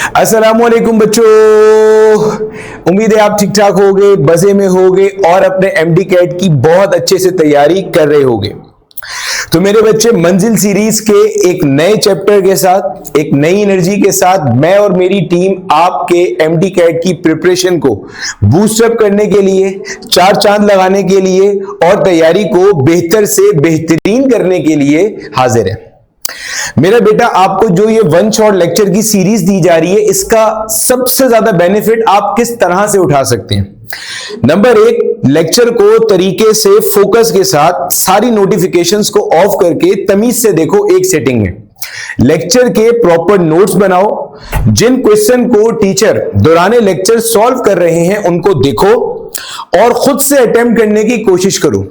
अस्सलामुअलैकुम बच्चों, उम्मीद है आप ठीक ठाक होगे, मजे में होगे और अपने एमडी कैट की बहुत अच्छे से तैयारी कर रहे होगे। तो मेरे बच्चे, मंजिल सीरीज के एक नए चैप्टर के साथ, एक नई एनर्जी के साथ मैं और मेरी टीम आपके एमडी कैट की प्रिपरेशन को बूस्टअप करने के लिए, चार चांद लगाने के लिए और तैयारी को बेहतर से बेहतरीन करने के लिए हाजिर है। मेरा बेटा, आपको जो ये वन शॉट लेक्चर की सीरीज दी जा रही है, इसका सबसे ज्यादा बेनिफिट आप किस तरह से उठा सकते हैं। नंबर एक, लेक्चर को तरीके से फोकस के साथ सारी नोटिफिकेशंस को ऑफ करके तमीज से देखो एक सेटिंग में। लेक्चर के प्रॉपर नोट्स बनाओ, जिन क्वेश्चन को टीचर दौरान लेक्चर सॉल्व कर रहे हैं उनको देखो और खुद से अटेम्प्ट करने की कोशिश करो।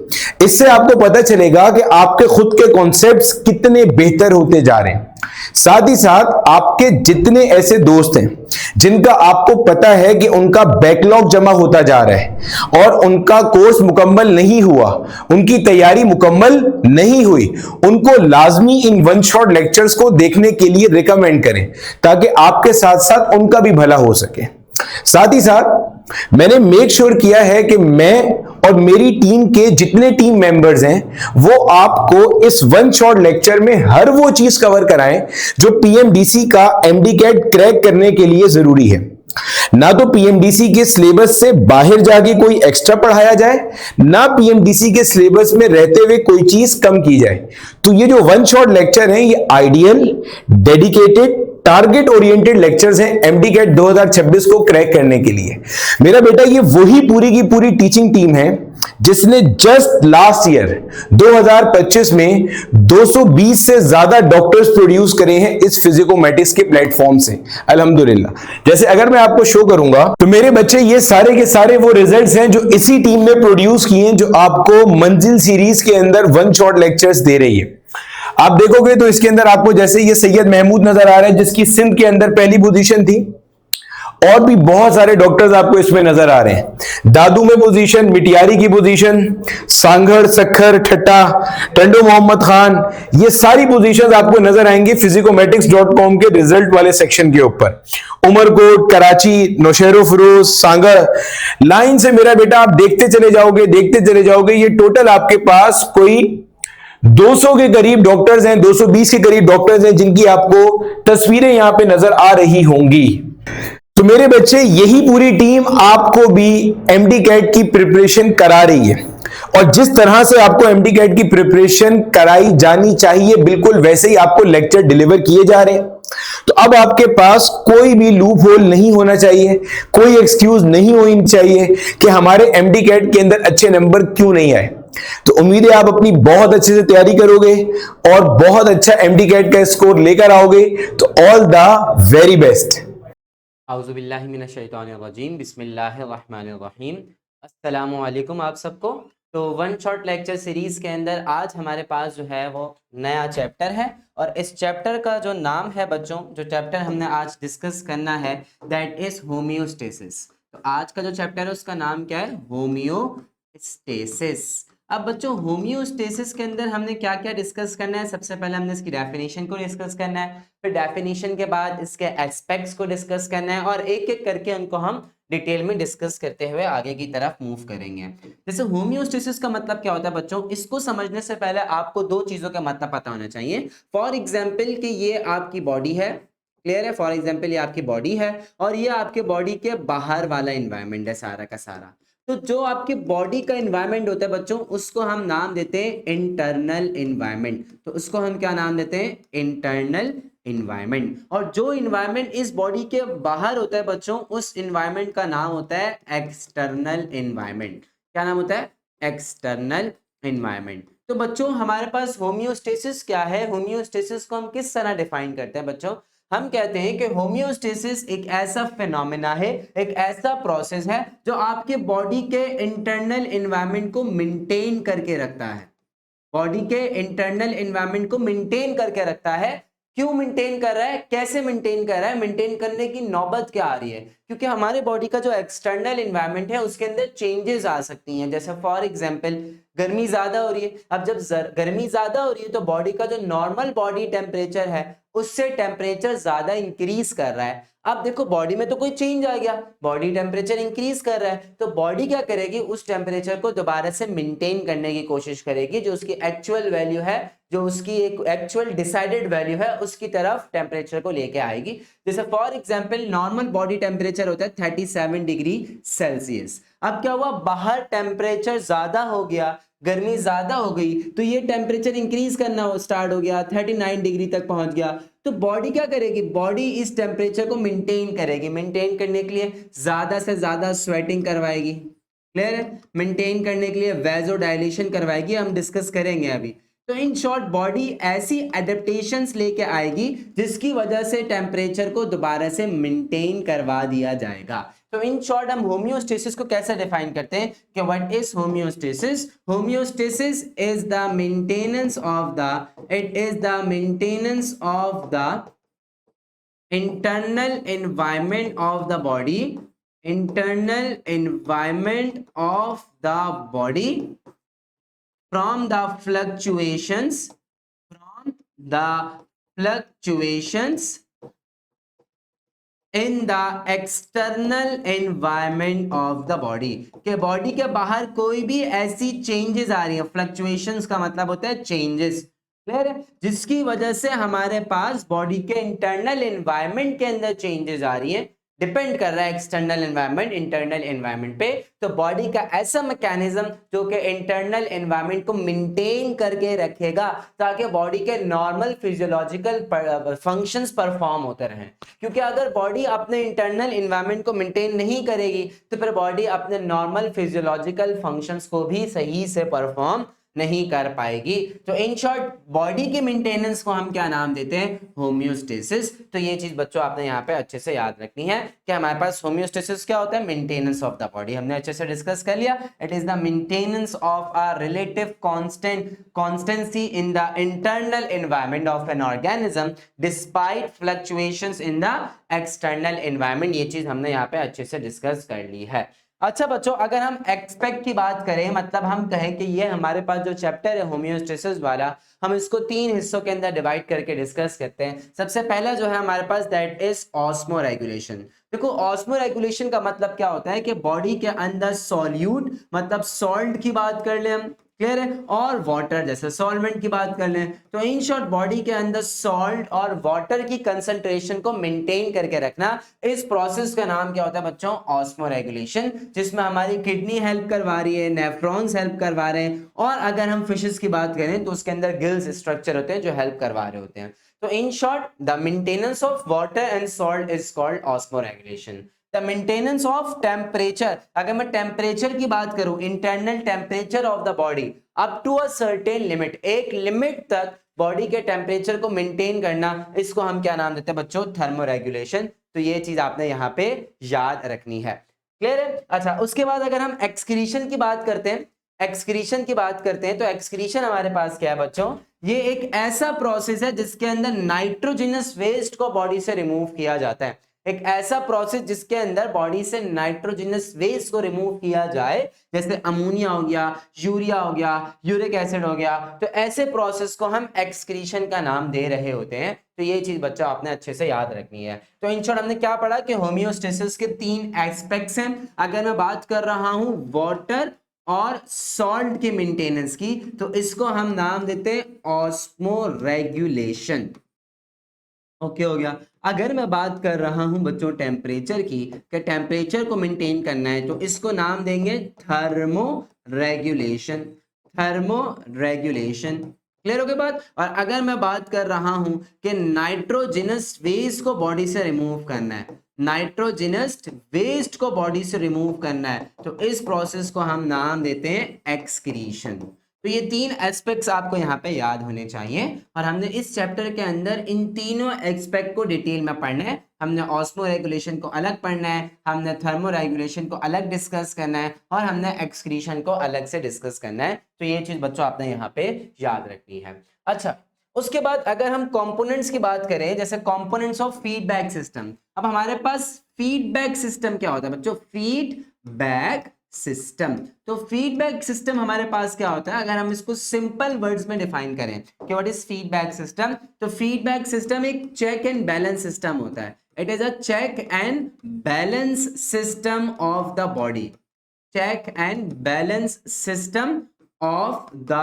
इससे आपको पता चलेगा कि आपके खुद के कॉन्सेप्ट्स कितने बेहतर होते जा रहे हैं। साथ ही साथ आपके जितने ऐसे दोस्त हैं जिनका आपको पता है कि उनका बैकलॉग जमा होता जा रहा है और उनका कोर्स मुकम्मल नहीं हुआ, उनकी तैयारी मुकम्मल नहीं हुई, उनको लाजमी इन वन शॉट लेक्चर्स को देखने के लिए रिकमेंड करें ताकि आपके साथ साथ उनका भी भला हो सके। साथ ही साथ मैंने मेक श्योर किया है कि मैं और मेरी टीम के जितने टीम मेंबर्स हैं वो आपको इस वन शॉट लेक्चर में हर वो चीज कवर कराएं जो पीएमडीसी का एमडी कैट क्रैक करने के लिए जरूरी है। ना तो पीएमडीसी के सिलेबस से बाहर जाके कोई एक्स्ट्रा पढ़ाया जाए, ना पीएमडीसी के सिलेबस में रहते हुए कोई चीज कम की जाए। तो ये जो वन शॉट लेक्चर है ये ideal, dedicated, target oriented lectures हैं एमडी कैट 2026 को क्रैक करने के लिए। मेरा बेटा, ये वही पूरी की पूरी टीचिंग टीम है जिसने जस्ट लास्ट ईयर 2025 में 220 से ज्यादा डॉक्टर्स प्रोड्यूस करे हैं इस फिजिकोमैटिक्स के प्लेटफॉर्म से, अल्हम्दुलिल्लाह। जैसे अगर मैं आपको शो करूंगा तो मेरे बच्चे, ये सारे के सारे वो रिजल्ट्स हैं जो इसी टीम ने प्रोड्यूस किए हैं, जो आपको मंजिल सीरीज के अंदर वन शॉट लेक्चर्स दे रही है। आप देखोगे तो इसके अंदर आपको जैसे ये सैयद महमूद नजर आ रहा है जिसकी सिंध के अंदर पहली पोजीशन थी, और भी बहुत सारे डॉक्टर्स आपको इसमें नजर आ रहे हैं। दादू में पोजीशन, मिटियारी की पोजीशन, सांगड़, सखर, ठट्टा, टंडो मोहम्मद खान, ये सारी पोजीशंस आपको नजर आएंगी physicomatic.com के रिजल्ट वाले सेक्शन के ऊपर। उमरकोट, कराची, नौशहरो फिरोज, सांगड़, लाइन से मेरा बेटा आप देखते चले जाओगे, देखते चले जाओगे। ये टोटल आपके पास कोई 200 के करीब डॉक्टर्स हैं, 220 के करीब डॉक्टर्स हैं जिनकी आपको तस्वीरें यहां पे नजर आ रही होंगी। तो मेरे बच्चे, यही पूरी टीम आपको भी एमडी कैट की प्रिपरेशन करा रही है और जिस तरह से आपको एमडी कैट की प्रिपरेशन कराई जानी चाहिए बिल्कुल वैसे ही आपको लेक्चर डिलीवर किए जा रहे हैं। तो अब आपके पास कोई भी लूप होल नहीं होना चाहिए, कोई एक्सक्यूज नहीं होनी चाहिए कि हमारे एमडी कैट के अंदर अच्छे नंबर क्यों नहीं आए। तो उम्मीद है आप अपनी बहुत अच्छे से तैयारी करोगे और बहुत अच्छा एमडी कैट का स्कोर लेकर आओगे। तो ऑल द वेरी बेस्ट। आउज़ुबिल्लाहि मिनश्शैतानिर्रजीम, बिस्मिल्लाहिर्रहमानिर्रहीम। अस्सलामु अलैकुम आप सबको। तो वन शॉट लेक्चर सीरीज के अंदर आज हमारे पास जो है वो नया चैप्टर है और इस चैप्टर का जो नाम है बच्चों, जो चैप्टर हमने आज डिस्कस करना है दैट इज होम्योस्टेसिस। तो आज का जो चैप्टर है उसका नाम क्या है? होम्योस्टेसिस। अब बच्चों, होम्योस्टेसिस के अंदर हमने क्या क्या डिस्कस करना है? सबसे पहले हमने इसकी डेफिनेशन को डिस्कस करना है, फिर डेफिनेशन के बाद इसके एस्पेक्ट्स को डिस्कस करना है और एक एक करके उनको हम डिटेल में डिस्कस करते हुए आगे की तरफ मूव करेंगे। जैसे होम्योस्टेसिस का मतलब क्या होता है बच्चों, इसको समझने से पहले आपको दो चीजों का मतलब पता होना चाहिए। फॉर एग्जाम्पल कि ये आपकी बॉडी है, क्लियर है? फॉर एग्जाम्पल ये आपकी बॉडी है और ये आपके बॉडी के बाहर वाला इन्वायरमेंट है सारा का सारा। तो जो आपकी बॉडी का इन्वायरमेंट होता है बच्चों, उसको हम नाम देते हैं इंटरनल इन्वायरमेंट। तो उसको हम क्या नाम देते हैं? Internal environment. और जो इन्वायरमेंट इस बॉडी के बाहर होता है बच्चों, उस इन्वायरमेंट का नाम होता है एक्सटर्नल इन्वायरमेंट। क्या नाम होता है? External environment. तो बच्चों, हमारे पास होम्योस्टेसिस क्या है? होम्योस्टेसिस को हम किस तरह डिफाइन करते हैं बच्चों? हम कहते हैं कि होम्योस्टेसिस एक ऐसा फिनोमेना है, एक ऐसा प्रोसेस है जो आपके बॉडी के इंटरनल एनवायरनमेंट को मेंटेन करके रखता है। बॉडी के इंटरनल एनवायरनमेंट को मेंटेन करके रखता है। क्यों मेंटेन कर रहा है? कैसे मेंटेन कर रहा है? मेंटेन करने की नौबत क्या आ रही है? क्योंकि हमारे बॉडी का जो एक्सटर्नल एनवायरनमेंट है उसके अंदर चेंजेस आ सकती हैं। जैसे फॉर एग्जांपल गर्मी ज्यादा हो रही है। अब जब गर्मी ज्यादा हो रही है तो बॉडी का जो नॉर्मल बॉडी टेम्परेचर है उससे टेम्परेचर ज्यादा इंक्रीज कर रहा है। अब देखो बॉडी में तो कोई चेंज आ गया, बॉडी टेम्परेचर इंक्रीज कर रहा है, तो बॉडी क्या करेगी, उस टेम्परेचर को दोबारा से मेंटेन करने की कोशिश करेगी, जो उसकी एक्चुअल वैल्यू है, जो उसकी एक एक्चुअल डिसाइडेड वैल्यू है, उसकी तरफ टेम्परेचर को लेके आएगी। जैसे for example normal body temperature होता है 37 डिग्री सेल्सियस। अब क्या हुआ, बाहर टेम्परेचर ज्यादा हो गया, गर्मी ज्यादा हो गई, तो ये टेम्परेचर इंक्रीज करना स्टार्ट हो गया, 39 डिग्री तक पहुंच गया। तो बॉडी क्या करेगी, बॉडी इस टेम्परेचर को मेंटेन करेगी, मेंटेन करने के लिए ज्यादा से ज्यादा स्वेटिंग करवाएगी, क्लियर है, मेंटेन करने के लिए वैसोडाइलेशन करवाएगी, हम डिस्कस करेंगे अभी। तो इन शॉर्ट बॉडी ऐसी एडेप्टेशंस लेके आएगी जिसकी वजह से टेम्परेचर को दोबारा से मेंटेन करवा दिया जाएगा। तो इन शॉर्ट हम होम्योस्टेसिस को कैसे डिफाइन करते हैं कि what is homeostasis. Homeostasis is the maintenance of the, it is the maintenance of the internal environment of the body, internal environment of the body from the fluctuations in the external environment of the body, के body के बाहर कोई भी ऐसी changes आ रही है, fluctuations का मतलब होता है चेंजेस, क्लियर है, जिसकी वजह से हमारे पास बॉडी के इंटरनल एनवायरनमेंट के अंदर चेंजेस आ रही है, डिपेंड कर रहा है एक्सटर्नल एनवायरनमेंट इंटरनल एनवायरनमेंट पे। तो बॉडी का ऐसा मैकेनिज्म जो कि इंटरनल एनवायरनमेंट को मेंटेन करके रखेगा ताकि बॉडी के नॉर्मल फिजियोलॉजिकल फंक्शंस परफॉर्म होते रहें। क्योंकि अगर बॉडी अपने इंटरनल एनवायरनमेंट को मेंटेन नहीं करेगी तो फिर बॉडी अपने नॉर्मल फिजियोलॉजिकल फंक्शंस को भी सही से परफॉर्म नहीं कर पाएगी। तो इन शॉर्ट बॉडी के मेंटेनेंस को हम क्या नाम देते हैं, होम्योस्टेसिस। तो ये चीज बच्चों आपने यहाँ पे अच्छे से याद रखनी है कि हमारे पास होम्योस्टेसिस क्या होता है, मेंटेनेंस ऑफ द बॉडी, हमने अच्छे से डिस्कस कर लिया। It is the maintenance of a relative constituency in the internal environment of an organism despite fluctuations in the external environment. ये चीज हमने यहाँ पे अच्छे से डिस्कस कर ली है। अच्छा बच्चों, अगर हम एक्सपेक्ट की बात करें, मतलब हम कहें कि ये हमारे पास जो चैप्टर है होम्योस्टेसिस वाला, हम इसको 3 हिस्सों के अंदर डिवाइड करके डिस्कस करते हैं। सबसे पहला जो है हमारे पास दैट इज ऑस्मो रेगुलेशन। देखो ऑस्मो रेगुलेशन का मतलब क्या होता है कि बॉडी के अंदर सॉल्यूट मतलब सॉल्ट की बात कर ले हम, क्लियर है, और वाटर जैसे सॉल्वेंट की बात कर लें, तो इन शॉर्ट बॉडी के अंदर सॉल्ट और वाटर की कंसंट्रेशन को मेंटेन करके रखना, इस प्रोसेस का नाम क्या होता है बच्चों, ऑस्मो रेगुलेशन, जिसमें हमारी किडनी हेल्प करवा रही है, नेफ्रॉन्स हेल्प करवा रहे हैं, और अगर हम फिशेस की बात करें तो उसके अंदर गिल्स स्ट्रक्चर होते हैं जो हेल्प करवा रहे होते हैं। तो in short the maintenance of water and salt is called osmo regulation. The maintenance of temperature, अगर मैं टेम्परेचर की बात करूं, internal temperature of the body up to a certain limit, एक लिमिट तक बॉडी के टेम्परेचर को मेंटेन करना, इसको हम क्या नाम देते हैं बच्चों, थर्मो रेगुलेशन। तो ये चीज आपने यहाँ पे याद रखनी है, क्लियर है। अच्छा, उसके बाद अगर हम एक्सक्रीशन की बात करते हैं, एक्सक्रीशन की बात करते हैं, तो एक्सक्रीशन हमारे पास क्या है बच्चों, ये एक ऐसा प्रोसेस है जिसके अंदर नाइट्रोजनस वेस्ट को बॉडी से रिमूव किया जाता है। एक ऐसा प्रोसेस जिसके अंदर बॉडी से नाइट्रोजनस वेस्ट को रिमूव किया जाए, जैसे अमोनिया हो गया, यूरिया हो गया, यूरिक एसिड हो गया, तो ऐसे प्रोसेस को हम एक्सक्रीशन का नाम दे रहे होते हैं। तो ये चीज बच्चा आपने अच्छे से याद रखनी है। तो इन शॉर्ट हमने क्या पढ़ा कि होम्योस्टेसिस के 3 एस्पेक्ट्स हैं। अगर मैं बात कर रहा हूं वाटर और सॉल्ट के मेंटेनेंस की, तो इसको हम नाम देते हैं ऑस्मो रेगुलेशन, ओके हो गया। अगर मैं बात कर रहा हूं बच्चों टेम्परेचर की, कि टेम्परेचर को मेंटेन करना है, तो इसको नाम देंगे thermo regulation, thermo regulation, clear हो गई बात। और अगर मैं बात कर रहा हूं कि नाइट्रोजनस वेस्ट को बॉडी से रिमूव करना है, नाइट्रोजनस वेस्ट को बॉडी से रिमूव करना है, तो इस प्रोसेस को हम नाम देते हैं एक्सक्रीशन। तो ये 3 एस्पेक्ट्स आपको यहाँ पे याद होने चाहिए, और हमने इस चैप्टर के अंदर इन तीनों एस्पेक्ट को डिटेल में पढ़ना है। हमने ऑस्मो रेगुलेशन को अलग पढ़ना है, हमने थर्मो रेगुलेशन को अलग डिस्कस करना है, और हमने एक्सक्रीशन को अलग से डिस्कस करना है। तो ये चीज बच्चों आपने यहाँ पे याद रखनी है। अच्छा, उसके बाद अगर हम कंपोनेंट्स की बात करें, जैसे कंपोनेंट्स ऑफ फीडबैक सिस्टम। अब हमारे पास फीडबैक सिस्टम क्या होता है बच्चों, फीडबैक सिस्टम। तो फीडबैक सिस्टम हमारे पास क्या होता है, अगर हम इसको सिंपल वर्ड्स में डिफाइन करें कि व्हाट इज फीडबैक सिस्टम, तो फीडबैक सिस्टम एक चेक एंड बैलेंस सिस्टम होता है। It is a check and balance system of the body, check and balance system of the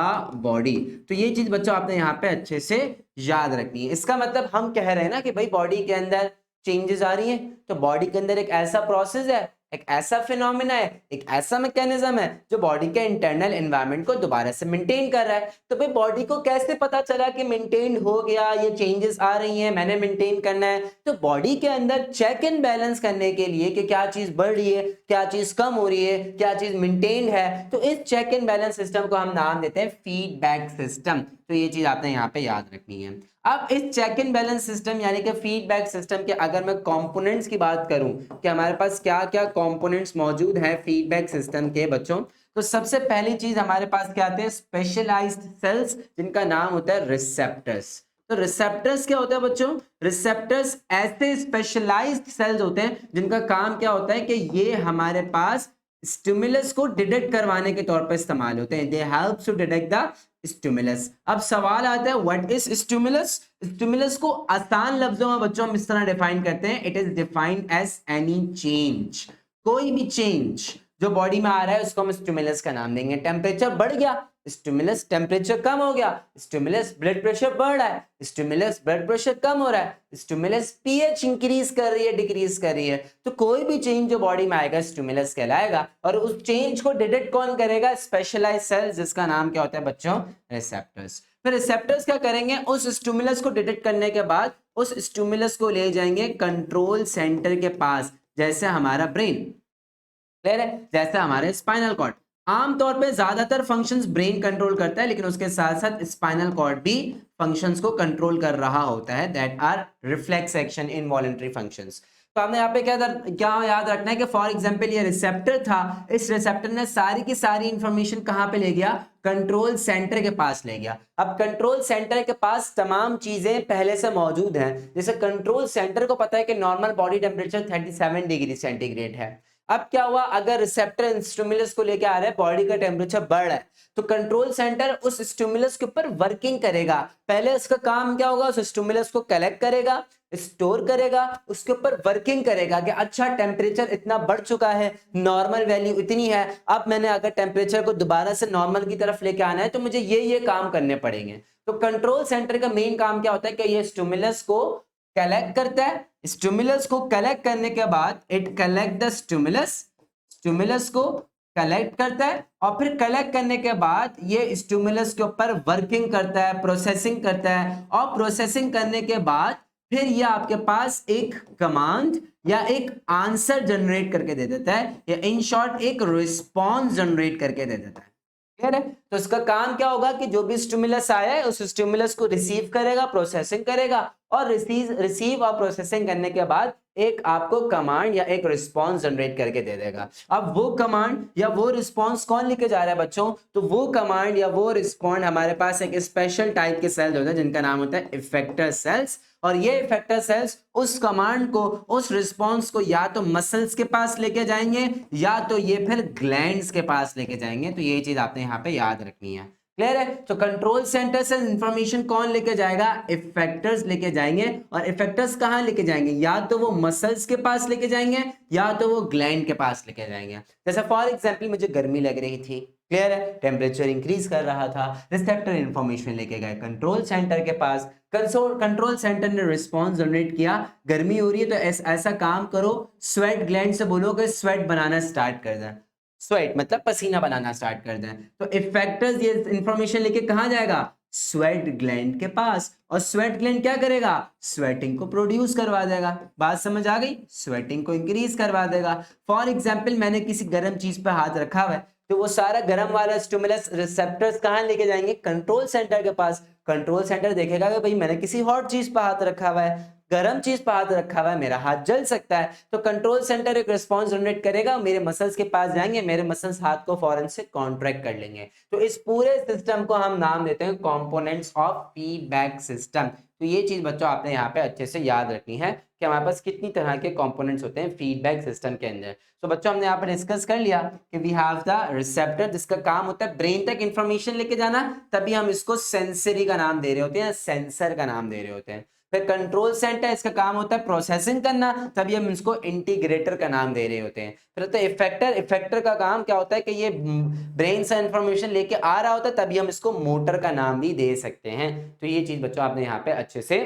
body. तो ये चीज बच्चों आपने यहाँ पे अच्छे से याद रखनी है। इसका मतलब हम कह रहे हैं ना कि भाई बॉडी के अंदर चेंजेस आ रही हैं, तो बॉडी के अंदर एक ऐसा प्रोसेस है, एक ऐसा फिनोमिना है, एक ऐसा मैकेनिज्म है जो बॉडी के इंटरनल एनवायरनमेंट को दोबारा से मेंटेन कर रहा है। तो भाई बॉडी को कैसे पता चला कि मेंटेन हो गया, ये चेंजेस आ रही हैं, मैंने मेंटेन करना है। तो बॉडी के अंदर चेक एंड बैलेंस करने के लिए कि क्या चीज बढ़ रही है, क्या चीज कम हो रही है, क्या चीज मेंटेन है, तो इस चेक एंड बैलेंस सिस्टम को हम नाम देते हैं फीडबैक सिस्टम। तो ये चीज आपने यहाँ पे याद रखनी है। अब इस चेक एंड बैलेंस सिस्टम यानी कि फीडबैक सिस्टम के अगर मैं कंपोनेंट्स की बात करूं कि हमारे पास क्या क्या कंपोनेंट्स मौजूद हैं फीडबैक सिस्टम के बच्चों, तो सबसे पहली चीज हमारे पास क्या आते हैं, स्पेशलाइज्ड सेल्स जिनका नाम होता है रिसेप्टर्स। तो रिसेप्टर्स क्या होता है बच्चों, रिसेप्टर्स ऐसे स्पेशलाइज्ड सेल्स होते हैं जिनका काम क्या होता है कि ये हमारे पास स्टिमुलस को डिटेक्ट करवाने के तौर पर इस्तेमाल होते हैं। They help to detect the stimulus. अब सवाल आता है व्हाट इज स्टिमुलस। स्टिमुलस को आसान लफ्जों में बच्चों हम इस तरह डिफाइन करते हैं, it is defined as any change, कोई भी चेंज जो बॉडी में आ रहा है उसको हम स्टिमुलस का नाम देंगे। टेम्परेचर बढ़ गया, स्टिमुलस टेम्परेचर कम हो गया, स्टिमुलस ब्लड प्रेशर बढ़ रहा है, स्टिमुलस ब्लड प्रेशर कम हो रहा है, स्टिमुलस पीएच इंक्रीज कर रही है, डिक्रीज कर रही है। तो कोई भी चेंज जो बॉडी में आएगा स्टिमुलस कहलाएगा, और उस चेंज को डिटेक्ट कौन करेगा, स्पेशलाइज्ड सेल्स जिसका नाम क्या होता है बच्चों, रिसेप्टर्स। फिर रिसेप्टर्स क्या करेंगे, उस स्टिमुलस को डिटेक्ट करने के बाद उस स्टिमुलस को ले जाएंगे कंट्रोल सेंटर के पास, जैसे हमारा ब्रेन, क्लियर है, जैसे हमारे स्पाइनल कॉर्ड। आमतौर पे ज्यादातर फंक्शंस ब्रेन कंट्रोल करता है, लेकिन उसके साथ साथ स्पाइनल कॉर्ड भी फंक्शंस को कंट्रोल कर रहा होता है, that are reflex action, involuntary functions. तो आपने यहाँ पे क्या याद रखना है कि फॉर एग्जांपल ये रिसेप्टर था, इस रिसेप्टर ने सारी की सारी इंफॉर्मेशन कहाँ पे ले गया, कंट्रोल सेंटर के पास ले गया। अब कंट्रोल सेंटर के पास तमाम चीजें पहले से मौजूद हैं, जैसे कंट्रोल सेंटर को पता है कि normal body temperature 37 degree centigrade है। अब क्या हुआ, अगर रिसेप्टर स्टिमुलस को लेके आ रहा है, बॉडी का टेम्परेचर बढ़ रहा है, तो कंट्रोल सेंटर उस स्टिमुलस के ऊपर वर्किंग करेगा। पहले उसका काम क्या होगा, उस स्टिमुलस को कलेक्ट करेगा, स्टोर करेगा, उसके ऊपर वर्किंग करेगा कि अच्छा टेम्परेचर इतना बढ़ चुका है, नॉर्मल वैल्यू इतनी है, अब मैंने अगर टेम्परेचर को दोबारा से नॉर्मल की तरफ लेके आना है तो मुझे ये काम करने पड़ेंगे। तो कंट्रोल सेंटर का मेन काम क्या होता है कि ये स्टिमुलस को कलेक्ट करता है, स्टिमुलस को कलेक्ट करने के बाद it collect the stimulus, stimulus को कलेक्ट करता है, और फिर कलेक्ट करने के बाद ये स्टिमुलस के ऊपर वर्किंग करता है, प्रोसेसिंग करता है, और प्रोसेसिंग करने के बाद फिर ये आपके पास एक कमांड या एक आंसर जनरेट करके दे देता है, या इन शॉर्ट एक रिस्पॉन्स जनरेट करके दे देता है। क्लियर है, तो इसका काम क्या होगा कि जो भी स्टिमुलस आया है उस स्टिमुलस को रिसीव करेगा, प्रोसेसिंग करेगा, और रिसीव और प्रोसेसिंग करने के बाद एक आपको कमांड या एक रिस्पॉन्स जनरेट करके दे देगा। अब वो कमांड या वो रिस्पॉन्स कौन लेके जा रहा है बच्चों, तो वो कमांड या वो रिस्पॉन्ड हमारे पास एक स्पेशल टाइप के सेल्स होते हैं जिनका नाम होता है इफेक्टर सेल्स, और ये इफेक्टर सेल्स उस कमांड को, उस रिस्पॉन्स को या तो मसल्स के पास लेके जाएंगे या तो ये फिर ग्लैंड्स के पास लेके जाएंगे। तो ये चीज आपने यहाँ पे याद रखनी है। क्लियर है, तो कंट्रोल सेंटर से इंफॉर्मेशन कौन लेके जाएगा, इफेक्टर्स लेके जाएंगे, और इफेक्टर्स कहाँ लेके जाएंगे, या तो वो मसल्स के पास लेके जाएंगे या तो वो ग्लैंड के पास लेके जाएंगे। जैसे फॉर एग्जांपल मुझे गर्मी लग रही थी, क्लियर है, टेम्परेचर इंक्रीज कर रहा था, रिसेप्टर इंफॉर्मेशन लेके गए कंट्रोल सेंटर के पास, कंट्रोल सेंटर ने रिस्पॉन्स जनरेट किया, गर्मी हो रही है तो ऐसा काम करो, स्वेट ग्लैंड से बोलो कि स्वेट बनाना स्टार्ट कर दें, स्वेट मतलब पसीना बनाना स्टार्ट कर दें। तो इफेक्टर्स ये इंफॉर्मेशन लेके कहां जाएगा, स्वेट ग्लैंड के पास, और स्वेट ग्लैंड क्या करेगा, स्वेटिंग को प्रोड्यूस करवा देगा। बात समझ आ गई, स्वेटिंग को इंक्रीज करवा देगा। फॉर एग्जांपल मैंने किसी गर्म चीज पे हाथ रखा हुआ है, तो वो सारा गर्म वाला स्टिमुलस रिसेप्टर्स कहां लेके जाएंगे, कंट्रोल सेंटर के पास। कंट्रोल सेंटर देखेगा कि भाई मैंने किसी हॉट चीज पे हाथ रखा हुआ है, गर्म चीज पर हाथ रखा हुआ है, मेरा हाथ जल सकता है, तो कंट्रोल सेंटर एक रिस्पॉन्स जनरेट करेगा, मेरे मसल्स के पास जाएंगे, मेरे मसल्स हाथ को फौरन से कॉन्ट्रैक्ट कर लेंगे। तो इस पूरे सिस्टम को हम नाम देते हैं कंपोनेंट्स ऑफ फीडबैक सिस्टम। तो ये चीज बच्चों आपने यहाँ पे अच्छे से याद रखनी है कि हमारे पास कितनी तरह के कंपोनेंट्स होते हैं फीडबैक सिस्टम के अंदर। तो बच्चों हमने यहाँ पे डिस्कस कर लिया कि वी हैव द रिसेप्टर, जिसका काम होता है ब्रेन तक इंफॉर्मेशन लेके जाना, तभी हम इसको सेंसरी का नाम दे रहे होते हैं, सेंसर का नाम दे रहे होते हैं। फिर कंट्रोल सेंटर, इसका काम होता है प्रोसेसिंग करना, तभी हम इसको इंटीग्रेटर का नाम दे रहे होते हैं। फिर होता है इफेक्टर, इफेक्टर का काम क्या होता है कि ये ब्रेन से इंफॉर्मेशन लेके आ रहा होता है, तभी हम इसको मोटर का नाम भी दे सकते हैं। तो ये चीज बच्चों आपने यहाँ पे अच्छे से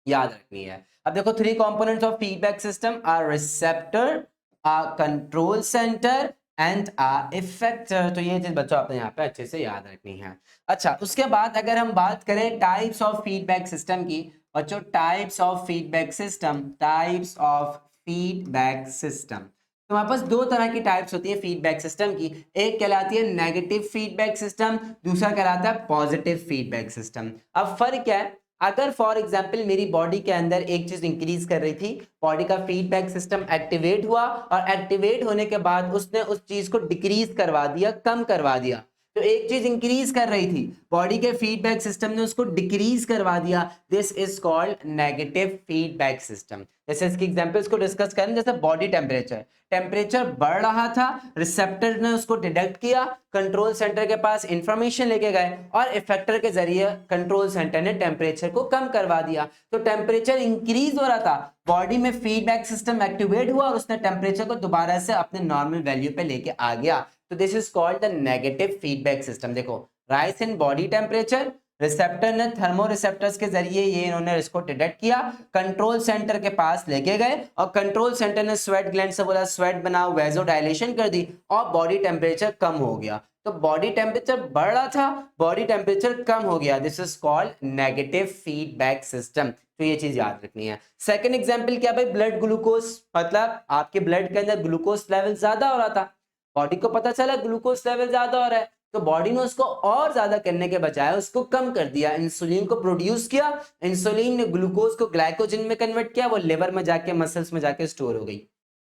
याद रखनी है। अब देखो, 3 components of feedback system are receptor, a control centre and a effector. तो ये चीज बच्चों आपने यहाँ पे अच्छे से याद रखनी है। अच्छा, उसके बाद अगर हम बात करें टाइप्स ऑफ फीडबैक सिस्टम की, बच्चों types of feedback system, types of feedback system, तो हमारे पास 2 तरह की टाइप्स होती है फीडबैक सिस्टम की। एक कहलाती है नेगेटिव फीडबैक सिस्टम, दूसरा कहलाता है पॉजिटिव फीडबैक सिस्टम। अब फर्क क्या है, अगर फॉर एग्जाम्पल मेरी बॉडी के अंदर एक चीज इंक्रीज कर रही थी, बॉडी का फीडबैक सिस्टम एक्टिवेट हुआ और एक्टिवेट होने के बाद उसने उस चीज को डिक्रीज करवा दिया, कम करवा दिया। तो एक चीज इंक्रीज कर रही थी, बॉडी के फीडबैक सिस्टम ने उसको डिक्रीज करवा दिया, this is called negative feedback system. जैसे इसकी एग्जांपल्स को डिस्कस करें, जैसे बॉडी टेम्परेचर, टेम्परेचर बढ़ रहा था, रिसेप्टर ने उसको डिटेक्ट किया, कंट्रोल सेंटर के पास इंफॉर्मेशन लेके गए और इफेक्टर के जरिए कंट्रोल सेंटर ने टेम्परेचर को कम करवा दिया। तो टेम्परेचर इंक्रीज हो रहा था, बॉडी में फीडबैक सिस्टम एक्टिवेट हुआ और उसने टेम्परेचर को दोबारा से अपने नॉर्मल वैल्यू पे लेके आ गया। तो this is called the negative feedback system. देखो, rise in body temperature, receptor ने थर्मो रिसेप्टर्स के जरिए ये इन्होंने इसको डिटेक्ट किया, कंट्रोल सेंटर के पास लेके गए और कंट्रोल सेंटर ने स्वेट ग्लैंड से बोला स्वेट बनाओ, वेजोडाइलेशन कर दी और बॉडी टेम्परेचर कम हो गया। तो बॉडी टेम्परेचर बढ़ रहा था, बॉडी टेम्परेचर कम हो गया, this is called negative feedback system. तो ये चीज याद रखनी है। सेकंड एग्जांपल क्या भाई, ब्लड ग्लूकोज, मतलब आपके ब्लड के अंदर ग्लूकोज लेवल ज्यादा हो रहा था, बॉडी को पता चला ग्लूकोज लेवल ज्यादा हो रहा है, तो बॉडी ने उसको और ज्यादा करने के बजाय उसको कम कर दिया, इंसुलिन को प्रोड्यूस किया, इंसुलिन ने ग्लूकोज को ग्लाइकोजन में कन्वर्ट किया, वो लिवर में जाके मसल्स में जाके स्टोर हो गई।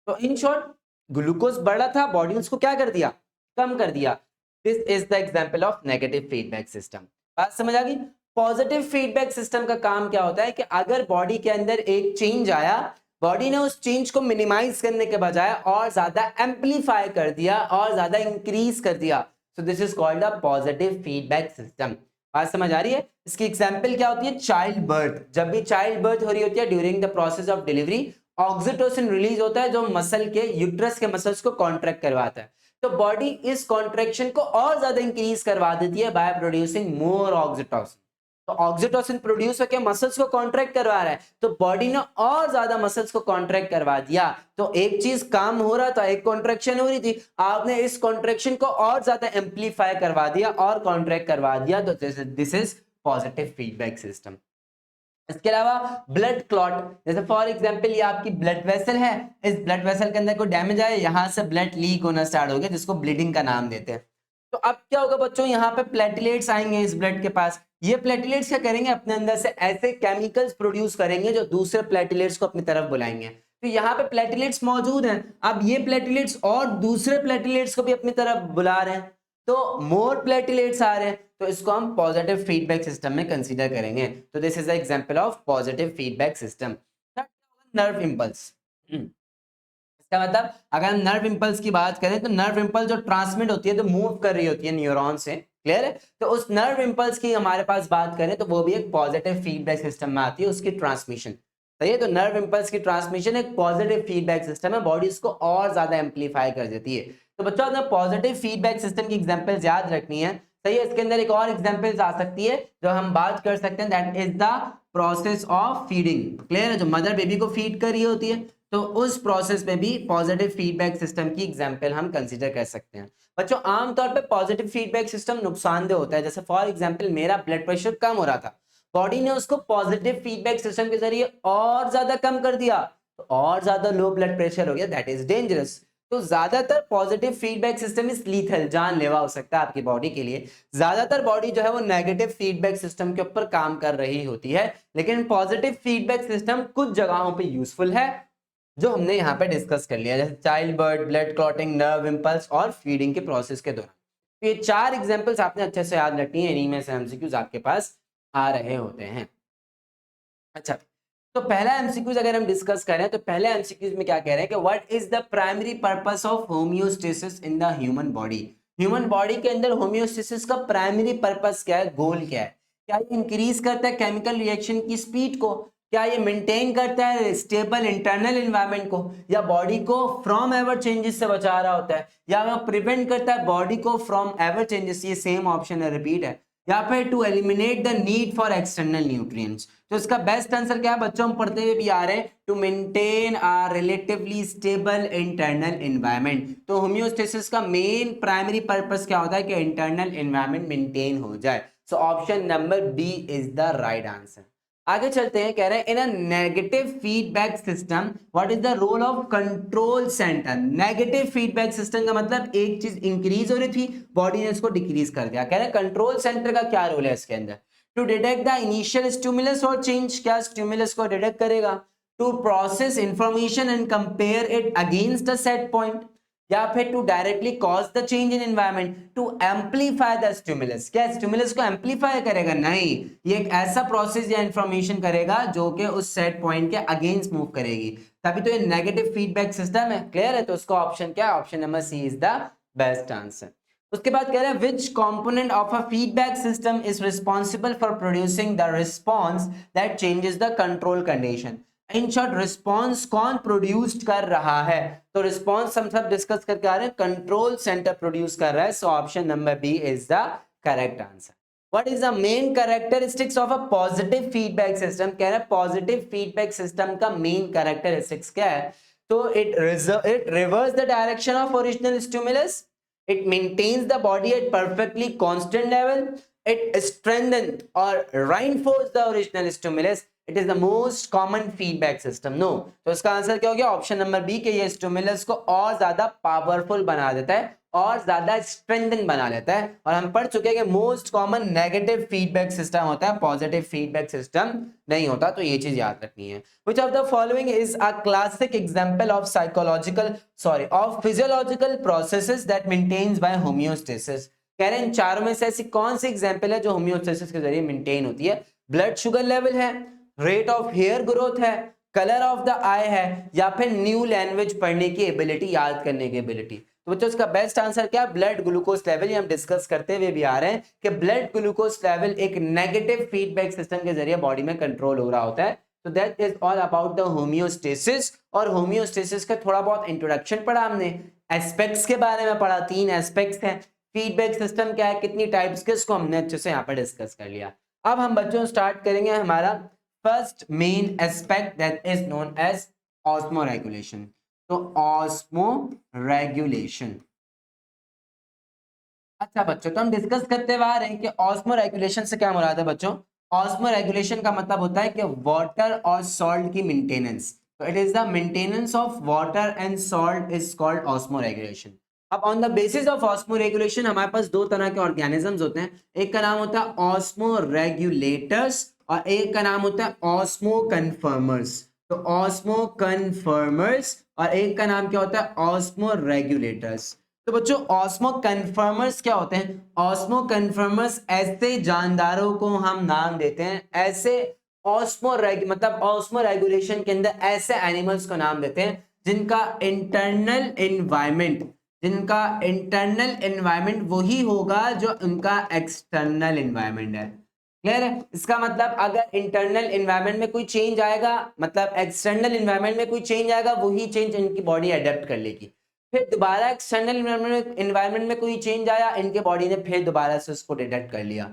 तो इन शॉर्ट, ग्लूकोज बढ़ा था, बॉडी ने उसको क्या कर दिया, कम कर दिया। This is the example of negative feedback system. बात समझ आ गई। पॉजिटिव फीडबैक सिस्टम का काम क्या होता है कि अगर बॉडी के अंदर एक चेंज आया, बॉडी ने उस चेंज को मिनिमाइज करने के बजाय और ज्यादा एम्पलीफाई कर दिया और ज्यादा इंक्रीज कर दिया, so this is called a positive feedback system. बात समझ आ रही है। इसकी एग्जांपल क्या होती है, चाइल्ड बर्थ। जब भी चाइल्ड बर्थ हो रही होती है, during the process of delivery oxytocin release होता है, जो मसल के यूट्रस के मसल्स को कॉन्ट्रैक्ट करवाता है। तो बॉडी इस कॉन्ट्रैक्शन को और ज्यादा इंक्रीज करवा देती है बाय प्रोड्यूसिंग मोर ऑक्सीटोसिन। तो ऑक्सीटोसिन प्रोड्यूस होकर मसल्स को कॉन्ट्रैक्ट करवा रहा है, तो बॉडी ने और ज्यादा मसल्स को कॉन्ट्रैक्ट करवा दिया। तो एक चीज काम हो रहा था, एक कॉन्ट्रैक्शन हो रही थी, आपने इस कॉन्ट्रैक्शन को और ज्यादा एम्पलीफाई करवा दिया और कॉन्ट्रैक्ट करवा दिया, तो this is positive feedback system. इसके अलावा ब्लड क्लॉट, जैसे फॉर एग्जांपल ये आपकी ब्लड वेसल है, इस ब्लड वेसल के अंदर कोई डैमेज आया, यहां से ब्लड लीक होना स्टार्ट हो गया, जिसको ब्लीडिंग का नाम देते हैं। तो अब क्या होगा बच्चों, यहाँ पे प्लेटलेट्स आएंगे इस ब्लड के पास, ये प्लेटलेट्स क्या करेंगे, अपने अंदर से ऐसे केमिकल्स प्रोड्यूस करेंगे जो दूसरे प्लेटलेट्स को अपनी तरफ बुलाएंगे। तो यहाँ पे प्लेटलेट्स मौजूद हैं, अब ये प्लेटलेट्स और दूसरे प्लेटलेट्स को भी अपनी तरफ बुला रहे हैं, तो मोर प्लेटलेट्स आ रहे हैं, तो इसको हम पॉजिटिव फीडबैक सिस्टम में कंसीडर करेंगे। तो this is the example of positive feedback system. Nerve impulse, इसका मतलब अगर हम नर्व इंपल्स की बात करें तो नर्व इंपल्स जो ट्रांसमिट होती है, तो मूव कर रही होती है न्यूरॉन से, क्लियर है। तो उस नर्व इंपल्स की हमारे पास बात करें तो वो भी एक पॉजिटिव फीडबैक सिस्टम में आती है, उसकी ट्रांसमिशन, सही है। तो नर्व इंपल्स की ट्रांसमिशन एक पॉजिटिव फीडबैक सिस्टम है, बॉडी इसको और ज्यादा एम्पलीफाई कर देती है। तो बच्चों आपने पॉजिटिव फीडबैक सिस्टम की एग्जांपल्स याद रखनी है, सही है। इसके अंदर एक और एग्जांपल्स आ सकती है जो हम बात कर सकते हैं, that is the process of feeding, clear है। जो मदर बेबी को फीड कर रही होती है, तो उस प्रोसेस में भी पॉजिटिव फीडबैक सिस्टम की एग्जांपल हम कंसीडर कर सकते हैं। बच्चों आमतौर पे पॉजिटिव फीडबैक सिस्टम नुकसानदेह होता है, जैसे फॉर एग्जांपल मेरा ब्लड प्रेशर कम हो रहा था, बॉडी ने उसको पॉजिटिव फीडबैक सिस्टम के जरिए और ज्यादा कम कर दिया, तो और ज्यादा लो ब्लड प्रेशर हो गया, दैट इज डेंजरस। तो ज्यादातर positive feedback system is lethal, जानलेवा हो सकता है आपकी बॉडी के लिए। ज्यादातर बॉडी जो है वो नेगेटिव फीडबैक सिस्टम के ऊपर काम कर रही होती है, लेकिन पॉजिटिव फीडबैक सिस्टम कुछ जगहों पे यूजफुल है जो हमने यहाँ पे डिस्कस कर लिया, जैसे child birth, blood clotting, nerve impulse और फीडिंग के प्रोसेस के दौरान। तो ये 4 एग्जांपल्स आपने अच्छे से याद रखनी है, इन्हीं में से एमसीक्यूज आपके पास आ रहे होते हैं। अच्छा, तो पहला एमसीक्यूज अगर हम डिस्कस करें तो पहले एमसीक्यूज में क्या कह रहे हैं कि what is the primary purpose of homeostasis in the human body. Human body के अंदर होमियोस्टेसिस का प्राइमरी पर्पस क्या है, गोल क्या है? क्या ये इंक्रीज करता है केमिकल रिएक्शन की स्पीड को, क्या ये मेंटेन करता है स्टेबल इंटरनल एनवायरनमेंट को, या बॉडी को फ्रॉम एवर चेंजेस से बचा रहा होता है, या वह प्रिवेंट करता है बॉडी को फ्रॉम एवर चेंजेस, ये सेम ऑप्शन है, रिपीट है, या फिर to eliminate the need for external nutrients. तो इसका बेस्ट आंसर क्या है बच्चों, हम पढ़ते हुए भी आ रहे हैं, to maintain a relatively stable internal environment. तो होमियोस्टेसिस का मेन प्राइमरी पर्पस क्या होता है कि इंटरनल एनवायरनमेंट मेंटेन हो जाए। So option number B is the right answer. आगे चलते हैं, कह रहे हैं in a negative feedback system what is the role of control centre. Negative feedback system का मतलब एक चीज इंक्रीज हो रही थी, बॉडी ने इसको डिक्रीज कर दिया। कह रहे हैं कंट्रोल सेंटर का क्या रोल है इसके अंदर, to detect the initial stimulus और चेंज, क्या स्टिमुलस को डिटेक्ट करेगा, to process information and compare it against a set point, या फिर to directly cause the change in environment, to amplify the stimulus. क्या स्टिमुलस को एम्पलीफाई करेगा? नहीं, ये एक ऐसा प्रोसेस या इंफॉर्मेशन करेगा जो कि उस सेट पॉइंट के अगेंस्ट मूव करेगी, तभी तो ये नेगेटिव फीडबैक सिस्टम है। क्लियर है? तो उसका ऑप्शन क्या है, option number C is the best answer. उसके बाद कह रहा है which component of a feedback system is responsible for producing the response that changes the control condition. In short response कौन प्रोड्यूस कर रहा है? तो रिस्पॉन्स हम सब डिस्कस करके आ रहे हैं, कंट्रोल सेंटर प्रोड्यूस कर रहा है। So option number B is the correct answer. What is the main characteristics of a positive feedback system? कह रहा है पॉजिटिव फीडबैक सिस्टम का मेन कैरेक्टरिस्टिक्स क्या है? तो it reverse the direction of original stimulus, it maintains the body at perfectly constant level, it strengthens or reinforces the original stimulus, it is the most common feedback system. No, तो इसका answer क्या हो गया, option number B के ये stimulus को और ज्यादा पावरफुल बना देता है और ज्यादा स्ट्रेंथन बना लेता है। और हम पढ़ चुके हैं कि most common negative feedback system होता है, पॉजिटिव फीडबैक सिस्टम नहीं होता, तो ये चीज याद रखनी है। Which of the following is a classic example of physiological processes that maintains by homeostasis? कह रहे हैं इन चारों में से ऐसी कौन सी एग्जाम्पल है जो होम्योस्टेसिस के जरिए मेंटेन होती है? ब्लड शुगर लेवल है, रेट ऑफ हेयर ग्रोथ है, कलर ऑफ द आई है, या फिर न्यू लैंग्वेज पढ़ने की एबिलिटी, याद करने की एबिलिटी। तो बच्चों इसका बेस्ट आंसर क्या? Blood glucose level. ये हम डिस्कस करते हुए भी आ रहे हैं कि ब्लड ग्लूकोज लेवल एक नेगेटिव फीडबैक सिस्टम के जरिए बॉडी में कंट्रोल हो रहा होता है। तो that is all about the homeostasis. और होम्योस्टेसिस का थोड़ा बहुत इंट्रोडक्शन पढ़ा हमने, एस्पेक्ट्स के बारे में पढ़ा, 3 एस्पेक्ट्स हैं। फीडबैक सिस्टम क्या है, कितनी टाइप्स के, इसको हमने अच्छे से यहाँ पर डिस्कस कर लिया। अब हम बच्चों स्टार्ट करेंगे हमारा first main aspect that is known as osmoregulation. तो ऑस्मो रेगुलेशन, अच्छा बच्चों, तो हम डिस्कस करते हुए आ रहे हैं कि ऑस्मो रेगुलेशन से क्या मुराद है बच्चों? ऑस्मो रेगुलेशन का मतलब होता है कि वाटर और सॉल्ट की मेंटेनेंस। तो it is the maintenance of water and salt is called osmo regulation. अब on the basis of osmo regulation हमारे पास 2 तरह के ऑर्गेनिजम्स होते हैं, एक का नाम होता है ऑस्मो रेगुलेटर्स और एक का नाम होता है ऑस्मो कन्फर्मर्स। तो ऑस्मो कन्फर्मर्स और एक का नाम क्या होता है, ऑस्मो रेगुलेटर्स। तो बच्चों ऑस्मो कन्फर्मर्स क्या होते हैं? ऑस्मो कन्फर्मर्स ऐसे जानदारों को हम नाम देते हैं, ऐसे मतलब ऑस्मो रेगुलेशन के अंदर ऐसे एनिमल्स को नाम देते हैं जिनका इंटरनल एनवायरनमेंट वही होगा जो उनका एक्सटर्नल एनवायरनमेंट है। क्लियर है? इसका मतलब अगर इंटरनल एनवायरनमेंट में कोई चेंज आएगा, मतलब एक्सटर्नल एनवायरनमेंट में कोई चेंज आएगा, वही चेंज इनकी बॉडी अडेप्ट कर लेगी। फिर दोबारा एक्सटर्नल एनवायरनमेंट में कोई चेंज आया, इनके बॉडी ने फिर दोबारा से उसको डिटेक्ट कर लिया।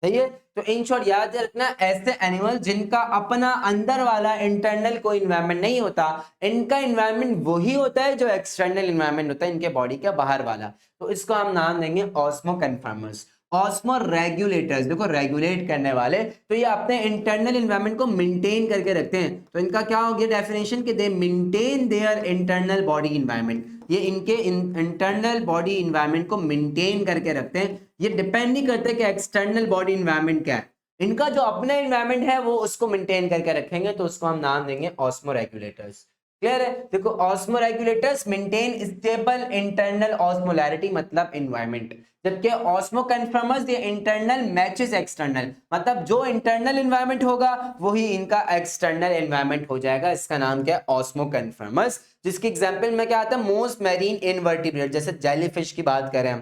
सही है? तो इन शॉर्ट याद रखना, ऐसे एनिमल जिनका अपना अंदर वाला इंटरनल कोई एनवायरनमेंट नहीं होता, इनका एनवायरनमेंट वही होता है जो एक्सटर्नल एनवायरनमेंट होता है इनके बॉडी के बाहर वाला, तो इसको हम नाम देंगे ऑस्मो कन्फर्मर्स। ऑस्मो रेगुलेटर्स, देखो रेगुलेट करने वाले, तो ये अपने इंटरनल एनवायरनमेंट को मेंटेन करके रखते हैं। तो इनका क्या हो गया डेफिनेशन कि दे maintain their internal body environment. ये इनके इंटरनल बॉडी इन्वायरमेंट को मेंटेन करके रखते हैं। ये डिपेंड नहीं करते कि एक्सटर्नल बॉडी इन्वायरमेंट क्या है, इनका जो अपना इन्वायरमेंट है वो उसको मेंटेन करके रखेंगे, तो उसको हम नाम देंगे ऑस्मो रेगुलेटर्स। क्लियर है? देखो, osmo regulators maintain stable internal osmolarity मतलब इन्वायरमेंट, जबकि ऑस्मो कन्फर्मर्स ये इंटरनल मैचेस एक्सटर्नल, मतलब जो इंटरनल इन्वायरमेंट होगा वही इनका एक्सटर्नल इन्वायरमेंट हो जाएगा। इसका नाम क्या है? Osmo conformers. जिसकी एग्जांपल में क्या आता है? मोस्ट मैरीन इनवर्टिब्रेट, जैसे जेलीफिश की बात करें,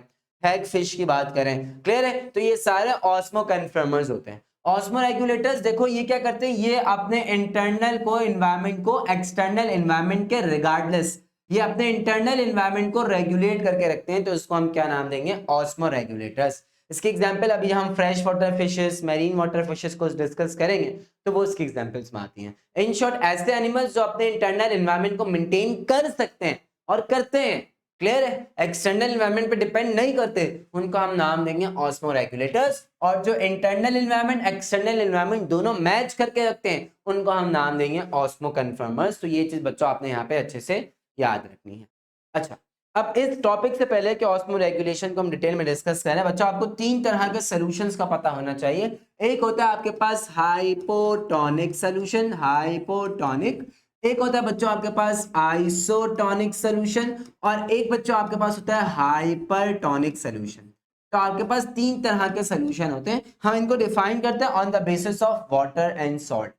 हैग फिश की बात करें। क्लियर है? तो ये सारे ऑस्मो कन्फर्मर्स होते हैं। ऑस्मो रेगुलेटर्स देखो ये क्या करते हैं, ये अपने इंटरनल को इन्वायरमेंट को एक्सटर्नल इन्वायरमेंट के रिगार्डलेस ये अपने इंटरनल इन्वायरमेंट को रेगुलेट करके रखते हैं, तो इसको हम क्या नाम देंगे? Osmo regulators. इसके एग्जांपल अभी हम fresh water fishes, marine water fishes को डिस्कस करेंगे तो वो इसकी एग्जांपल्स में आती हैं। इन शॉर्ट, ऐसे एनिमल्स जो अपने इंटरनल इन्वायरमेंट को मेंटेन कर सकते हैं और करते हैं, क्लियर है, एक्सटर्नल इन्वायरमेंट पे डिपेंड नहीं करते, उनको हम नाम देंगे ऑस्मो रेगुलेटर्स। और जो इंटरनल इन्वायरमेंट एक्सटर्नल इन्वायरमेंट दोनों मैच करके रखते हैं उनको हम नाम देंगे ऑस्मो कन्फर्मर्स। तो ये चीज बच्चों आपने यहाँ पे अच्छे से याद रखनी है। अच्छा, अब इस टॉपिक से पहले कि ऑस्मो रेगुलेशन को हम डिटेल में डिस्कस करें, बच्चों आपको तीन तरह के सॉल्यूशंस का पता होना चाहिए। एक होता है आपके पास हाइपोटोनिक सॉल्यूशन, हाइपोटोनिक। एक होता है बच्चों आपके पास आइसोटोनिक सॉल्यूशन, और एक बच्चों आपके पास होता है हाइपरटोनिक सॉल्यूशन। तो आपके पास तीन तरह के सॉल्यूशन होते हैं। हम इनको डिफाइन करते हैं on the basis of water and salt.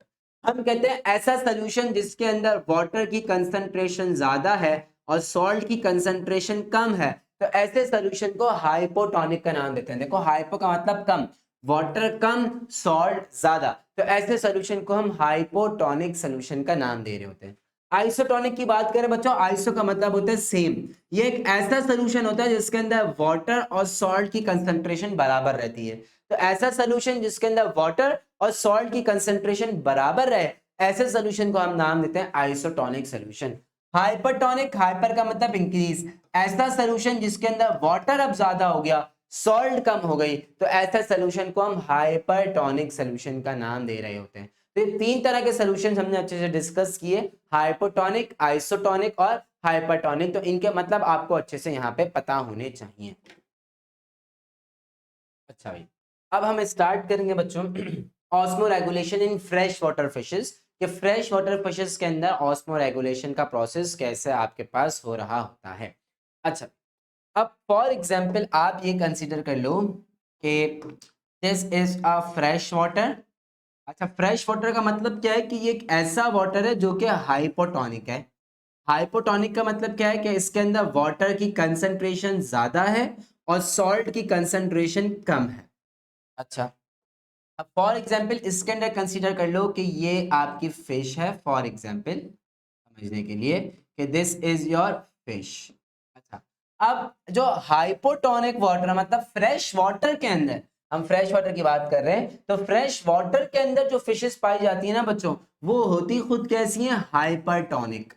हम कहते हैं ऐसा सॉल्यूशन जिसके अंदर वाटर की कंसंट्रेशन ज्यादा है और सॉल्ट की कंसंट्रेशन कम है, तो ऐसे सॉल्यूशन को हाइपोटोनिक का नाम देते हैं। देखो, हाइपो का मतलब कम, वाटर कम, सॉल्ट ज्यादा, तो ऐसे सॉल्यूशन को हम हाइपोटोनिक सॉल्यूशन का नाम दे रहे होते हैं। आइसोटोनिक की बात करें बच्चों, आइसो का मतलब होता है सेम। ये एक ऐसा सॉल्यूशन होता है जिसके अंदर वाटर और सॉल्ट की कंसंट्रेशन बराबर रहती है। तो ऐसा सॉल्यूशन जिसके अंदर वाटर और सॉल्ट की कंसंट्रेशन बराबर रहे, ऐसे सॉल्यूशन को हम नाम देते हैं आइसोटोनिक सॉल्यूशन। हाइपरटोनिक, हाइपर का मतलब इंक्रीज, ऐसा सॉल्यूशन जिसके अंदर वाटर अब ज्यादा हो गया, सॉल्ट कम हो गई, तो ऐसा सॉल्यूशन को हम हाइपरटोनिक सॉल्यूशन का नाम दे रहे होते हैं। तो ये तीन तरह के सॉल्यूशन हमने अच्छे से डिस्कस किए, हाइपोटोनिक, आइसोटोनिक और हाइपरटोनिक। तो इनके मतलब आपको अच्छे से यहाँ पे पता होने चाहिए। अच्छा भाई, अब हम स्टार्ट करेंगे बच्चों osmo regulation in fresh water fishes, कि फ्रेश वाटर फिशेस के अंदर ऑस्मो रेगुलेशन का प्रोसेस कैसे आपके पास हो रहा होता है। अच्छा, अब फॉर एग्जांपल आप ये कंसीडर कर लो कि this is a fresh water. अच्छा, फ्रेश वाटर का मतलब क्या है कि ये एक ऐसा वाटर है जो कि हाइपोटोनिक है। हाइपोटोनिक का मतलब क्या है कि इसके अंदर वाटर की कंसंट्रेशन ज्यादा है और सॉल्ट की कंसंट्रेशन कम है। अच्छा, अब फॉर एग्जांपल इसके अंदर कंसीडर कर लो कि ये आपकी फिश है, फॉर एग्जांपल समझने के लिए कि दिस इज योर फिश। अच्छा, अब जो हाइपोटोनिक वाटर मतलब फ्रेश वाटर के अंदर, हम फ्रेश वाटर की बात कर रहे हैं, तो फ्रेश वाटर के अंदर जो फिशेस पाई जाती है ना बच्चों, वो होती खुद कैसी है? हाइपरटोनिक।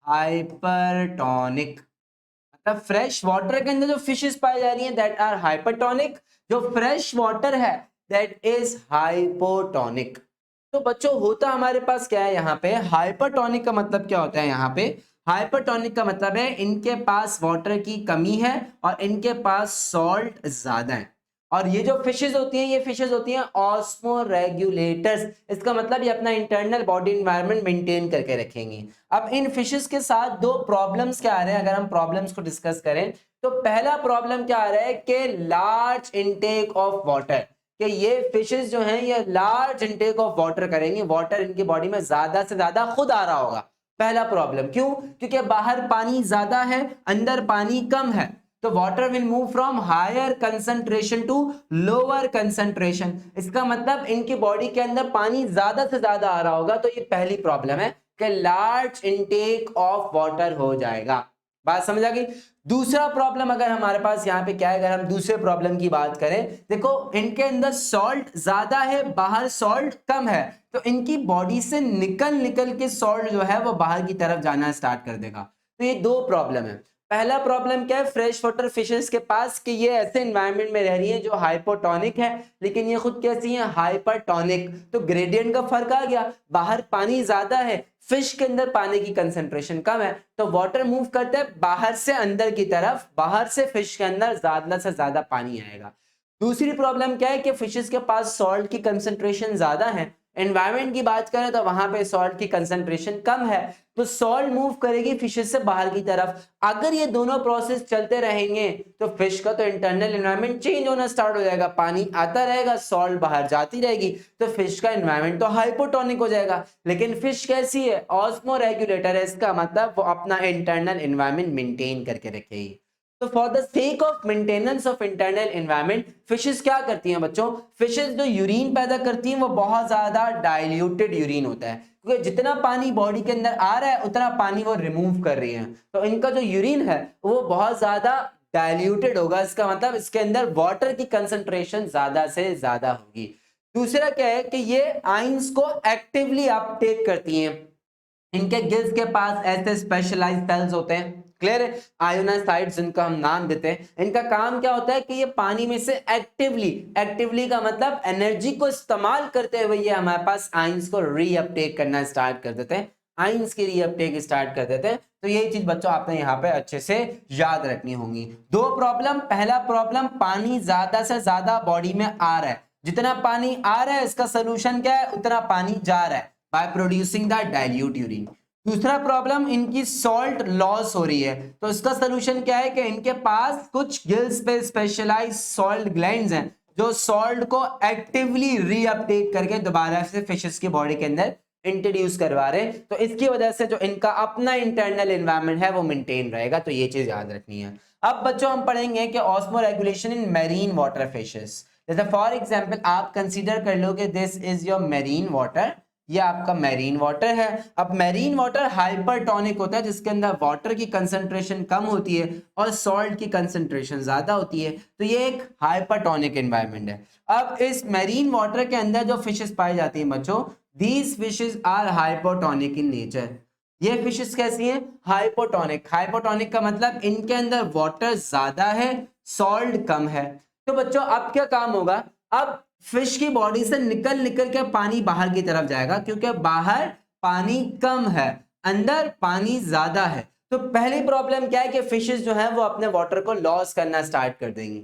हाइपरटोनिक मतलब फ्रेश वाटर के अंदर जो फिशेस पाई जा रही हैं दैट आर हाइपरटोनिक, जो फ्रेश वाटर है दैट इज हाइपोटोनिक। तो बच्चों होता हमारे पास क्या है यहाँ पे? हाइपरटोनिक का मतलब क्या होता है यहाँ पे? हाइपरटोनिक का मतलब है इनके पास वाटर की कमी है और इनके पास सॉल्ट ज्यादा है। और ये जो फिशेस होती हैं, ये फिशेस होती हैं ऑस्मो रेगुलेटर्स। इसका मतलब ये अपना इंटरनल बॉडी एनवायरनमेंट मेंटेन करके रखेंगी। अब इन फिशेस के साथ दो प्रॉब्लम्स क्या आ रहे हैं, अगर हम प्रॉब्लम्स को डिस्कस करें तो पहला प्रॉब्लम क्या आ रहा है कि लार्ज इनटेक ऑफ वाटर, कि ये फिशेस जो हैं ये लार्ज इनटेक ऑफ वाटर करेंगे, वाटर इनकी बॉडी में ज्यादा से ज्यादा खुद आ रहा होगा। पहला प्रॉब्लम क्यों? क्योंकि बाहर पानी ज्यादा है, अंदर पानी कम है, तो water will move from higher concentration to lower concentration. इसका मतलब इनकी बॉडी के अंदर पानी ज्यादा से ज्यादा आ रहा होगा। तो ये पहली प्रॉब्लम है कि लार्ज इनटेक ऑफ वाटर हो जाएगा। बात समझ आ गई? दूसरा प्रॉब्लम अगर हमारे पास यहाँ पे क्या है, अगर हम दूसरे प्रॉब्लम की बात करें, देखो इनके अंदर सॉल्ट ज्यादा है, बाहर सॉल्ट कम है, तो इनकी बॉडी से निकल निकल के सॉल्ट जो है वो बाहर की तरफ जाना स्टार्ट कर देगा। तो ये दो प्रॉब्लम है। पहला प्रॉब्लम क्या है फ्रेश वाटर फिशेस के पास, कि ये ऐसे एनवायरनमेंट में रह रही है जो हाइपोटोनिक है, लेकिन ये खुद कैसी है? हाइपरटोनिक। तो ग्रेडियंट का फर्क आ गया, बाहर पानी ज्यादा है, फिश के अंदर पानी की कंसंट्रेशन कम है, तो वाटर मूव करता है बाहर से अंदर की तरफ, बाहर से फिश के अंदर ज्यादा से ज्यादा पानी आएगा। दूसरी प्रॉब्लम क्या है कि फिशेस के पास सॉल्ट की कंसंट्रेशन ज्यादा है। एनवायरनमेंट की बात करें तो वहां पे सॉल्ट की कंसंट्रेशन कम है, तो सॉल्ट मूव करेगी फिशेस से बाहर की तरफ। अगर ये दोनों प्रोसेस चलते रहेंगे तो फिश का तो इंटरनल एनवायरनमेंट चेंज होना स्टार्ट हो जाएगा, पानी आता रहेगा, सॉल्ट बाहर जाती रहेगी, तो फिश का एनवायरनमेंट तो हाइपोटोनिक हो जाएगा। लेकिन फिश कैसी है? ऑस्मो रेगुलेटर है, इसका मतलब वो अपना इंटरनल एनवायरनमेंट मेंटेन करके रखेगी। तो for the sake of maintenance of internal environment fishes क्या करती हैं बच्चों? फिशेस जो यूरिन पैदा करती हैं वो बहुत ज्यादा डाइल्यूटेड यूरिन होता है, क्योंकि जितना पानी बॉडी के अंदर आ रहा है उतना पानी वो रिमूव कर रही है, तो इनका जो यूरिन है वो बहुत ज्यादा डाइल्यूटेड होगा। इसका मतलब इसके अंदर वाटर की कंसंट्रेशन ज्यादा से ज्यादा होगी। दूसरा क्या है कि ये आयंस को एक्टिवली अपटेक करती हैं। इनके गिल्स के पास ऐसे स्पेशलाइज्ड सेल्स होते हैं, क्लियर है, आयोनासाइट्स जिनका हम नाम देते हैं। इनका काम क्या होता है कि ये पानी में से एक्टिवली का मतलब एनर्जी को इस्तेमाल करते हुए ये हमारे पास आयंस को रीअपटेक करना स्टार्ट कर देते हैं, आयंस की रीअपटेक स्टार्ट कर देते हैं। तो यही चीज बच्चों आपने यहाँ पे अच्छे से याद रखनी होगी। दो प्रॉब्लम, पहला प्रॉब्लम पानी ज्यादा से ज्यादा बॉडी में आ रहा है, जितना पानी आ रहा है इसका सोल्यूशन क्या है? उतना पानी जा रहा है by producing the dilute urine. दूसरा प्रॉब्लम इनकी सॉल्ट लॉस हो रही है, तो इसका सोल्यूशन क्या है कि इनके पास कुछ गिल्स पे स्पेशलाइज्ड सॉल्ट ग्लैंड्स हैं जो सॉल्ट को एक्टिवली रीअपटेक करके दोबारा से फिशेस की बॉडी के अंदर इंट्रोड्यूस करवा रहे हैं। तो इसकी वजह से जो इनका अपना इंटरनल एनवायरनमेंट है वो मेंटेन रहेगा, तो ये चीज याद रखनी है। अब बच्चों हम पढ़ेंगे कि osmo regulation in marine water fishes. जैसे फॉर एग्जांपल आप कंसीडर कर लो कि this is your marine water, ये आपका मैरीन वाटर है। अब मैरीन वाटर हाइपरटोनिक होता है, जिसके अंदर वाटर की कंसंट्रेशन कम होती है और सॉल्ट की कंसंट्रेशन ज्यादा होती है, तो ये एक हाइपरटोनिक एनवायरनमेंट है। अब इस मैरीन वाटर के अंदर जो फिशेस पाई जाती हैं बच्चों, these fishes are hypotonic in nature. ये फिशेस कैसी हैं? हाइपोटोनिक। हाइपोटोनिक का मतलब इनके अंदर वाटर ज्यादा है, सॉल्ट कम है। तो बच्चों अब क्या काम होगा? अब फिश की बॉडी से निकल निकल के पानी बाहर की तरफ जाएगा, क्योंकि बाहर पानी कम है, अंदर पानी ज्यादा है। तो पहली प्रॉब्लम क्या है कि फिशेस जो है वो अपने वाटर को लॉस करना स्टार्ट कर देंगी।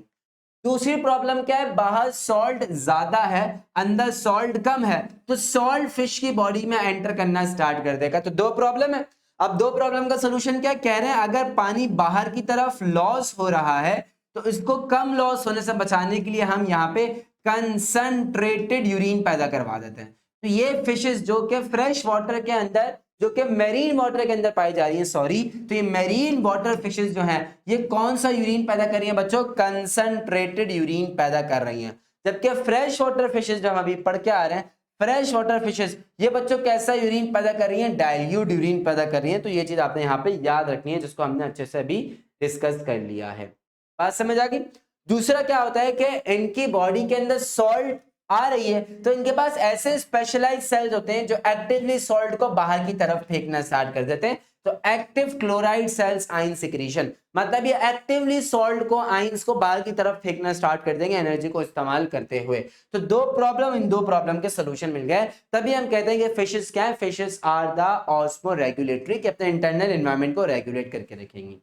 दूसरी प्रॉब्लम क्या है? बाहर सॉल्ट ज्यादा है, अंदर सॉल्ट कम है, तो सॉल्ट फिश की बॉडी में एंटर करना स्टार्ट कर देगा। तो दो प्रॉब्लम है। अब दो प्रॉब्लम का सोल्यूशन क्या कह रहे हैं? अगर पानी बाहर की तरफ लॉस हो रहा है तो इसको कम लॉस होने से बचाने के लिए हम यहाँ पे कंसंट्रेटेड यूरिन पैदा करवा देते हैं। तो ये फिशेस जो कि फ्रेश वाटर के अंदर, जो कि मैरीन वाटर के अंदर पाई जा रही है, सॉरी, तो ये मैरीन वाटर फिशेस जो हैं ये कौन सा यूरिन पैदा कर रही हैं बच्चों? कंसंट्रेटेड यूरिन पैदा कर रही हैं। जबकि फ्रेश वाटर फिशेस जो हम अभी पढ़ के आ रहे हैं, फ्रेश वाटर फिशेस ये बच्चों कैसा यूरिन पैदा कर रही हैं? डाइल्यूट यूरिन पैदा कर रही हैं। तो ये चीज आपने यहाँ पे याद रखनी है, जिसको हमने अच्छे से अभी डिस्कस कर लिया है। बात समझ आ गई? दूसरा क्या होता है कि इनकी बॉडी के अंदर सॉल्ट आ रही है, तो इनके पास ऐसे स्पेशलाइज्ड सेल्स होते हैं जो एक्टिवली सॉल्ट को बाहर की तरफ फेंकना स्टार्ट कर देते हैं। तो active chloride cells ion secretion, मतलब ये एक्टिवली सॉल्ट को, आयंस को बाहर की तरफ फेंकना स्टार्ट कर देंगे एनर्जी को इस्तेमाल करते हुए। तो दो प्रॉब्लम, इन दो प्रॉब्लम के सोल्यूशन मिल गए, तभी हम कहते हैं कि फिशेस क्या है? Fishes are the osmoregulatory, कि अपने इंटरनल एनवायरनमेंट को रेगुलेट करके रखेंगी।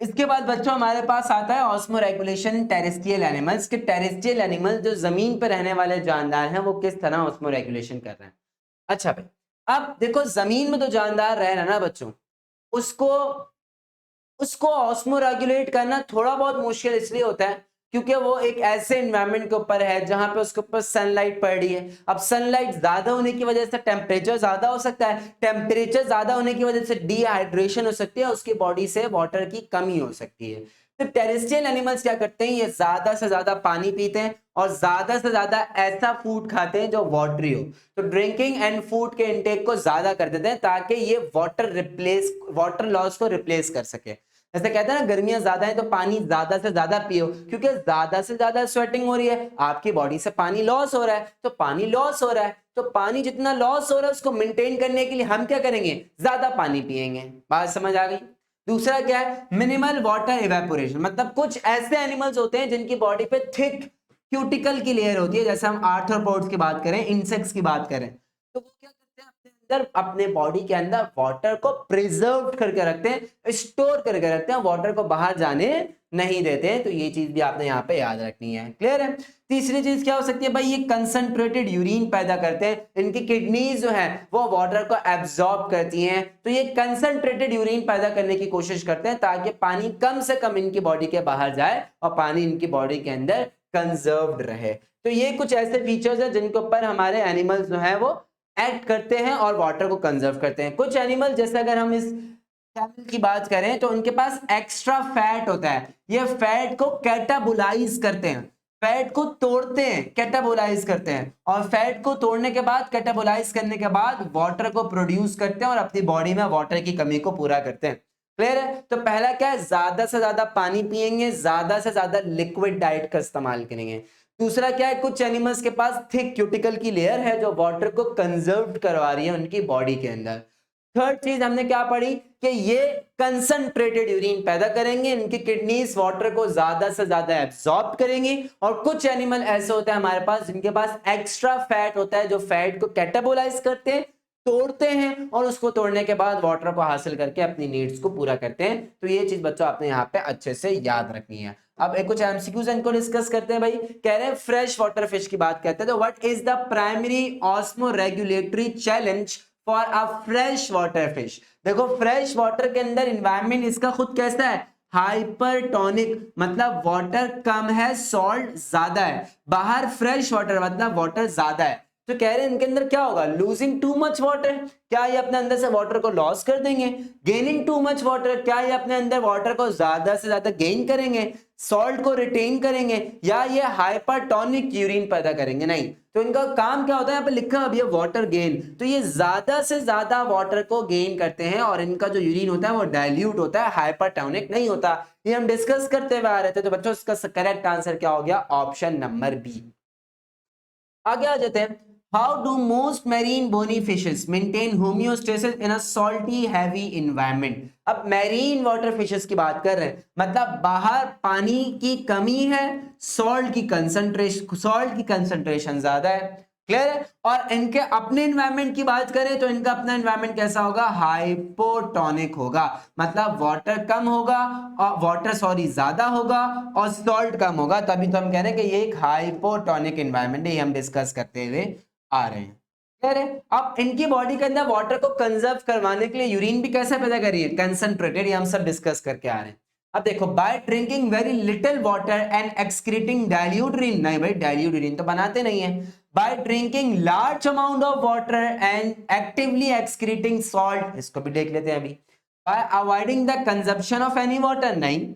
इसके बाद बच्चों हमारे पास आता है ऑस्मो रेगुलेशन टेरेस्ट्रियल एनिमल्स, के टेरेस्ट्रियल एनिमल जो जमीन पर रहने वाले जानदार हैं वो किस तरह ऑस्मो रेगुलेशन कर रहे हैं। अच्छा भाई, अब देखो जमीन में तो जानदार रह रहा है ना बच्चों, उसको उसको ऑस्मो रेगुलेट करना थोड़ा बहुत मुश्किल इसलिए होता है क्योंकि वो एक ऐसे एनवायरनमेंट के ऊपर है जहां पे उसके ऊपर सनलाइट पड़ रही है। अब सनलाइट ज्यादा होने की वजह से टेम्परेचर ज्यादा हो सकता है, टेम्परेचर ज्यादा होने की वजह से डिहाइड्रेशन हो सकती है, उसकी बॉडी से वाटर की कमी हो सकती है। तो टेरेस्ट्रियल एनिमल्स क्या करते हैं? ये ज्यादा से ज्यादा पानी पीते हैं और ज्यादा से ज्यादा ऐसा फूड खाते हैं जो वाटरी हो। तो ड्रिंकिंग एंड फूड के इंटेक को ज्यादा कर देते हैं ताकि ये वाटर लॉस को रिप्लेस कर सके। जैसे कहते हैं ना गर्मियां ज्यादा है तो पानी ज्यादा से ज्यादा पियो, क्योंकि ज्यादा से ज्यादा स्वेटिंग हो रही है, आपकी बॉडी से पानी लॉस हो रहा है, तो पानी लॉस हो रहा है, तो पानी जितना लॉस हो रहा है उसको मेंटेन करने के लिए हम क्या करेंगे? ज्यादा पानी पिएंगे। बात समझ आ गई? दूसरा क्या है? मिनिमल वाटर इवेपोरेशन, मतलब कुछ ऐसे एनिमल्स होते हैं जिनकी बॉडी पे थिक क्यूटिकल की लेयर होती है, जैसे हम आर्थ्रोपोड्स की बात करें, इंसेक्ट्स की बात करें, तो वो क्या करते हैं? अपने अंदर अपने बॉडी के अंदर वाटर को प्रिजर्व करके रखते हैं, स्टोर करके रखते हैं, वाटर को बाहर जाने नहीं देते हैं। तो ये चीज भी आपने यहाँ पे याद रखनी है। क्लियर है? तीसरी चीज क्या हो सकती है भाई, ये कंसंट्रेटेड यूरिन पैदा करते हैं। इनकी किडनीज जो है वो वाटर को एब्जॉर्ब करती हैं, तो ये कंसंट्रेटेड यूरिन पैदा करने की कोशिश करते हैं ताकि पानी कम से कम इनकी बॉडी के बाहर जाए और पानी इनकी बॉडी के अंदर कंजर्व्ड रहे। तो ये कुछ ऐसे फीचर्स हैं जिनके ऊपर हमारे एनिमल्स जो है वो एक्ट करते हैं और वाटर को कंजर्व करते हैं। कुछ एनिमल, जैसे अगर हम इस कैमल की बात करें तो उनके पास एक्स्ट्रा फैट होता है, ये फैट को कैटाबोलाइज करते हैं, फैट को तोड़ते हैं, कैटाबोलाइज करते हैं, और फैट को तोड़ने के बाद, कैटाबोलाइज करने के बाद वाटर को प्रोड्यूस करते हैं और अपनी बॉडी में वाटर की कमी को पूरा करते हैं। क्लियर है? तो पहला क्या है, ज्यादा से ज्यादा पानी पिएंगे, ज्यादा से ज्यादा लिक्विड डाइट का इस्तेमाल करेंगे। दूसरा क्या है, कुछ एनिमल्स के पास थिक क्यूटिकल की लेयर है जो वाटर को कंजर्व करवा रही है उनकी बॉडी के अंदर। थर्ड चीज हमने क्या पढ़ी कि ये कंसंट्रेटेड यूरिन पैदा करेंगे, इनकी किडनीज वाटर को ज्यादा से ज्यादा एब्सॉर्ब करेंगी। और कुछ एनिमल ऐसे होते हैं हमारे पास जिनके पास एक्स्ट्रा फैट होता है जो फैट को कैटाबोलाइज करते हैं, तोड़ते हैं, और उसको तोड़ने के बाद वाटर को हासिल करके अपनी नीड्स को पूरा करते हैं। तो ये चीज बच्चों आपने यहाँ पे अच्छे से याद रखनी है। अब एक कुछ एमसीक्यूज इनको डिस्कस करते हैं भाई। कह रहे हैं फ्रेश वाटर फिश की बात करते हैं, तो what is the primary osmo regulatory challenge for a fresh water fish. देखो फ्रेश वाटर के अंदर इन्वायरमेंट इसका खुद कैसा है, हाइपरटोनिक, मतलब वाटर कम है, सॉल्ट ज्यादा है। बाहर फ्रेश वाटर मतलब वाटर ज्यादा है, तो कह रहे हैं इनके अंदर क्या होगा, लूजिंग टू मच वाटर, क्या ये अपने अंदर से वाटर को लॉस कर देंगे। गेनिंग टू मच वाटर, क्या ये अपने अंदर वाटर को ज्यादा से ज्यादा गेन करेंगे, सॉल्ट को रिटेन करेंगे, या ये हाइपरटोनिक यूरिन पैदा करेंगे। नहीं, तो इनका काम क्या होता है, यहाँ पे लिखा है वाटर गेन, तो ये ज्यादा से ज्यादा वाटर को गेन करते हैं और इनका जो यूरिन होता है वो डाइल्यूट होता है, हाइपरटोनिक नहीं होता। ये हम डिस्कस करते हुए आ रहे थे। तो बच्चों इसका करेक्ट आंसर क्या हो गया, ऑप्शन नंबर बी। आगे आ जाते हैं। How do most marine bony fishes maintain homeostasis in a salty heavy environment. अब मैरीन वाटर फिशेस की बात कर रहे हैं, मतलब बाहर पानी की कमी है, सॉल्ट की कंसंट्रेशन ज्यादा है। क्लियर है? और इनके अपने एनवायरनमेंट की बात करें तो इनका अपना एनवायरनमेंट कैसा होगा, हाइपोटोनिक होगा, मतलब वाटर कम होगा और ज्यादा होगा और सॉल्ट कम होगा, तभी तो हम कह रहे हैं कि ये एक हाइपोटोनिक एनवायरनमेंट है। ये हम डिस्कस करते हुए आ रहे हैं। क्लियर है? अब इनकी बॉडी के अंदर वाटर को कंजर्व करवाने के लिए यूरिन भी कैसे पैदा कर रही है, कंसंट्रेटेड, ये हम सब डिस्कस करके आ रहे हैं। अब देखो, by drinking very little water and excreting dilute urine, नहीं भाई डाइल्यूट यूरिन तो बनाते नहीं है। By drinking large amount of water and actively excreting salt, इसको भी देख लेते हैं अभी। Bye avoiding the consumption of any water, नहीं,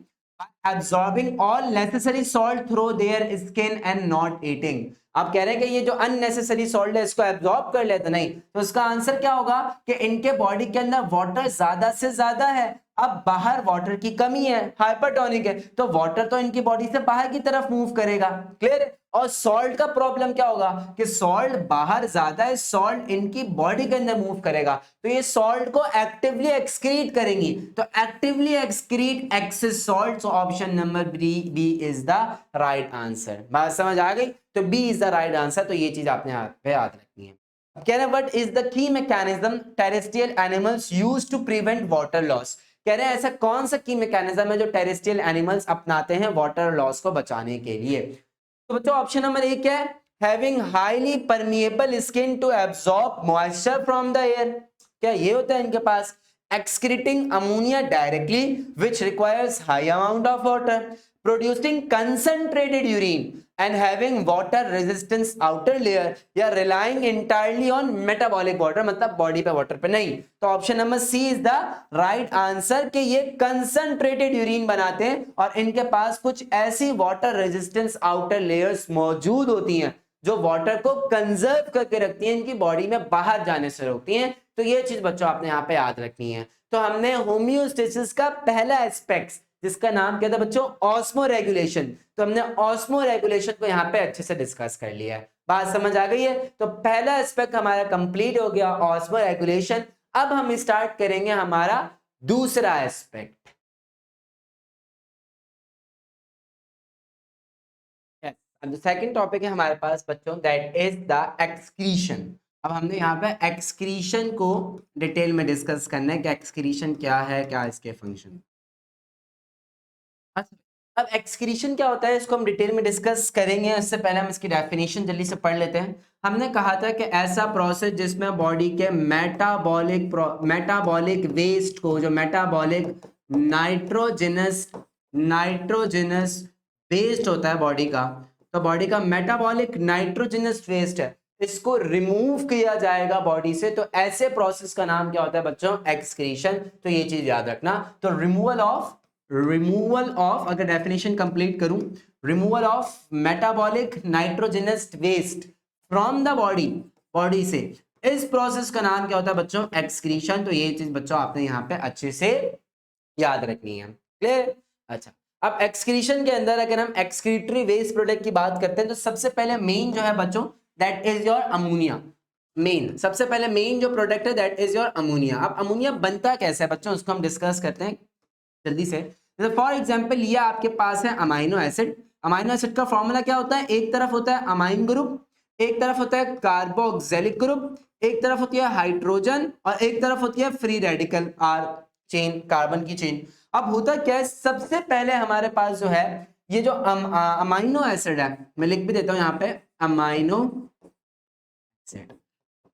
absorbing all necessary salt through their skin and not eating। आप कह रहे हैं कि ये जो अननेसेसरी सॉल्ट है इसको एब्जॉर्ब कर लेते, नहीं, तो इसका आंसर क्या होगा कि इनके बॉडी के अंदर वाटर ज्यादा से ज्यादा है, अब बाहर वाटर की कमी है, हाइपरटोनिक है, तो वाटर तो इनकी बॉडी से बाहर की तरफ मूव करेगा। क्लियर है? और सॉल्ट का प्रॉब्लम क्या होगा कि सॉल्ट बाहर ज्यादा है, सॉल्ट इनकी बॉडी के अंदर मूव करेगा, तो ये सॉल्ट को एक्टिवली एक्सक्रीट करेंगी, तो actively excrete excess salt. Option number B is the right answer. बात समझ आ गई? तो B is the right answer. तो ये चीज आपने याद रखनी है। कह रहे हैं what is the key mechanism terrestrial animals use to prevent water loss. कह रहे हैं ऐसा कौन सा की मैकेनिज्म है जो टेरेस्ट्रियल एनिमल्स अपनाते हैं वाटर लॉस को बचाने के लिए। तो बच्चों ऑप्शन नंबर एक है having highly permeable skin to absorb moisture from the air. क्या ये होता है इनके पास excreting ammonia directly which requires high amount of water, producing concentrated urine and having water resistance outer layer, या relying entirely on metabolic water, मतलब body पे water पे नहीं। तो option number C is the right answer कि ये concentrated urine बनाते हैं और इनके पास कुछ ऐसी वाटर रेजिस्टेंस आउटर लेयर्स मौजूद होती हैं जो वाटर को कंजर्व करके रखती हैं, इनकी बॉडी में बाहर जाने से रोकती हैं। तो ये चीज बच्चों आपने यहाँ पे याद रखनी है। तो हमने होम्योस्टेसिस का पहला एस्पेक्ट जिसका नाम क्या था बच्चों, ऑस्मो रेगुलेशन, तो हमने ऑस्मो रेगुलेशन को यहाँ पे अच्छे से डिस्कस कर लिया है। बात समझ आ गई है? तो पहला एस्पेक्ट हमारा कंप्लीट हो गया, ऑस्मो रेगुलेशन। अब हम स्टार्ट करेंगे हमारा दूसरा एस्पेक्ट। अब सेकंड टॉपिक है हमारे पास बच्चों, दैट इज द एक्सक्रीशन। अब हमने यहाँ पे एक्सक्रीशन को डिटेल में डिस्कस करना है कि एक्सक्रीशन क्या है, क्या इसके फंक्शन। अच्छा, अब एक्सक्रीशन क्या होता है इसको हम डिटेल में डिस्कस करेंगे। इससे पहले हम इसकी डेफिनेशन जल्दी से पढ़ लेते हैं। हमने कहा था कि ऐसा प्रोसेस जिसमें बॉडी के मेटाबॉलिक वेस्ट को, जो मेटाबॉलिक नाइट्रोजनस वेस्ट होता है बॉडी का, तो बॉडी का मेटाबॉलिक नाइट्रोजनस वेस्ट है, इसको रिमूव किया जाएगा बॉडी से। तो ऐसे प्रोसेस का नाम क्या होता है बच्चों? एक्सक्रीशन। तो ये चीज याद रखना। तो रिमूवल ऑफ, अगर डेफिनेशन कंप्लीट करूं, removal of metabolic nitrogenous waste from the body से, इस प्रोसेस का नाम क्या होता है बच्चों? एक्सक्रीशन। तो ये चीज बच्चों आपने यहाँ पे अच्छे से याद रखनी है। क्लियर? अच्छा, अब एक्सक्रीशन के अंदर अगर हम एक्सक्रीटरी वेस्ट प्रोडक्ट की बात करते हैं तो सबसे पहले मेन जो है बच्चों, दैट इज योर अमोनिया। सबसे पहले मेन जो प्रोडक्ट है दैट इज योर अमोनिया। अब अमोनिया बनता कैसे है बच्चों, उसको हम डिस्कस करते हैं जल्दी से। फॉर एग्जाम्पल ये आपके पास है अमाइनो एसिड। अमाइनो एसिड का फॉर्मूला क्या होता है? एक तरफ होता है अमाइन ग्रुप, एक तरफ होता है कार्बोक्सिलिक ग्रुप, एक तरफ होती है हाइड्रोजन और एक तरफ होती है free radical or chain, carbon की चेन। अब होता क्या है, सबसे पहले हमारे पास जो है ये जो अमाइनो एसिड है, मैं लिख भी देता हूं यहाँ पे अमाइनो एसिड।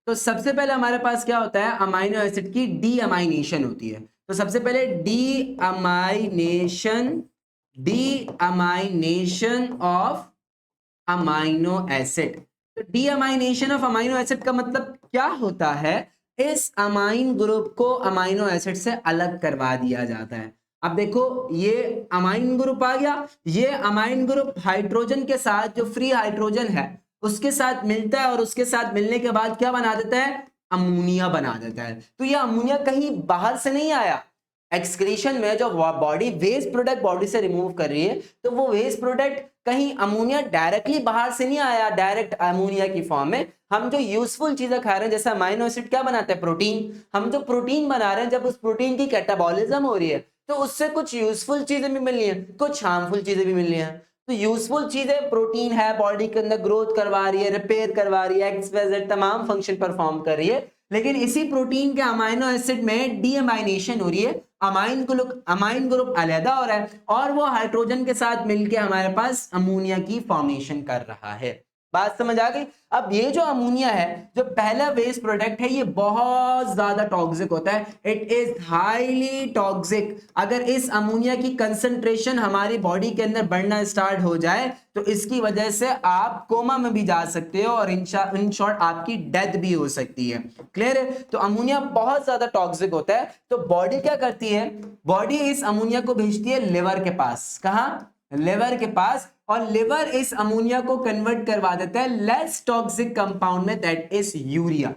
तो सबसे पहले हमारे पास क्या होता है? अमाइनो एसिड की डी अमाइनेशन होती है। तो सबसे पहले deamination of amino acid. तो deamination of amino acid का मतलब क्या होता है? इस अमाइन ग्रुप को अमाइनो एसिड से अलग करवा दिया जाता है। अब देखो ये अमाइन ग्रुप आ गया, ये अमाइन ग्रुप हाइड्रोजन के साथ, जो फ्री हाइड्रोजन है उसके साथ मिलता है और उसके साथ मिलने के बाद क्या बना देता है? अमोनिया बना देता है। तो ये अमोनिया कहीं बाहर से नहीं आया। एक्सक्रीशन में जो बॉडी वेस्ट प्रोडक्ट बॉडी से रिमूव कर रही है, तो वो वेस्ट प्रोडक्ट कहीं अमोनिया डायरेक्टली बाहर से नहीं आया, डायरेक्ट अमोनिया की फॉर्म में। हम जो यूजफुल चीजें खा रहे हैं, जैसे अमाइनो एसिड क्या बनाता है? प्रोटीन। हम जो प्रोटीन बना रहे हैं, जब उस प्रोटीन की कैटाबॉलिज्म हो रही है तो उससे कुछ यूजफुल चीजें भी मिल रही हैं, कुछ हार्मफुल चीजें भी मिल रही हैं। तो यूजफुल चीजें, प्रोटीन है बॉडी के अंदर, ग्रोथ करवा रही है, रिपेयर करवा रही है, एक्सवाइजेड तमाम फंक्शन परफॉर्म कर रही है। लेकिन इसी प्रोटीन के अमाइनो एसिड में डीअमाइनेशन हो रही है, अमाइन ग्रुप अलग हो रहा है और वो हाइड्रोजन के साथ मिलके हमारे पास अमोनिया की फॉर्मेशन कर रहा है। बात समझ आ गई? अब ये जो अमोनिया है, जो पहला वेस्ट प्रोडक्ट है, ये बहुत ज्यादा टॉक्सिक होता है। It is highly toxic. अगर इस अमोनिया की कंसंट्रेशन हमारी बॉडी के अंदर बढ़ना स्टार्ट हो जाए तो इसकी वजह से आप कोमा में भी जा सकते हो और इन शॉर्ट आपकी डेथ भी हो सकती है। क्लियर है? तो अमोनिया बहुत ज्यादा टॉक्सिक होता है। तो बॉडी क्या करती है? बॉडी इस अमोनिया को भेजती है लिवर के पास। कहां? लिवर के पास। और लिवर इस अमोनिया को कन्वर्ट करवा देता है लेस टॉक्सिक कंपाउंड में, दैट इज यूरिया।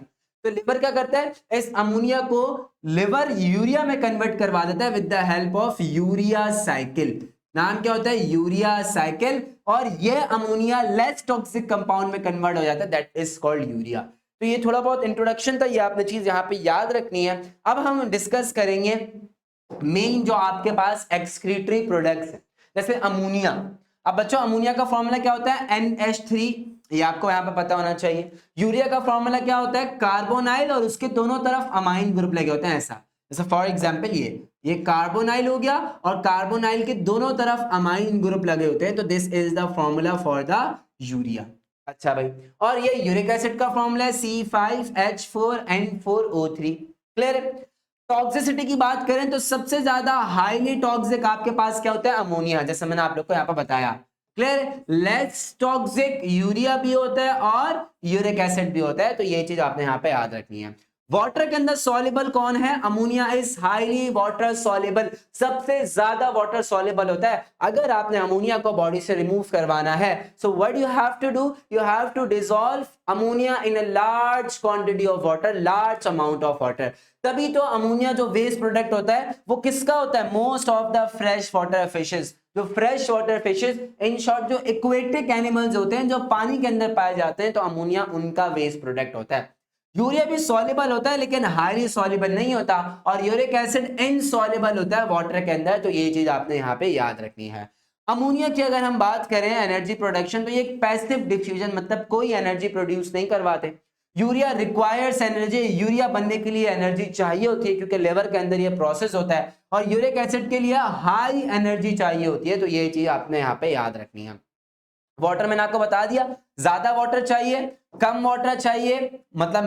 तो लिवर क्या करता है? इस अमोनिया को लिवर यूरिया में कन्वर्ट करवा देता है with the help of urea cycle. नाम क्या होता है? Urea cycle. और यह अमोनिया लेस टॉक्सिक कंपाउंड में कन्वर्ट हो जाता है, दैट इज कॉल्ड यूरिया। तो ये थोड़ा बहुत इंट्रोडक्शन था, ये आपने चीज यहाँ पे याद रखनी है। अब हम डिस्कस करेंगे मेन जो आपके पास एक्सक्रीटरी प्रोडक्ट्स है, जैसे अमोनिया। अब बच्चों अमोनिया का फॉर्मूला क्या होता है? NH3, ये आपको यहाँ पे पता होना चाहिए। यूरिया का फॉर्मूला क्या होता है? कार्बोनाइल और उसके दोनों तरफ अमाइन ग्रुप लगे होते हैं, ऐसा। जैसे फॉर एग्जांपल ये कार्बोनाइल हो गया और कार्बोनाइल के दोनों तरफ अमाइन ग्रुप लगे होते हैं, तो this is the formula for the urea. अच्छा भाई, और ये यूरिक एसिड का फॉर्मूला है C5H4N4O3। क्लियर? टॉक्सिसिटी की बात करें तो सबसे ज्यादा हाईली टॉक्सिक आपके पास क्या होता है? अमोनिया, जैसे मैंने आप लोग को यहाँ पर बताया। क्लियर? लेस टॉक्सिक यूरिया भी होता है और यूरिक एसिड भी होता है। तो ये चीज आपने यहाँ पे याद रखनी है। वाटर के अंदर सॉल्युबल कौन है? Ammonia is highly water soluble, सबसे ज्यादा वाटर सॉल्युबल होता है। अगर आपने अमोनिया को बॉडी से रिमूव करवाना है, so what you have to do, you have to dissolve ammonia in a large quantity of water, large amount of water. तभी तो अमोनिया जो वेस्ट प्रोडक्ट होता है वो किसका होता है? Most of the fresh water fishes. जो fresh water fishes, in short जो एक्वेटिक एनिमल्स होते हैं, जो पानी के अंदर पाए जाते हैं, तो अमोनिया उनका वेस्ट प्रोडक्ट होता है। यूरिया भी सॉल्युबल होता है लेकिन हाईली सॉल्युबल नहीं होता, और यूरिक एसिड इनसॉल्युबल होता है वाटर के अंदर। तो ये चीज आपने यहाँ पे याद रखनी है। अमोनिया की अगर हम बात करें एनर्जी प्रोडक्शन, तो ये एक पैसिव डिफ्यूजन, मतलब कोई एनर्जी प्रोड्यूस नहीं करवाते। यूरिया रिक्वायर्स एनर्जी, यूरिया बनने के लिए एनर्जी चाहिए होती है क्योंकि लिवर के अंदर ये प्रोसेस होता है, और यूरिक एसिड के लिए हाई एनर्जी चाहिए होती है। तो ये चीज आपने यहाँ पे याद रखनी है। वाटर मैंने आपको बता दिया, ज्यादा वाटर चाहिए, कम वाटर चाहिए, मतलब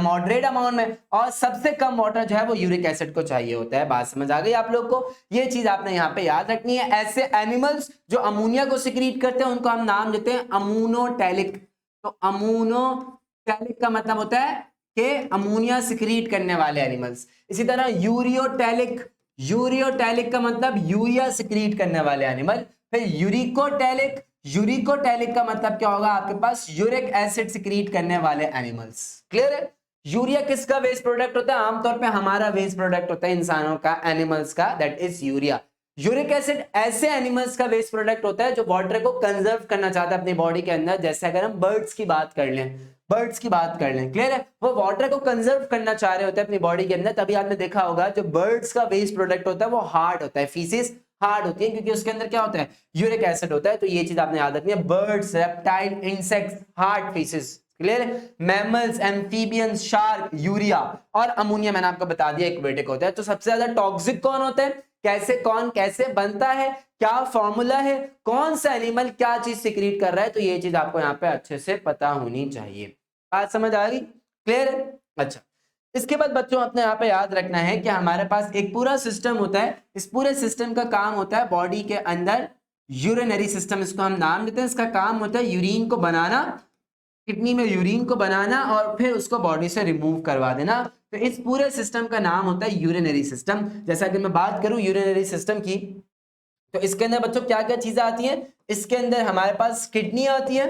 मॉडरेट अमाउंट में, और सबसे कम वाटर जो है वो यूरिक एसिड को चाहिए होता है। बात समझ आ गई आप लोग को? ये चीज आपने यहाँ पे याद रखनी है। ऐसे एनिमल्स जो अमोनिया को सिक्रीट करते हैं उनको हम नाम देते हैं अमोनोटैलिक। तो अमोनोटैलिक का मतलब होता है कि अमोनिया सिक्रीट करने वाले एनिमल्स। इसी तरह यूरियोटैलिक, यूरियोटैलिक का मतलब यूरिया सिक्रीट करने वाले एनिमल। फिर यूरिकोटैलिक, यूरिकोटैलिक का मतलब क्या होगा आपके पास, यूरिक एसिड सिक्रीट करने वाले एनिमल्स। क्लियर है? यूरिया किसका वेस्ट प्रोडक्ट होता है? आमतौर पे हमारा वेस्ट प्रोडक्ट होता है इंसानों का, एनिमल्स का, that is urea. Uric acid ऐसे एनिमल्स का वेस्ट प्रोडक्ट होता है जो वाटर को कंजर्व करना चाहता है अपनी बॉडी के अंदर। जैसे अगर हम बर्ड्स की बात कर लें, बर्ड्स की बात कर लें, क्लियर है, वो वाटर को कंजर्व करना चाह रहे होते हैं अपनी बॉडी के अंदर। तभी आपने देखा होगा जो बर्ड्स का वेस्ट प्रोडक्ट होता है वो हार्ड होता है, फीसिस हार्ड होती है, क्योंकि उसके अंदर क्या होता है, यूरिक एसिड होता है। तो ये चीज आपने याद रखनी है, birds, reptile, insects, hard faeces. Clear है? मैमल्स, एम्फीबियंस, शार्क, यूरिया और अमोनिया मैंने आपको बता दिया एक्वेटिक होता है। तो सबसे ज्यादा टॉक्सिक कौन होता है, कौन कैसे बनता है, क्या फॉर्मूला है, कौन सा एनिमल क्या चीज सिक्रीट कर रहा है, तो ये चीज आपको यहाँ पे अच्छे से पता होनी चाहिए। बात समझ आ गई? क्लियर है? अच्छा, इसके बाद बच्चों अपने यहाँ पे याद रखना है कि हमारे पास एक पूरा सिस्टम होता है। इस पूरे सिस्टम का काम होता है बॉडी के अंदर यूरिनरी सिस्टम, इसको हम नाम देते हैं। इसका काम होता है यूरिन को बनाना, किडनी में यूरिन को बनाना और फिर उसको बॉडी से रिमूव करवा देना। तो इस पूरे सिस्टम का नाम होता है यूरिनरी सिस्टम। जैसा कि मैं बात करूं यूरिनरी सिस्टम की, तो इसके अंदर बच्चों क्या क्या चीजें आती हैं? इसके अंदर हमारे पास किडनी आती है,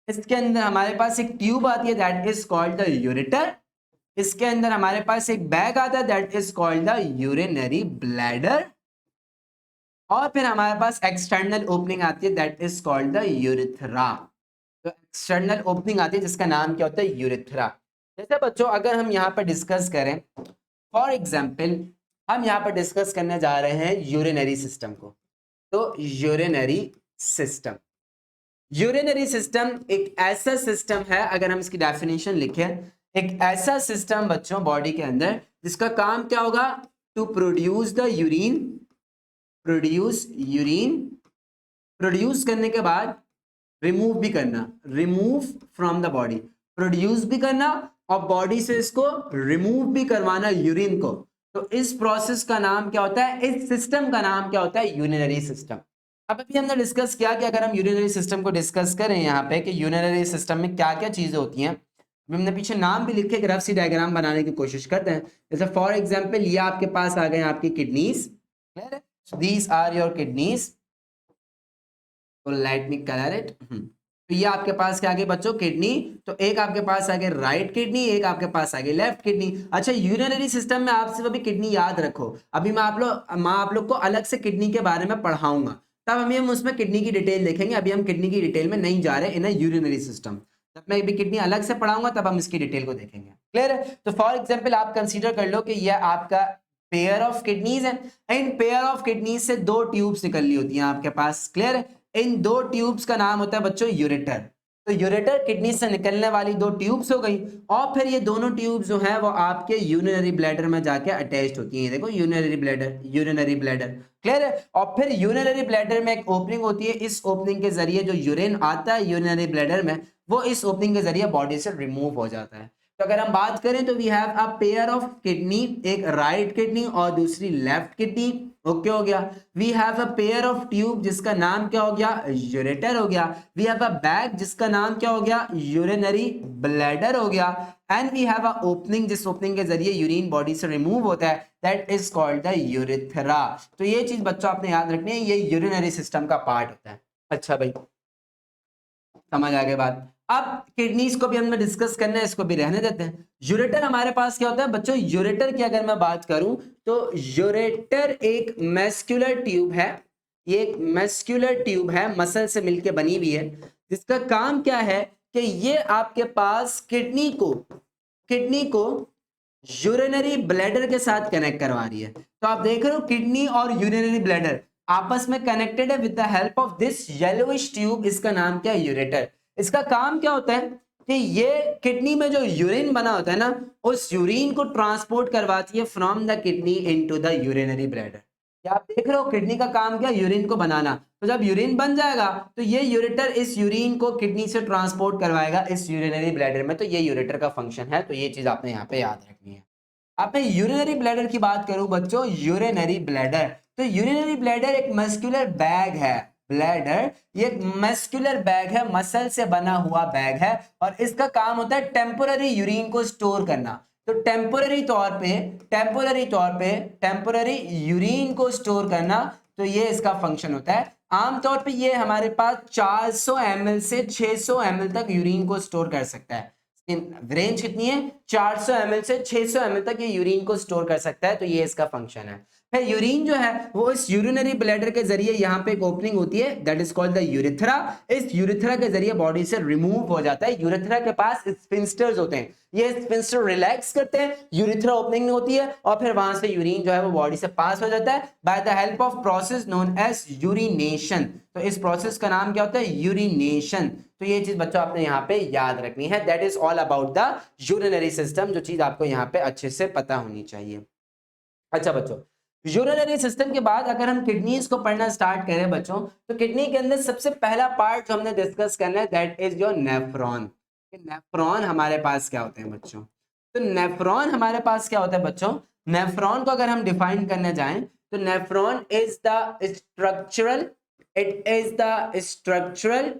इसके अंदर हमारे पास एक ट्यूब आती है that is called the ureter, इसके अंदर हमारे पास एक बैग आता है that is called the urinary bladder, और फिर हमारे पास एक्सटर्नल ओपनिंग आती है that is called the urethra. तो एक्सटर्नल ओपनिंग आती है जिसका नाम क्या होता है, यूरिथ्रा। जैसे बच्चों अगर हम यहाँ पर डिस्कस करें, फॉर एग्जाम्पल हम यहाँ पर डिस्कस करने जा रहे हैं यूरिनरी सिस्टम को। तो यूरिनरी सिस्टम, यूरिनरी सिस्टम एक ऐसा सिस्टम है, अगर हम इसकी डेफिनेशन लिखें, एक ऐसा सिस्टम बच्चों बॉडी के अंदर जिसका काम क्या होगा, to produce the urine, produce urine, produce करने के बाद रिमूव भी करना, remove from the body, produce भी करना और बॉडी से इसको रिमूव भी करवाना यूरिन को। तो इस प्रोसेस का नाम क्या होता है, इस सिस्टम का नाम क्या होता है, यूरिनरी सिस्टम। अब अभी हमने डिस्कस किया कि अगर हम यूरिनरी सिस्टम को डिस्कस करें यहाँ पे कि यूरिनरी सिस्टम में क्या क्या चीजें होती हैं, हमने पीछे नाम भी लिखे, रफ सी डायग्राम बनाने की कोशिश करते हैं। जैसे फॉर एग्जांपल ये आपके पास आ गए आपकी kidneys, these are your kidneys, तो लेट मी कलर इट। तो ये आपके पास क्या आ गई बच्चों, किडनी। तो एक आपके पास आ गई राइट किडनी, एक आपके पास आ गई लेफ्ट किडनी। अच्छा, यूरिनरी सिस्टम में आप सिर्फ अभी किडनी याद रखो, अभी मैं आप लोग को अलग से किडनी के बारे में पढ़ाऊंगा, तब हम उसमें किडनी की डिटेल देखेंगे। अभी हम किडनी की डिटेल में नहीं जा रहे इन यूरिनरी सिस्टम, जब मैं अभी किडनी अलग से पढ़ाऊंगा तब हम इसकी डिटेल को देखेंगे। क्लियर है? तो फॉर एग्जाम्पल आप कंसिडर कर लो कि यह आपका पेयर ऑफ किडनीज है, इन पेयर ऑफ किडनीज से दो ट्यूब्स निकल ली होती हैं आपके पास। क्लियर है? इन दो ट्यूब्स का नाम होता है बच्चों यूरेटर। तो यूरेटर किडनी से निकलने वाली दो ट्यूब्स हो गई, और फिर ये दोनों ट्यूब्स जो है वो आपके यूरिनरी ब्लैडर में जाके अटैच्ड होती हैं। देखो urinary bladder, urinary bladder. Clear है? और फिर यूरिनरी ब्लैडर में एक ओपनिंग होती है, इस ओपनिंग के जरिए जो यूरिन आता है यूरिनरी ब्लैडर में, वो इस ओपनिंग के जरिए बॉडी से रिमूव हो जाता है। तो अगर हम बात करें तो we have a pair of kidney, एक राइट किडनी और दूसरी लेफ्ट किडनी। ओके हो गया। We have a pair of tube जिसका नाम क्या हो गया, यूरेटर हो गया। वी हैव अ बैग जिसका नाम क्या हो गया, यूरिनरी ब्लैडर हो गया। And we have a opening, जिस ओपनिंग के जरिए यूरिन बॉडी से रिमूव होता है, that is called the urethra. तो ये चीज बच्चों आपने याद रखनी है, ये यूरिनरी सिस्टम का पार्ट होता है। अच्छा भाई, समझ आ गई बात। अब किडनीज को भी हमने डिस्कस करना है, इसको भी रहने देते हैं। यूरेटर हमारे पास क्या होता है बच्चों, यूरेटर की अगर मैं बात करूं तो यूरेटर एक मैस्कुलर ट्यूब है, ये एक मैस्कुलर ट्यूब है, मसल से मिलकर बनी हुई है, जिसका काम क्या है कि ये आपके पास किडनी को यूरिनरी ब्लैडर के साथ कनेक्ट करवा रही है। तो आप देख रहे हो किडनी और यूरिनरी ब्लैडर आपस में कनेक्टेड है with the help of this yellowish tube, इसका नाम क्या है, यूरेटर। इसका काम क्या होता है, कि ये किडनी में जो यूरिन बना होता है ना, उस यूरिन को ट्रांसपोर्ट करवाती है from the kidney into the urinary bladder. क्या आप देख रहे हो, किडनी का काम क्या, यूरिन को बनाना। तो जब यूरिन बन जाएगा तो ये यूरेटर इस यूरिन को किडनी से ट्रांसपोर्ट करवाएगा इस यूरिनरी ब्लैडर में। तो ये यूरेटर का फंक्शन है, तो ये चीज आपने यहाँ पे याद रखनी है। अब मैं यूरिनरी ब्लैडर की बात करूं बच्चों, यूरिनरी ब्लैडर, तो यूरिनरी ब्लैडर एक मस्कुलर बैग है। ब्लैडर ये एक मस्कुलर बैग है, मसल से बना हुआ बैग है, और इसका काम होता है टेम्पोररी यूरिन को स्टोर करना। तो टेम्पोररी यूरिन को स्टोर करना, तो ये इसका फंक्शन होता है। आमतौर पे ये हमारे पास 400 ml से 600 ml तक यूरिन को स्टोर कर सकता है। रेंज कितनी है, 400 ml से 600 ml तक ये यूरिन को स्टोर कर सकता है। तो ये इसका फंक्शन है। फिर यूरिन जो है वो इस यूरिनरी ब्लैडर के जरिए यहाँ पे एक ओपनिंग होती है, that is called the urethra. इस यूरेथ्रा के जरिए बॉडी से रिमूव हो जाता है। यूरेथ्रा के पास स्फिंक्टर्स होते हैं, ये स्फिंक्टर रिलैक्स करते हैं, यूरेथ्रा ओपनिंग होती है, और फिर वहां से यूरिन जो है वो बॉडी से पास हो जाता है by the help of process known as urination. तो इस प्रोसेस का नाम क्या होता है, यूरिनेशन। तो ये चीज बच्चों आपने यहाँ पे याद रखनी है, that is all about the urinary system, जो चीज आपको यहाँ पे अच्छे से पता होनी चाहिए। अच्छा बच्चों, यूरिनरी सिस्टम के बाद अगर हम किडनीज को पढ़ना स्टार्ट करें बच्चों, तो किडनी के अंदर सबसे पहला पार्ट जो हमने डिस्कस करना है that is your nephron. Nephron हमारे पास क्या होते हैं बच्चों, तो नेफ्रॉन हमारे पास क्या होता है बच्चों, नेफ्रॉन को अगर हम डिफाइन करने जाएं तो nephron is the structural, it is the structural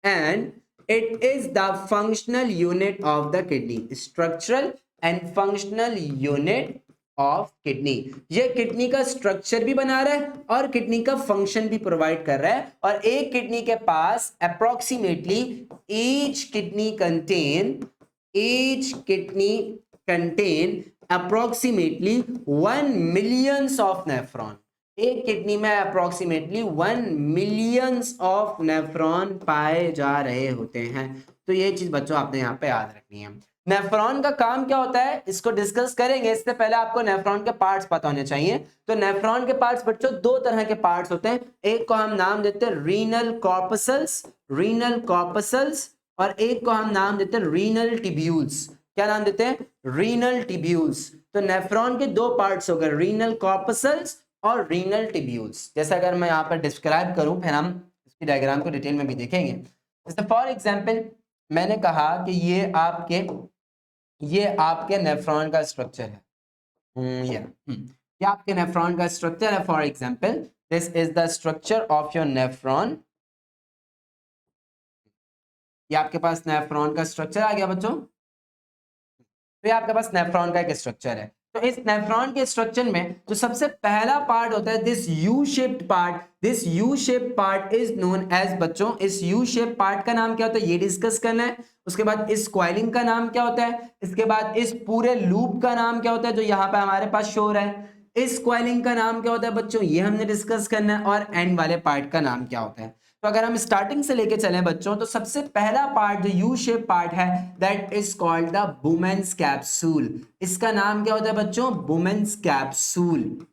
and it is the functional unit of the kidney. Structural and functional unit of kidney, ये किडनी का स्ट्रक्चर भी बना रहा है और किडनी का फंक्शन भी प्रोवाइड कर रहा है। और एक किडनी के पास approximately each kidney contain approximately 1 millions of nephron. एक किडनी में अप्रोक्सीमेटली 1 मिलियंस ऑफ नेफ्रॉन पाए जा रहे होते हैं। तो ये चीज बच्चों आपने यहाँ पे याद रखनी है। नेफ्रॉन का काम क्या होता है इसको डिस्कस करेंगे, इससे पहले आपको नेफ्रॉन के पार्ट्स पता होने चाहिए। तो नेफ्रॉन के पार्ट्स बच्चों दो तरह के पार्ट्स होते हैं, एक को हम नाम देते हैं रीनल कॉर्पसल्स, और एक को हम नाम देते हैं रीनल टिब्यूल्स। क्या नाम देते हैं, रीनल टिब्यूल्स। तो नेफ्रॉन के दो पार्ट्स हो गए, रीनल कॉर्पसल्स और रीनल टिब्यूल्स। जैसे अगर मैं यहाँ पर डिस्क्राइब करूं, फिर हम इसकी डायग्राम को डिटेल में भी देखेंगे। जैसे फॉर एग्जांपल मैंने कहा कि ये आपके नेफ्रॉन का स्ट्रक्चर है, ये आपके नेफ्रॉन का स्ट्रक्चर है। For example this is the structure of your nephron. ये आपके पास नेफ्रॉन का स्ट्रक्चर आ गया बच्चों। तो ये आपके पास नेफ्रॉन का एक स्ट्रक्चर है। तो इस नेफ्रॉन के स्ट्रक्चर में जो सबसे पहला पार्ट होता है this U shaped part is known as, बच्चों इस यू शेप पार्ट का नाम क्या होता है ये डिस्कस करना है। उसके बाद इस कॉइलिंग का नाम क्या होता है, इसके बाद इस पूरे लूप का नाम क्या होता है जो यहाँ पे हमारे पास शो हो रहा है, इस कॉइलिंग का नाम क्या होता है बच्चों ये हमने डिस्कस करना है, और एंड वाले पार्ट का नाम क्या होता है। तो अगर हम स्टार्टिंग से लेके चलें बच्चों, तो सबसे पहला पार्ट जो यू शेप पार्ट है that is called the Bowman's capsule. इसका नाम क्या होता है बच्चों, बुमेन्स कैप्सूल।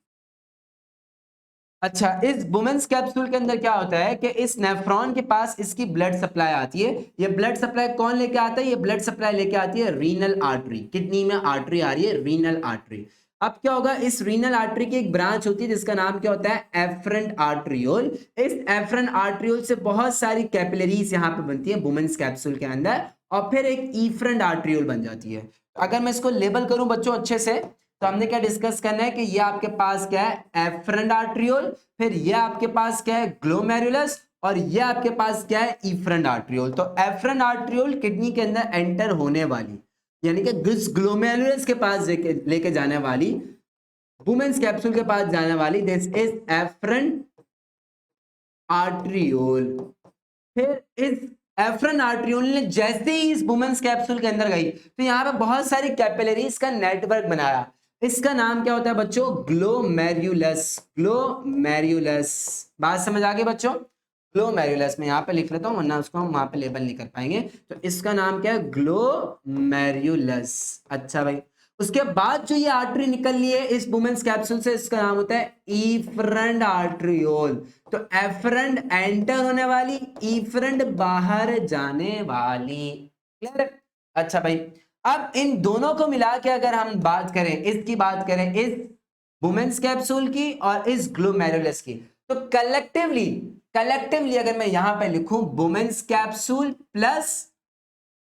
अच्छा, इस बुमेन्स कैप्सूल के अंदर क्या होता है कि इस नेफ्रॉन के पास इसकी ब्लड सप्लाई आती है। ये ब्लड सप्लाई कौन लेके आता है, ये ब्लड सप्लाई लेके आती है रीनल आर्टरी। किडनी में आर्टरी आ रही है, रीनल आर्टरी। अब क्या होगा, इस रीनल आर्टरी की एक ब्रांच होती है जिसका नाम क्या होता है एफरेंट आर्टरियोल। इस एफरेंट आर्टरियोल से बहुत सारी कैपिलरीज यहाँ पे बनती है बुमेन्स कैप्सूल के अंदर, और फिर एक इफरेंट आर्टरियोल बन जाती है। अगर मैं इसको लेबल करूं बच्चों अच्छे से, तो हमने क्या डिस्कस करना है कि ये आपके पास क्या है एफरेंट आर्टरियोल, फिर ये आपके पास क्या है ग्लोमेरुलस, और ये आपके पास क्या है इफरेंट आर्टरियोल। तो एफरेंट आर्टरियोल किडनी के अंदर एंटर होने वाली, यानी कि ग्लोमेरुलस के पास लेके जाने वाली, वुमेन्स कैप्सूल के पास जाने वाली, दिस इज एफरेंट आर्टरियोल। फिर इस एफरेंट आर्टरियोल ने जैसे ही इस वुमेन्स कैप्सूल के अंदर गई तो यहाँ पे बहुत सारी कैपिलरीज का नेटवर्क बनाया। इसका नाम क्या होता है बच्चों, ग्लोमेरुलस। बात समझ आ गई बच्चों, ग्लोमेरुलस में यहाँ पे लिख लेता हूँ वरना उसको हम वहां पे लेबल नहीं कर पाएंगे। तो इसका नाम क्या है, ग्लोमेरुलस। अच्छा भाई, उसके बाद जो ये आर्टरी निकल ली है इस वुमेन्स कैप्सूल से, इसका नाम होता है इफरेंट आर्टरियोल। तो एफरेंट एंटर होने वाली, इफरेंट बाहर जाने वाली। क्लियर है? अच्छा भाई, अब इन दोनों को मिला के अगर हम बात करें, इसकी बात करें, इस वुमेन्स कैप्सूल की और इस ग्लोमेरुलस की, तो कलेक्टिवली कलेक्टिवली अगर मैं यहां पे लिखूं Bowman's capsule plus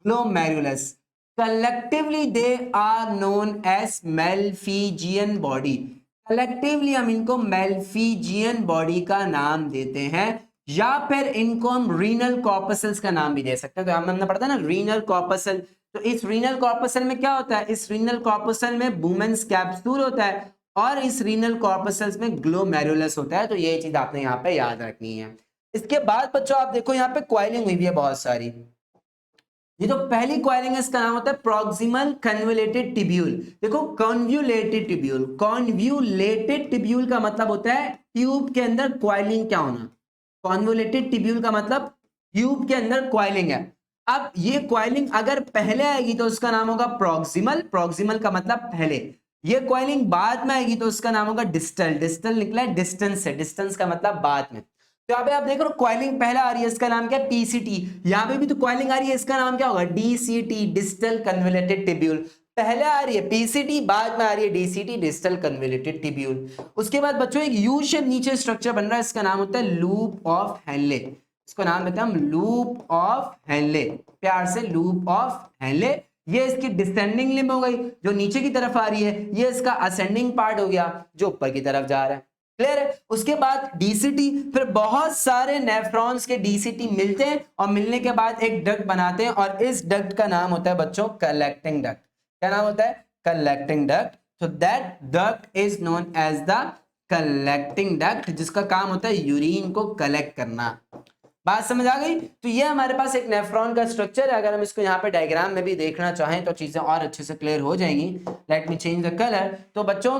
glomerulus, collectively they are known as Malpighian body। Collectively हम इनको मेल्फिजियन बॉडी का नाम देते हैं, या फिर इनको हम रीनल कॉर्पसल्स का नाम भी दे सकते हैं। तो हमने पढ़ा था ना रीनल कॉर्पसल, तो इस रीनल कॉर्पसल में क्या होता है, इस रीनल कॉर्पसल में वुमेन्स कैप्सूल होता है और इस रीनल कॉर्पसल्स में ग्लोमेरुलस होता है। तो ये चीज आपने यहाँ पे याद रखनी है। इसके बाद बच्चों आप देखो यहाँ पे क्वाइलिंग हुई है बहुत सारी। ये जो पहली क्वाइलिंग है इसका नाम होता है प्रॉक्सिमल कन्वोलेटेड टिब्यूल। देखो कन्वोलेटेड टिब्यूल, कन्वोलेटेड टिब्यूल का मतलब होता है ट्यूब के अंदर क्वाइलिंग क्या होना। कन्वोलेटेड टिब्यूल का मतलब ट्यूब के अंदर क्वाइलिंग है। अब ये क्वाइलिंग अगर पहले आएगी तो उसका नाम होगा प्रॉक्सिमल, प्रॉक्सिमल का मतलब पहले। ये क्वाइलिंग बाद में आएगी तो उसका नाम होगा डिस्टल, डिस्टल निकला है डिस्टेंस से, डिस्टेंस का मतलब बाद में। तो यहाँ पे आप देख रहे हो क्वाइलिंग पहला आ रही है, इसका नाम क्या है, पीसीटी। यहाँ पे भी तो क्वाइलिंग आ रही है, इसका नाम क्या होगा, डीसीटी, डिस्टल कन्वोलेटेड टिब्यूल। पहले आ रही है पीसीटी, बाद में आ रही है डीसीटी, डिस्टल कन्वोलेटेड टिब्यूल। उसके बाद बच्चों एक यू शेप नीचे स्ट्रक्चर बन रहा है, इसका नाम होता है लूप ऑफ हेनले। इसको नाम देते हैं हम लूप ऑफ हेनले, प्यार से लूप ऑफ हेनले। ये इसकी डिसेंडिंग लिम्ब हो गई जो नीचे की तरफ आ रही है, ये इसका असेंडिंग पार्ट हो गया जो ऊपर की तरफ जा रहा है। क्लियर है? उसके बाद डीसीटी, फिर बहुत सारे नेफ्रॉन्स के डीसीटी मिलते हैं और मिलने के बाद एक डक्ट बनाते हैं और इस डक्ट का नाम होता है बच्चों कलेक्टिंग डक्ट। क्या नाम होता है, कलेक्टिंग डक्ट। तो that duct is known as the collecting duct, जिसका काम होता है यूरिन को कलेक्ट करना। बात समझ आ गई? तो ये हमारे पास एक नेफ्रॉन का स्ट्रक्चर है। अगर हम इसको यहाँ पे डायग्राम में भी देखना चाहें तो चीजें और अच्छे से क्लियर हो जाएंगी। Let me change the colour. तो बच्चों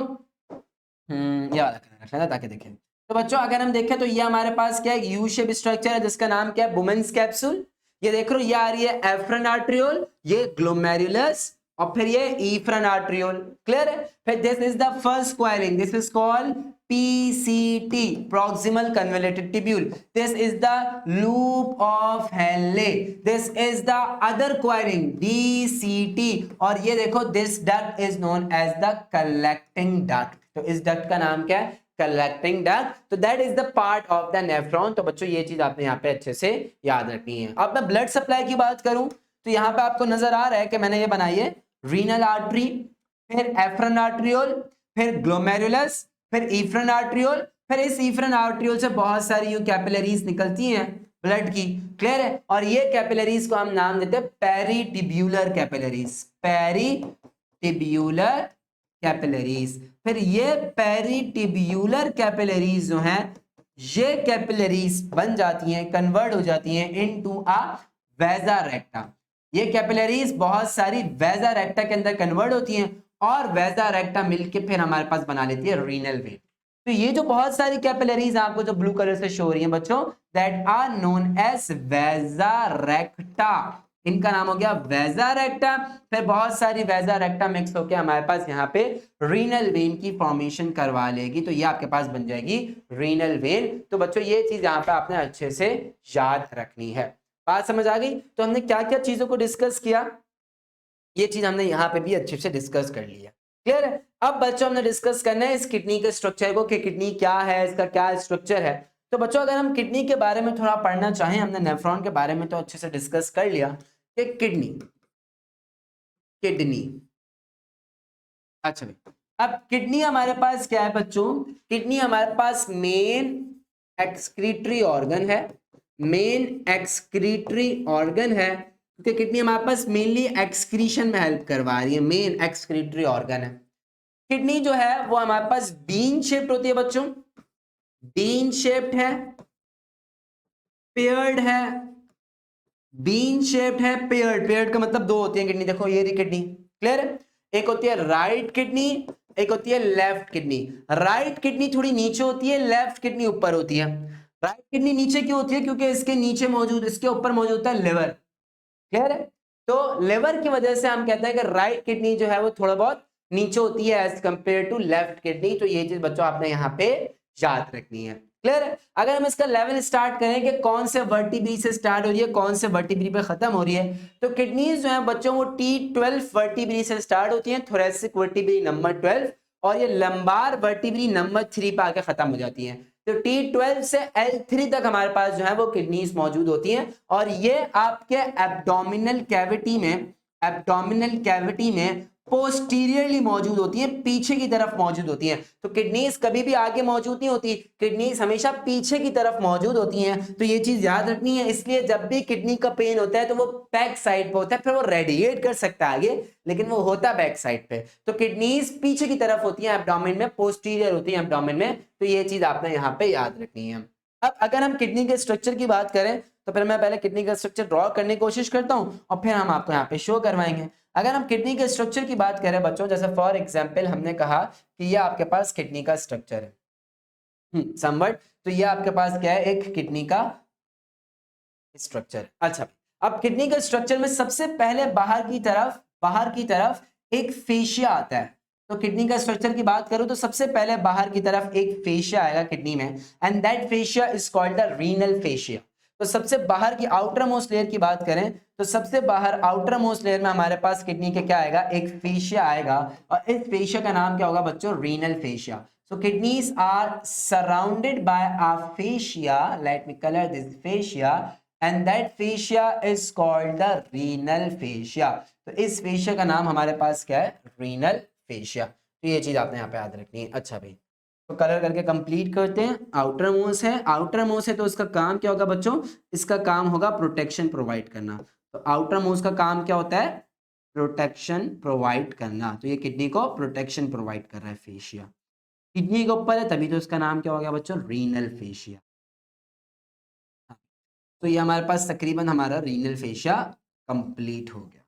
ये वाला कलर रखना ताकि देखें। तो बच्चों अगर हम देखें तो ये हमारे पास क्या है, यू शेप स्ट्रक्चर है जिसका नाम क्या है, वुमेन्स कैप्सूल। ये देख रहे हो, ये आ रही है एफ्रन आर्ट्रियोल, ये ग्लोमेरुलस और फिर ये ईफ्रन आर्ट्रियोल। क्लियर है? फिर this is the first coiling, this is called PCT, proximal convoluted tubule. This is the loop of Henle. This is the other coiling DCT, और ये देखो this duct is known as the collecting duct. तो इस duct का नाम क्या है, collecting duct. तो that is the part of the nephron. तो बच्चों ये चीज आपने यहाँ पे अच्छे से याद रखनी है। अब मैं ब्लड सप्लाई की बात करूं तो यहाँ पे आपको नजर आ रहा है कि मैंने ये बनाई है रीनल आर्टरी, फिर एफ्रन आर्ट्रियोल, फिर ग्लोमेरुलस, फिर ईफ्रन आर्ट्रियोल। फिर इस ईफ्रन आर्ट्रियोल से बहुत सारी यू कैपिलरीज निकलती हैं ब्लड की। क्लियर है? और ये कैपिलरीज को हम नाम देते हैं पेरिटिब्यूलर कैपिलरीज, पेरिटिब्यूलर कैपिलरीज। फिर ये पेरिटिब्यूलर कैपिलरीज जो हैं, ये कैपिलरीज बन जाती हैं, कन्वर्ट हो जाती हैं इनटू अ वेजा रेक्टा। ये कैपिलरीज बहुत सारी वेजा रेक्टा के अंदर कन्वर्ट होती हैं और वेजा रेक्टा मिलके फिर हमारे पास बना लेती है रीनल वेन। तो ये जो बहुत सारी कैपिलरीज आपको जो ब्लू कलर से शो हो रही हैं बच्चों, that are known as vasa recta. इनका नाम हो गया वेजा रेक्टा। फिर बहुत सारी वेजा रेक्टा मिक्स होकर हमारे पास यहाँ पे रीनल वेन की फॉर्मेशन करवा लेगी। तो ये आपके पास बन जाएगी रीनल वेन। तो बच्चों ये चीज यहाँ पे आपने अच्छे से याद रखनी है। बात समझ आ गई? तो हमने क्या क्या चीजों को डिस्कस किया, ये चीज हमने यहाँ पे भी अच्छे से डिस्कस कर लिया। क्लियर है? अब बच्चों हमने डिस्कस करना है इस किडनी के स्ट्रक्चर को कि किडनी क्या है, इसका क्या स्ट्रक्चर है। तो बच्चों अगर हम किडनी के बारे में थोड़ा पढ़ना चाहें, हमने नेफ्रॉन के बारे में तो अच्छे से डिस्कस कर लिया कि किडनी, किडनी अच्छा भाई, अब किडनी हमारे पास क्या है बच्चों, किडनी हमारे पास मेन एक्सक्रीटरी ऑर्गन है, मेन एक्सक्रीटरी ऑर्गन है क्योंकि किडनी हमारे पास मेनली एक्सक्रीशन में हेल्प करवा रही है, मेन एक्सक्रीटरी ऑर्गन है। किडनी जो है वो हमारे पास बीन शेप्ड होती है बच्चों, बीन शेप्ड है, पेयर्ड है, बीन शेप्ड है, पेयर्ड, पेयर्ड का मतलब दो होती है किडनी। देखो ये रही किडनी, क्लियर है? एक होती है राइट किडनी, एक होती है लेफ्ट किडनी। राइट किडनी थोड़ी नीचे होती है, लेफ्ट किडनी ऊपर होती है। राइट किडनी नीचे क्यों होती है? क्योंकि इसके नीचे मौजूद, इसके ऊपर मौजूद होता है लिवर। क्लियर है? तो लिवर की वजह से हम कहते हैं कि राइट किडनी जो है वो थोड़ा बहुत नीचे होती है as compare to left kidney. तो ये चीज बच्चों आपने यहाँ पे याद रखनी है। क्लियर है। अगर हम इसका लेवल स्टार्ट करें कि कौन से वर्टिब्री से स्टार्ट हो रही है, कौन से वर्टिब्री पे खत्म हो रही है, तो किडनीज जो है बच्चों वो T12 वर्टिब्री से स्टार्ट होती हैं, थोरेसिक वर्टिब्री नंबर 12, और ये लंबार वर्टिब्री नंबर 3 पे आके खत्म हो जाती हैं। तो T12 से L3 तक हमारे पास जो है वो किडनीज मौजूद होती हैं, और ये आपके एब्डोमिनल कैविटी में पोस्टीरियरली मौजूद होती हैं, पीछे की तरफ मौजूद होती हैं। तो किडनीज कभी भी आगे मौजूद नहीं होती, किडनीज हमेशा पीछे की तरफ मौजूद होती हैं। तो ये चीज याद रखनी है। इसलिए जब भी किडनी का पेन होता है तो वो बैक साइड पे होता है, फिर वो रेडिएट कर सकता है आगे, लेकिन वो होता है बैक साइड पे। तो किडनीज पीछे की तरफ होती हैं एब्डोमेन में, पोस्टीरियर होती है एब्डोमेन में। तो ये चीज आपने यहाँ पे याद रखनी है। अब अगर हम किडनी के स्ट्रक्चर की बात करें तो फिर मैं पहले किडनी का स्ट्रक्चर ड्रॉ करने की कोशिश करता हूं और फिर हम आपको यहाँ पे शो करवाएंगे। अगर हम किडनी के स्ट्रक्चर की बात करें बच्चों, जैसे फॉर एग्जांपल हमने कहा कि ये आपके पास किडनी का स्ट्रक्चर है समवट, तो ये आपके पास क्या है, एक किडनी का स्ट्रक्चर। अच्छा, अब किडनी के स्ट्रक्चर में सबसे पहले बाहर की तरफ एक फेशिया आता है। तो किडनी का स्ट्रक्चर की बात करूं तो सबसे पहले बाहर की तरफ एक फेशिया आएगा किडनी में, and that fascia is called the renal fascia. तो सबसे बाहर की आउटर मोस्ट लेयर की बात करें तो सबसे बाहर आउटर मोस्ट लेयर में हमारे पास किडनी के क्या आएगा, एक फेशिया आएगा, और इस फेशिया का नाम क्या होगा बच्चों, renal fascia. So kidneys are surrounded by a fascia. Let me color this fascia, and that fascia is called the renal fascia. तो इस fascia का नाम हमारे पास क्या है, renal fascia। तो ये चीज आपने यहाँ पे याद रखनी है। अच्छा भाई, तो कलर करके कंप्लीट करते हैं। आउटर मोस्ट है तो इसका काम क्या होगा बच्चों, इसका काम होगा प्रोटेक्शन प्रोवाइड करना। तो आउटर मोस्ट का काम क्या होता है, प्रोटेक्शन प्रोवाइड करना। तो ये किडनी को प्रोटेक्शन प्रोवाइड कर रहा है फेशिया, किडनी के ऊपर है तभी तो इसका नाम क्या हो गया बच्चों, रीनल फेशिया। तो ये हमारे पास तकरीबन हमारा रीनल फेशिया कंप्लीट हो गया।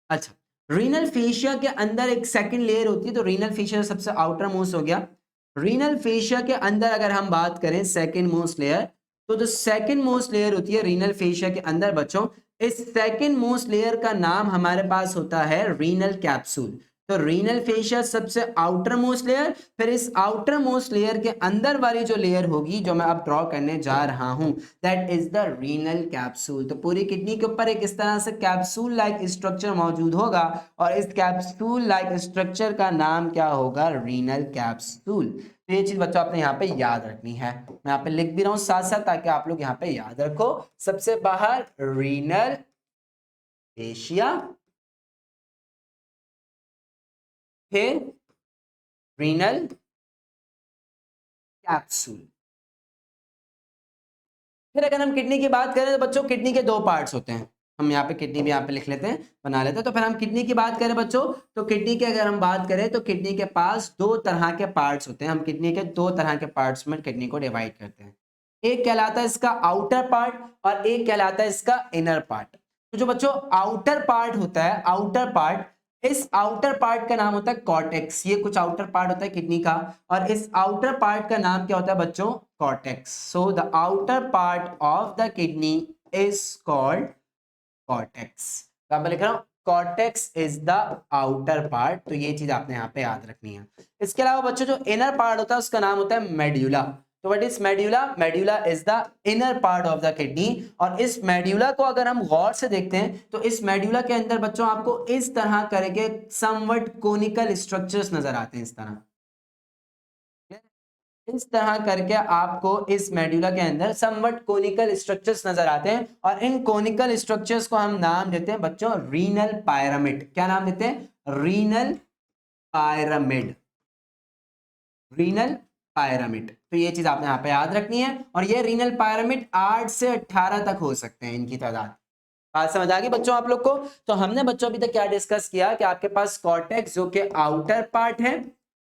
अच्छा, रीनल फेशिया के अंदर एक सेकंड लेयर होती है। तो रीनल फेशिया सबसे आउटर मोस्ट हो गया। रीनल फेशिया के अंदर अगर हम बात करें सेकंड मोस्ट लेयर, तो जो सेकंड मोस्ट लेयर होती है रीनल फेशिया के अंदर बच्चों, इस सेकंड मोस्ट लेयर का नाम हमारे पास होता है रीनल कैप्सूल। तो रीनल फेशिया सबसे आउटर मोस्ट लेयर, फिर इस आउटर मोस्ट लेयर के अंदर वाली जो लेयर होगी जो मैं अब ड्रॉ करने जा रहा हूं, that is the renal capsule. तो पूरी किडनी के ऊपर एक इस तरह से कैप्सूल लाइक स्ट्रक्चर मौजूद होगा, और इस कैप्सूल लाइक स्ट्रक्चर का नाम क्या होगा, रीनल कैप्सूल। तो ये चीज बच्चों आपने यहाँ पे याद रखनी है। मैं यहाँ पे लिख भी रहा हूं साथ साथ ताकि आप लोग यहाँ पे याद रखो। सबसे बाहर रीनल फेशिया, फिर रीनल कैप्सूल। फिर अगर हम किडनी की बात करें तो बच्चों किडनी के दो पार्ट्स होते हैं। हम यहाँ पे किडनी भी यहाँ पे लिख लेते हैं, बना लेते हैं। तो फिर हम किडनी की बात करें बच्चों, तो किडनी के अगर हम बात करें तो किडनी के पास दो तरह के पार्ट्स होते हैं। हम किडनी के दो तरह के पार्ट्स में किडनी को डिवाइड करते हैं। एक कहलाता है इसका आउटर पार्ट और एक कहलाता है इसका इनर पार्ट। तो जो बच्चों आउटर पार्ट होता है, आउटर पार्ट, इस आउटर पार्ट का नाम होता है कॉर्टेक्स। ये कुछ आउटर पार्ट होता है किडनी का, और इस आउटर पार्ट का नाम क्या होता है बच्चों, cortex. So the outer part of the kidney is called cortex. तो मैं लिख रहा हूं cortex is the outer part. तो ये चीज आपने यहाँ पे याद रखनी है। इसके अलावा बच्चों जो इनर पार्ट होता है उसका नाम होता है मेड्यूला। तो what is medulla, medulla is the inner part of the kidney. और इस मेड्यूला को अगर हम गौर से देखते हैं तो इस मेड्यूला के अंदर बच्चों आपको इस तरह करके समवट कोनिकल स्ट्रक्चर्स नजर आते हैं। इस तरह करके आपको इस मेड्यूला के अंदर समवट कोनिकल स्ट्रक्चर्स नजर आते हैं, और इन कोनिकल स्ट्रक्चर्स को हम नाम देते हैं बच्चों रीनल पायरामिड। क्या नाम देते हैं, रीनल पायरामिड, रीनल पायरामिड। तो ये चीज आपने यहाँ पे याद रखनी है। और ये रीनल पायरामिड 8 से 18 तक हो सकते हैं इनकी तादाद। बात समझ आ गई बच्चों आप लोग को। तो हमने बच्चों अभी तक क्या डिस्कस किया कि आपके पास कॉर्टेक्स जो कि आउटर पार्ट है,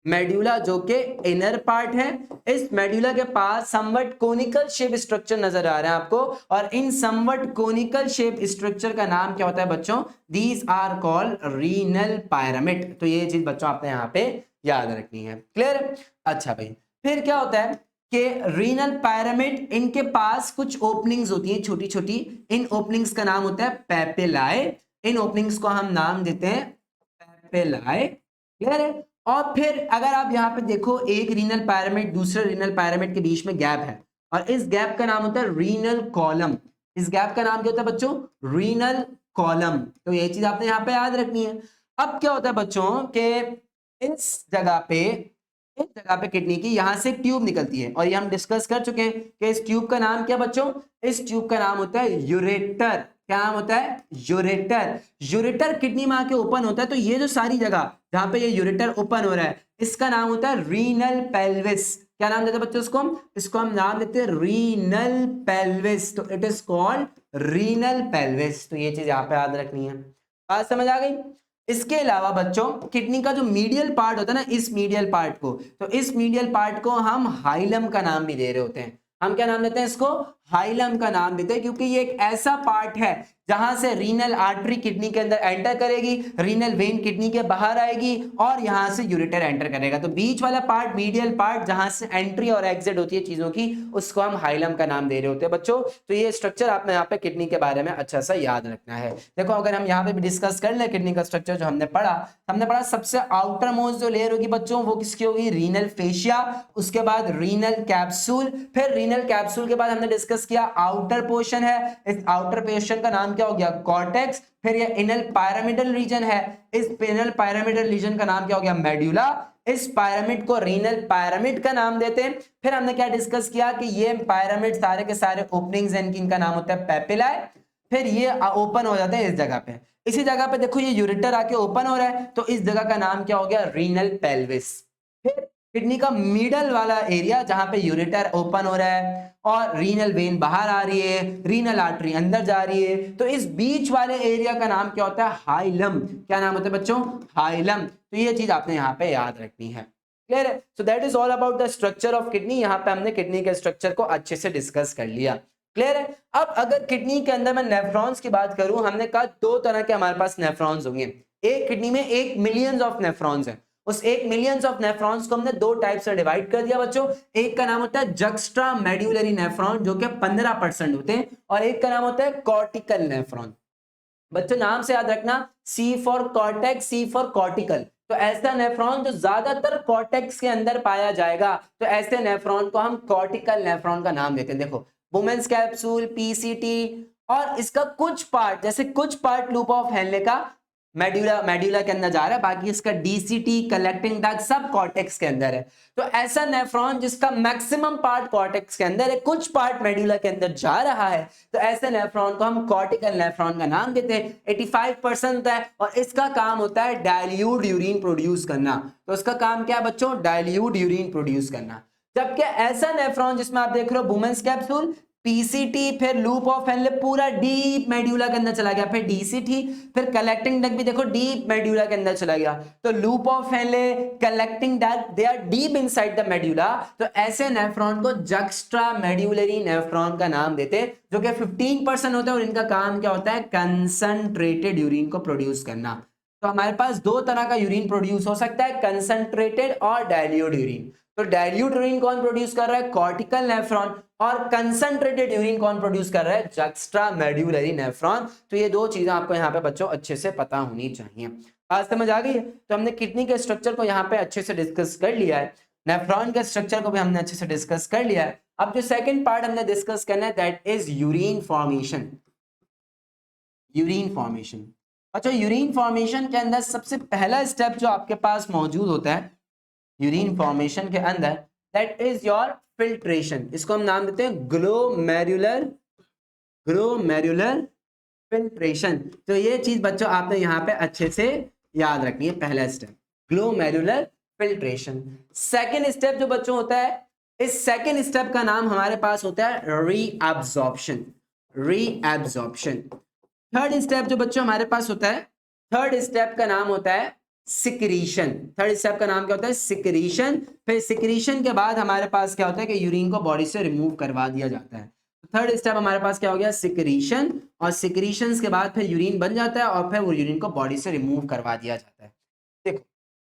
मेड्यूला जो कि इनर पार्ट है। इस मेड्यूला के पास समवट कोनिकल शेप स्ट्रक्चर नजर आ रहे हैं आपको, और इन समवट कोनिकल शेप स्ट्रक्चर का नाम क्या होता है बच्चों, these are called renal pyramid. तो ये चीज बच्चों आपने यहाँ पे याद रखनी है। क्लियर। अच्छा भाई, फिर क्या होता है कि रीनल पायरामिड, इनके पास कुछ ओपनिंग्स होती हैं छोटी छोटी। इन ओपनिंग्स का नाम होता है पेपिलाए। इन ओपनिंग्स को हम नाम देते हैं पेपिलाए। क्लियर है। और फिर अगर आप यहाँ पे देखो एक रीनल पैरामिड दूसरे रीनल पैरामिड के बीच में गैप है और इस गैप का नाम होता है रीनल कॉलम। इस गैप का नाम क्या होता है बच्चों? Renal column. तो ये चीज आपने यहाँ पे याद रखनी है। अब क्या होता है बच्चों के इस जगह पे किडनी की यहां से एक ट्यूब निकलती है और ये हम डिस्कस कर चुके हैं कि इस ट्यूब का नाम क्या बच्चों? इस ट्यूब का नाम होता है यूरेटर। क्या नाम होता है? यूरेटर। यूरेटर किडनी में आके ओपन होता है, तो ये जो सारी जगह जहां पे ये यूरेटर ओपन हो रहा है इसका नाम होता है रीनल पेल्विस। क्या नाम देते हैं बच्चों इसको हम नाम देते हैं रीनल पेल्विस। तो it is called renal pelvis. तो ये चीज यहाँ पे याद रखनी है। बात समझ आ गई? इसके अलावा बच्चों किडनी का जो मीडियल पार्ट होता है ना, इस मीडियल पार्ट को, तो इस मीडियल पार्ट को हम हाइलम का नाम भी दे रहे होते हैं। हम क्या नाम देते हैं इसको? हाइलम का नाम देते हैं, क्योंकि ये एक ऐसा पार्ट है जहां से रीनल आर्टरी किडनी के अंदर एंटर करेगी, रीनल वेन किडनी के बाहर आएगी और यहां से यूरेटर एंटर करेगा। तो बीच वाला पार्ट, मीडियल पार्ट जहां से एंट्री और एग्जिट होती है चीजों की, उसको हम हाइलम का नाम दे रहे होते हैं बच्चों। तो ये स्ट्रक्चर आपने यहाँ पे किडनी के बारे में अच्छा सा याद रखना है। देखो अगर हम यहाँ पे भी डिस्कस कर ले किडनी का स्ट्रक्चर जो हमने पढ़ा सबसे आउटर मोस्ट जो लेयर होगी बच्चों वो किसकी होगी? Renal fascia. उसके बाद रीनल कैप्सूल, फिर रीनल कैप्सूल के बाद हमने डिस्कस किया आउटर पोर्शन है। इस आउटर पोर्शन का नाम क्या हो गया? कॉर्टेक्स। फिर ये इनल पायरामिडल रीजन है, इस इनल पायरामिडल रीजन का नाम क्या हो गया? मेडुला। इस पिरामिड को रीनल पिरामिड का नाम देते हैं। फिर हमने क्या डिस्कस किया कि ये पिरामिड सारे के सारे ओपनिंग्स हैं, इनका नाम होता है पेपिलाए। फिर ये ओपन हो जाते हैं इस जगह पे। इसी जगह पे देखो ये यूरेटर आके ओपन हो रहा है, तो इस जगह का नाम क्या हो गया? Renal pelvis. फिर किडनी का मिडल वाला एरिया जहां पे यूरेटर ओपन हो रहा है और रीनल वेन बाहर आ रही है, रीनल आर्टरी अंदर जा रही है, तो इस बीच वाले एरिया का नाम क्या होता है? हाइलम। क्या नाम होता है बच्चों? हाइलम। तो ये चीज आपने यहाँ पे याद रखनी है। क्लियर है? So that is all about the structure of kidney. यहाँ पे हमने किडनी के स्ट्रक्चर को अच्छे से डिस्कस कर लिया। क्लियर है? अब अगर किडनी के अंदर मैं नेफ्रॉन्स की बात करूं, हमने कहा दो तरह के हमारे पास नेफ्रॉन्स होंगे। एक किडनी में 1 मिलियंस ऑफ नेफ्रॉन्स है। उस 1 मिलियंस ऑफ नेफ्रॉन्स को हमने दो टाइप से डिवाइड कर दिया बच्चों। एक का नाम होता है जक्स्ट्रा मेड्यूलरी नेफ्रॉन जो कि 15% होते हैं, और एक का नाम होता है कॉर्टिकल नेफ्रॉन। बच्चों नाम से याद रखना, C for cortex, C for cortical. तो ऐसा नेफ्रॉन जो ज्यादातर कॉर्टेक्स के अंदर पाया जाएगा, तो ऐसे नेफ्रॉन को हम कॉर्टिकल नेफ्रॉन का नाम देते हैं। देखो वुमेन्स कैप्सूल, PCT, और इसका कुछ पार्ट, जैसे कुछ पार्ट लूप ऑफ हेनले का मेड्यूला के अंदर जा रहा है, बाकी इसका DCT, कलेक्टिंग डक्ट सब कॉर्टेक्स के अंदर है। तो ऐसा नेफ्रॉन जिसका मैक्सिमम पार्ट कॉर्टेक्स के अंदर है, कुछ पार्ट मेड्यूला के अंदर जा रहा है, तो ऐसे नेफ्रॉन को हम कॉर्टिकल नेफ्रॉन का नाम देते हैं। 85% है और इसका काम होता है डाइल्यूट यूरिन प्रोड्यूस करना। तो इसका काम क्या है बच्चों? डाइल्यूट यूरिन प्रोड्यूस करना। जबकि ऐसा नेफ्रॉन जिसमें आप देख रहे हो वुमेन्स कैप्सूल, PCT, फिर लूप ऑफ हेनले पूरा डीप मेड्यूला के अंदर चला गया, फिर DCT, फिर कलेक्टिंग डक्ट भी देखो डीप मेड्यूला के अंदर चला गया। तो loop of Henle, collecting duct, they are deep inside the medulla. तो ऐसे नेफ्रॉन को जक्स्ट्रा मेड्यूलरी नेफ्रॉन का नाम देते हैं, जो कि 15% होता है और इनका काम क्या होता है? कंसंट्रेटेड यूरिन को प्रोड्यूस करना। तो हमारे पास दो तरह का यूरिन प्रोड्यूस हो सकता है, कंसंट्रेटेड और डाइल्यूट यूरिन। तो डाइल्यूट यूरिन कौन प्रोड्यूस कर रहा है? Cortical nephron. और कंसंट्रेटेड यूरिन कौन प्रोड्यूस कर रहा है? Juxta medullary nephron. तो ये दो चीजें आपको यहाँ पे बच्चों अच्छे से पता होनी चाहिए। आज समझ आ गई है? तो हमने किडनी के स्ट्रक्चर को यहाँ पे अच्छे से डिस्कस कर लिया है, नेफ्रॉन के स्ट्रक्चर को भी हमने अच्छे से डिस्कस कर लिया है। अब जो सेकंड पार्ट हमने डिस्कस करना है that is urine formation. Urine formation. अच्छा, यूरिन फॉर्मेशन के अंदर सबसे पहला स्टेप जो आपके पास मौजूद होता है यूरिन फॉर्मेशन के अंदर, दैट इज योर फिल्ट्रेशन। इसको हम नाम देते हैं ग्लोमेरुलर फिल्ट्रेशन। तो ये चीज बच्चों आपने यहाँ पे अच्छे से याद रखनी है। पहला step glomerular filtration. Second step जो बच्चों होता है, इस सेकेंड स्टेप का नाम हमारे पास होता है रीअब्जॉर्प्शन। थर्ड स्टेप जो बच्चों हमारे पास होता है, थर्ड स्टेप का नाम होता है सिक्रीशन। थर्ड स्टेप का नाम क्या होता है? सिक्रीशन। फिर सिक्रीशन के बाद हमारे पास क्या होता है कि यूरिन को बॉडी से रिमूव करवा दिया जाता है। थर्ड स्टेप हमारे पास क्या हो गया? सिक्रीशन। और सिक्रीशन के बाद फिर यूरिन बन जाता है और फिर वो यूरिन को बॉडी से रिमूव करवा दिया जाता है। देखो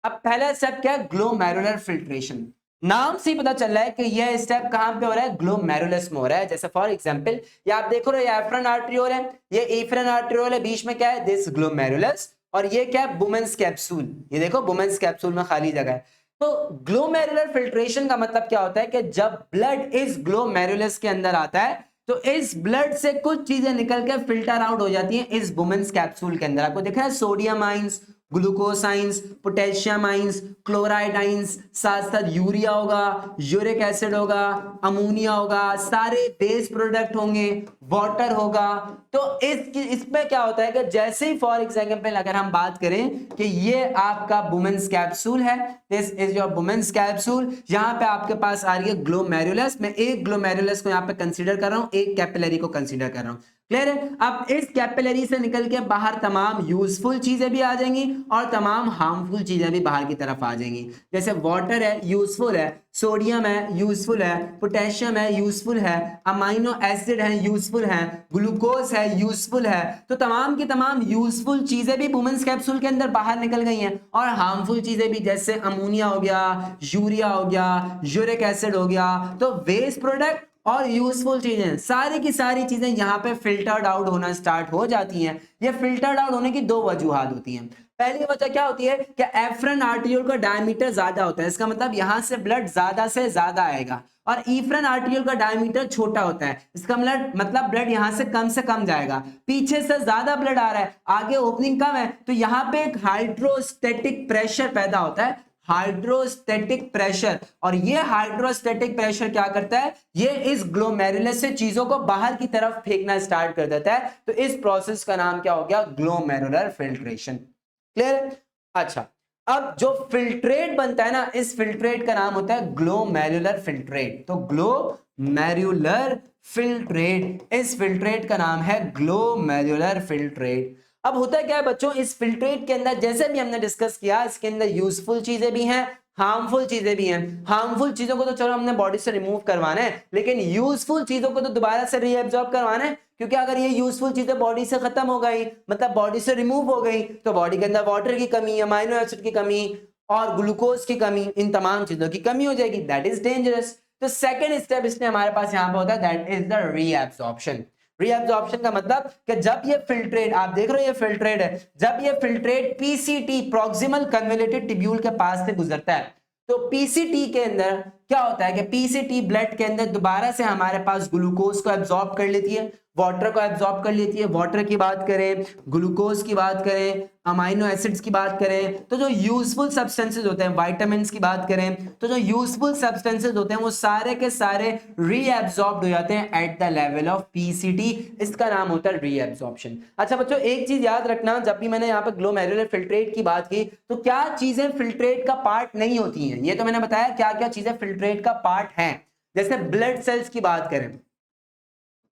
अब पहला स्टेप क्या है? Glomerular filtration. नाम से ही पता चल रहा है कि यह स्टेप कहां पे हो रहा है? ग्लोमेरुलस में हो रहा है। जैसे फॉर एग्जांपल ये आप देखो रहे एफरन आर्टरियोल है, ये एफरन आर्टरियोल है, बीच में क्या है? This glomerulus. और ये क्या है, वुमेन्स कैप्सूल। ये देखो वुमेन्स कैप्सूल में खाली जगह है। तो ग्लोमेरुलर फिल्ट्रेशन का मतलब क्या होता है कि जब ब्लड इस ग्लोमेरुलस के अंदर आता है तो इस ब्लड से कुछ चीजें निकल के फिल्टर आउट हो जाती हैं इस वुमेन्स कैप्सूल के अंदर। आपको दिख रहा है sodium ions, glucose ions, potassium ions, chloride ions, साथ साथ यूरिया होगा, यूरिक एसिड होगा, अमोनिया होगा, सारे बेस प्रोडक्ट होंगे, वाटर होगा। तो इसमें क्या होता है कि जैसे ही फॉर एग्जांपल अगर हम बात करें कि ये आपका वुमेन्स कैप्सूल है, this is your Bowman's capsule, यहां पे आपके पास आ रही है ग्लोमेरुलस। मैं एक ग्लोमेरुलस को यहां पे कंसीडर कर रहा हूं, एक कैपिलरी को कंसीडर कर रहा हूं। क्लियर है? अब इस कैपिलरी से निकल के बाहर तमाम यूजफुल चीजें भी आ जाएंगी और तमाम हार्मफुल चीजें भी बाहर की तरफ आ जाएंगी। जैसे वाटर है, यूजफुल है, सोडियम है, यूजफुल है, पोटेशियम है, यूजफुल है, अमाइनो एसिड है, यूजफुल है, ग्लूकोज है, यूजफुल है। तो तमाम की तमाम यूजफुल चीजें भी वुमेन्स कैप्सूल के अंदर बाहर निकल गई हैं और हार्मफुल चीजें भी, जैसे अमोनिया हो गया, यूरिया हो गया, यूरिक एसिड हो गया। तो वेस्ट प्रोडक्ट और यूजफुल चीजें, सारी की सारी चीजें यहां पे फिल्टर्ड आउट होना स्टार्ट हो जाती हैं। ये फिल्टर्ड आउट होने की दो वजूहात होती हैं। पहली वजह क्या होती है कि एफ्रन आर्टियोल का डायमीटर ज्यादा होता है, इसका मतलब यहां से ब्लड ज्यादा से ज्यादा आएगा, और ईफ्रन आर्टियोल का डायमीटर छोटा होता है, इसका मतलब ब्लड यहां से कम जाएगा। पीछे से ज्यादा ब्लड आ रहा है, आगे ओपनिंग कम है, तो यहां पे एक हाइड्रोस्टेटिक प्रेशर पैदा होता है, हाइड्रोस्टेटिक प्रेशर। और ये हाइड्रोस्टेटिक प्रेशर क्या करता है, ये इस ग्लोमेरुलस से चीजों को बाहर की तरफ फेंकना स्टार्ट कर देता है। तो इस प्रोसेस का नाम क्या हो गया, ग्लोमेरुलर फिल्ट्रेशन। क्लियर? अच्छा, अब जो फिल्ट्रेट बनता है ना, इस फिल्ट्रेट का नाम होता है ग्लोमेरुलर फिल्ट्रेट। तो ग्लोमेरुलर फिल्ट्रेट, इस फिल्ट्रेट का नाम है ग्लोमेरुलर फिल्ट्रेट। अब होता क्या है बच्चों, इस फिल्ट्रेट के अंदर जैसे भी हमने डिस्कस किया, इसके अंदर यूजफुल चीजें भी हैं, हार्मफुल चीजें भी हैं। हार्मफुल चीजों को तो चलो हमने बॉडी से रिमूव करवाना है, लेकिन यूजफुल चीजों को तो दोबारा से रीएब्जॉर्ब करवाना है, क्योंकि अगर ये यूजफुल चीजें बॉडी से खत्म हो गई, मतलब बॉडी से रिमूव हो गई, तो बॉडी के अंदर वाटर की कमी, अमाइनो एसिड की कमी और ग्लूकोज की कमी, इन तमाम चीजों की कमी हो जाएगी। That is dangerous. तो सेकेंड स्टेप इसमें हमारे पास यहां पे होता है, that is the reabsorption. Reabsorption का मतलब कि जब ये फिल्ट्रेट, आप देख रहे हो ये फिल्ट्रेट है, जब ये filtrate PCT, proximal convoluted tubule के पास से गुजरता है, तो पीसीटी के अंदर क्या होता है कि पीसीटी ब्लड के अंदर दोबारा से हमारे पास ग्लूकोज को एब्जॉर्ब कर लेती है, वाटर को एब्जॉर्ब कर लेती है। वाटर की बात करें, ग्लूकोज की बात करें, अमाइनो एसिड्स की बात करें, तो जो यूजफुल सब्सटेंसेस होते हैं, विटामिन्स की बात करें, तो जो यूजफुल सब्सटेंसेस होते हैं वो सारे के सारे रीएब्जॉर्ब्ड हो जाते हैं eight the level of PCT. इसका नाम होता है रीएब्जॉर्प्शन। अच्छा बच्चों, एक चीज याद रखना, जब भी मैंने यहाँ पे ग्लोमेरुलर फिल्ट्रेट की बात की, तो क्या चीजें फिल्ट्रेट का पार्ट नहीं होती हैं, ये तो मैंने बताया क्या क्या चीजें फिल्ट्रेट का पार्ट हैं। जैसे ब्लड सेल्स की बात करें,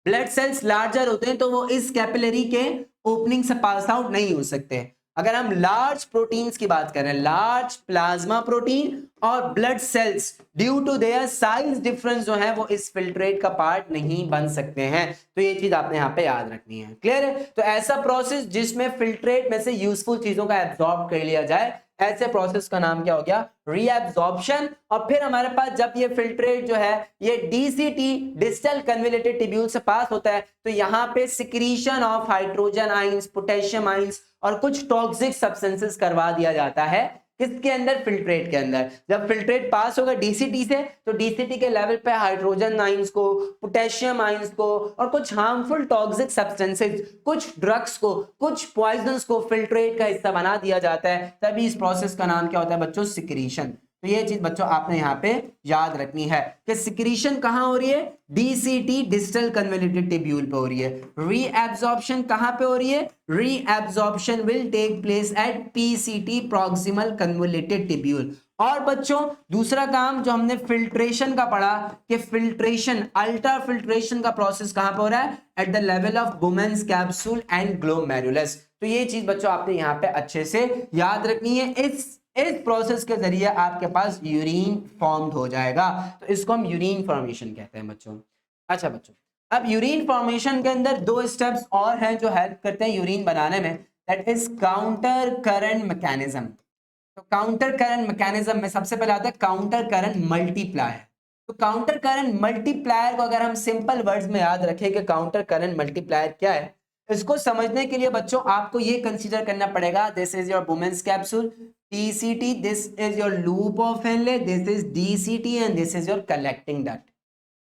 ब्लड सेल्स लार्जर होते हैं तो वो इस कैपिलरी के ओपनिंग से पास आउट नहीं हो सकते। अगर हम लार्ज प्रोटीन्स की बात करें, लार्ज प्लाज्मा प्रोटीन और blood cells, due to their size difference जो है वो इस फिल्ट्रेट का पार्ट नहीं बन सकते हैं। तो ये चीज आपने यहाँ पे याद रखनी है। क्लियर है? तो ऐसा प्रोसेस जिसमें फिल्ट्रेट में से यूजफुल चीजों का एब्जॉर्ब कर लिया जाए, ऐसे प्रोसेस का नाम क्या हो गया, रीएब्जॉर्प्शन। और फिर हमारे पास जब ये फिल्ट्रेट जो है ये डीसीटी, डिस्टल कन्वोल्यूटेड ट्यूब्यूल से पास होता है, तो यहाँ पे secretion of hydrogen ions, potassium ions और कुछ टॉक्सिक सब्सटेंसेस करवा दिया जाता है किसके अंदर, फिल्ट्रेट के अंदर। जब फिल्ट्रेट पास होगा डीसीटी से, तो डीसीटी के लेवल पे हाइड्रोजन आइंस को, पोटेशियम आइंस को और कुछ हार्मफुल टॉक्सिक सब्सटेंसेस, कुछ ड्रग्स को, कुछ पॉइजन्स को फिल्ट्रेट का हिस्सा बना दिया जाता है। तभी इस प्रोसेस का नाम क्या होता है बच्चों, सिक्रीशन। तो ये चीज बच्चों आपने यहाँ पे याद रखनी है कि सिक्रीशन कहां हो रही है, डीसीटी, डिस्टल कन्वोल्यूटेड ट्यूब्यूल पे हो रही है। रीएब्जॉर्प्शन कहां पे हो रही है, reabsorption will take place at PCT, proximal convoluted tubule. और बच्चों दूसरा काम जो हमने फिल्ट्रेशन का पढ़ा कि फिल्ट्रेशन, अल्ट्रा फिल्ट्रेशन का प्रोसेस कहां पे हो रहा है, at the level of Bowman's capsule and glomerulus. तो ये चीज बच्चों आपने यहाँ पे अच्छे से याद रखनी है। इस प्रोसेस के जरिए आपके पास यूरिन फॉर्म्ड हो जाएगा, तो इसको हम यूरिन फॉर्मेशन कहते हैं बच्चों। अच्छा बच्चों, अब यूरिन फॉर्मेशन के अंदर दो स्टेप्स और हैं जो हेल्प करते हैं यूरिन बनाने में, that is counter current mechanism. तो काउंटर करंट मैकेनिज्म में सबसे पहले आता है काउंटर करंट मल्टीप्लायर। तो काउंटर करंट मल्टीप्लायर को अगर हम सिंपल वर्ड्स में याद रखें कि काउंटर करंट मल्टीप्लायर क्या है, इसको समझने के लिए बच्चों आपको ये कंसीडर करना पड़ेगा, this is your Bowman's capsule TCT, this is your loop of Henle, this is DCT and this is your collecting duct.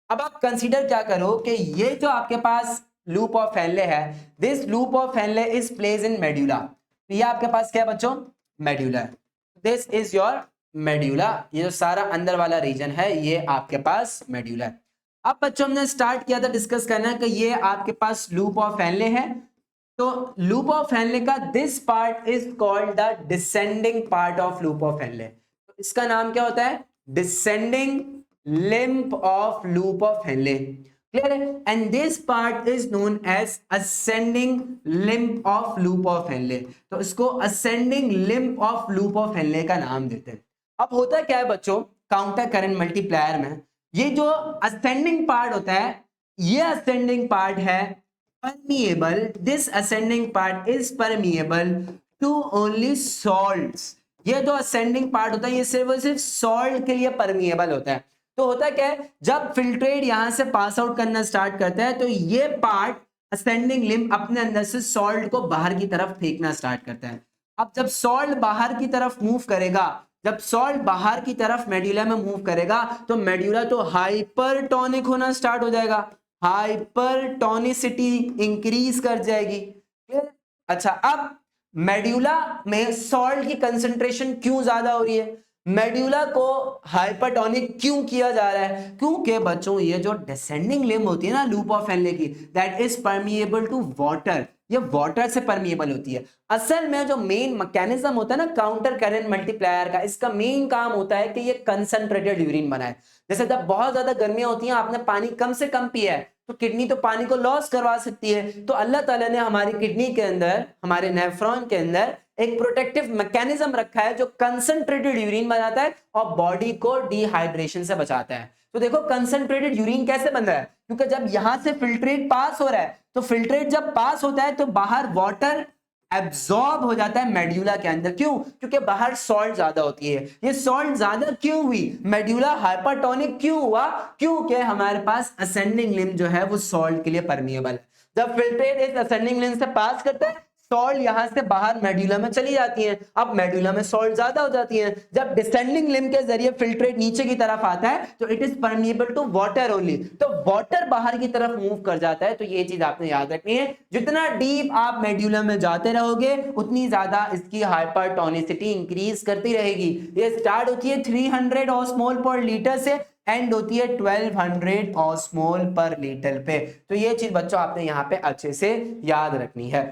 अब आप कंसीडर क्या करो कि ये जो आपके पास लूप ऑफ हेनले है, this loop of Henle is place in medulla. ये आपके पास क्या है बच्चों? Medulla. This is your medulla, ये जो सारा अंदर वाला रीजन है ये आपके पास मेड्यूला है। अब बच्चों हमने स्टार्ट किया था डिस्कस करना कि ये आपके पास लूप ऑफ हेनले है, तो लूप ऑफ हेनले का this part is called the descending part of loop of Henle. तो इसका नाम क्या होता है? Descending limb of loop of Henle. Clear है? And this part is known as ascending limb of loop of Henle. तो इसको ascending limb of loop of Henle का नाम देते हैं। अब होता क्या है बच्चों काउंटर करंट मल्टीप्लायर में, ये जो असेंडिंग पार्ट होता है, ये असेंडिंग पार्ट है permeable, this ascending part is permeable to only salts। ये जो ascending part होता है ये सिर्फ और सिर्फ salt के लिए permeable होता है। तो होता क्या है, जब फिल्ट्रेट यहां से पास आउट करना स्टार्ट करता है तो ये पार्ट ascending limb अपने अंदर से सॉल्ट को बाहर की तरफ फेंकना स्टार्ट करता है। अब जब सॉल्ट बाहर की तरफ मूव करेगा, जब सॉल्ट बाहर की तरफ मेड्यूला में मूव करेगा तो मेड्यूला तो हाइपरटोनिक होना स्टार्ट हो जाएगा, हाइपरटोनिसिटी इंक्रीज कर जाएगी। क्लियर? अच्छा, अब मेड्यूला में सॉल्ट की कंसंट्रेशन क्यों ज्यादा हो रही है? मेड्यूला को हाइपरटोनिक क्यों किया जा रहा है? क्योंकि बच्चों ये जो डिसेंडिंग लिम्ब होती है ना लूप ऑफ हेनले की, that is permeable to water, ये वाटर से परमिएबल होती है। असल में जो मेन मैकेनिज्म होता है ना काउंटर करंट मल्टीप्लायर का, इसका मेन काम होता है कि ये कंसंट्रेटेड यूरिन बनाए। जैसे जब बहुत ज्यादा गर्मियां होती हैं, आपने पानी कम से कम पिया है तो किडनी तो पानी को लॉस करवा सकती है, तो अल्लाह ताला ने हमारी किडनी के अंदर, हमारे नेफ्रॉन के अंदर एक प्रोटेक्टिव मैकेनिज्म रखा है जो कंसंट्रेटेड यूरिन बनाता है और बॉडी को डिहाइड्रेशन से बचाता है। तो देखो कंसंट्रेटेड यूरिन कैसे बन रहा है, क्योंकि जब यहां से फिल्ट्रेट पास हो रहा है तो फिल्ट्रेट जब पास होता है तो बाहर वाटर एब्जॉर्ब हो जाता है मेड्यूला के अंदर। क्यों? क्योंकि बाहर सॉल्ट ज्यादा होती है। ये सॉल्ट ज्यादा क्यों हुई? मेड्यूला हाइपरटोनिक क्यों हुआ? क्योंकि हमारे पास असेंडिंग लिम्ब जो है वो सॉल्ट के लिए परमिएबल है। जब फिल्ट्रेट इस असेंडिंग लिम्ब से पास करता है, सॉल्ट यहां से बाहर मेड्यूला में चली जाती है, अब मेड्यूला में सॉल्ट ज्यादा हो जाती है। जब डिसेंडिंग लिम्ब के जरिए फिल्ट्रेट नीचे की तरफ आता है तो it is permeable to water only, तो वाटर बाहर की तरफ मूव कर जाता है। तो ये चीज आपने याद रखनी है, जितना डीप आप मेड्यूला में जाते रहोगे उतनी ज्यादा इसकी हाइपरटोनिसिटी इंक्रीज करती रहेगी। ये स्टार्ट होती है 300 ऑस्मोल पर लीटर से, एंड होती है 1200 ऑस्मोल पर लीटर पे। तो ये चीज बच्चों आपने यहाँ पे अच्छे से याद रखनी है।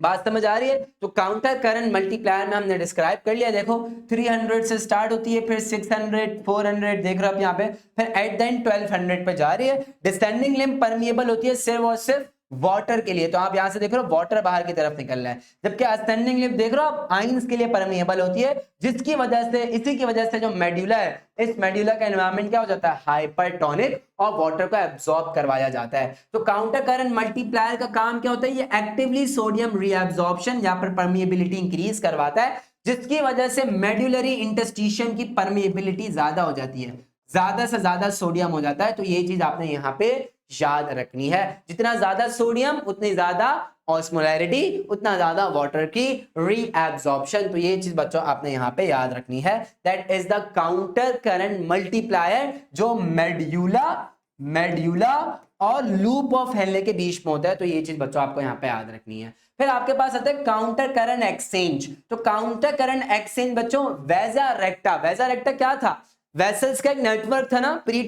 बात समझ आ रही है? तो काउंटर करंट मल्टीप्लायर में हमने डिस्क्राइब कर लिया। देखो 300 से स्टार्ट होती है, फिर 600, 400 देख रहे हो आप यहाँ पे, फिर एट द एंड 1200 पे जा रही है। डिसेंडिंग लिम्ब परमिएबल होती है सिर्फ और सिर्फ वाटर के लिए, तो आप यहां से देख रहे हो वाटर बाहर की तरफ निकल रहा है। जबकि असेंडिंग लिम्ब देख रहे हो आप आइंस के लिए परमिएबल होती है, जिसकी वजह से, इसी की वजह से जो मेड्यूला है, इस मेड्यूला का एनवायरनमेंट क्या हो जाता है? हाइपरटोनिक, और वाटर को एब्जॉर्ब करवाया जाता है। तो काउंटर करंट मल्टीप्लायर का काम क्या होता है? ये एक्टिवली सोडियम रीअब्जॉर्प्शन या फिर परमिएबिलिटी इंक्रीज करवाता है, जिसकी वजह से मेड्यूलरी इंटरस्टिशियम की परमिएबिलिटी ज्यादा हो जाती है, ज्यादा से ज्यादा सोडियम हो जाता है। तो ये चीज आपने यहाँ पे याद रखनी है, जितना ज्यादा सोडियम उतनी ज्यादा ऑस्मोलैरिटी, उतना ज्यादा वाटर की रीअब्जॉर्प्शन। तो ये चीज बच्चों आपने यहाँ पे याद रखनी है, that is the counter current multiplier, जो मेड्यूला और लूप ऑफ हेनले के बीच में होता है। तो ये चीज बच्चों आपको यहाँ पे याद रखनी है। फिर आपके पास आता है काउंटर करंट एक्सचेंज। तो काउंटर करंट एक्सचेंज बच्चों वेजा रेक्टा, वेजा रेक्टा क्या था? वेसल्स का एक नेटवर्क था ना, प्री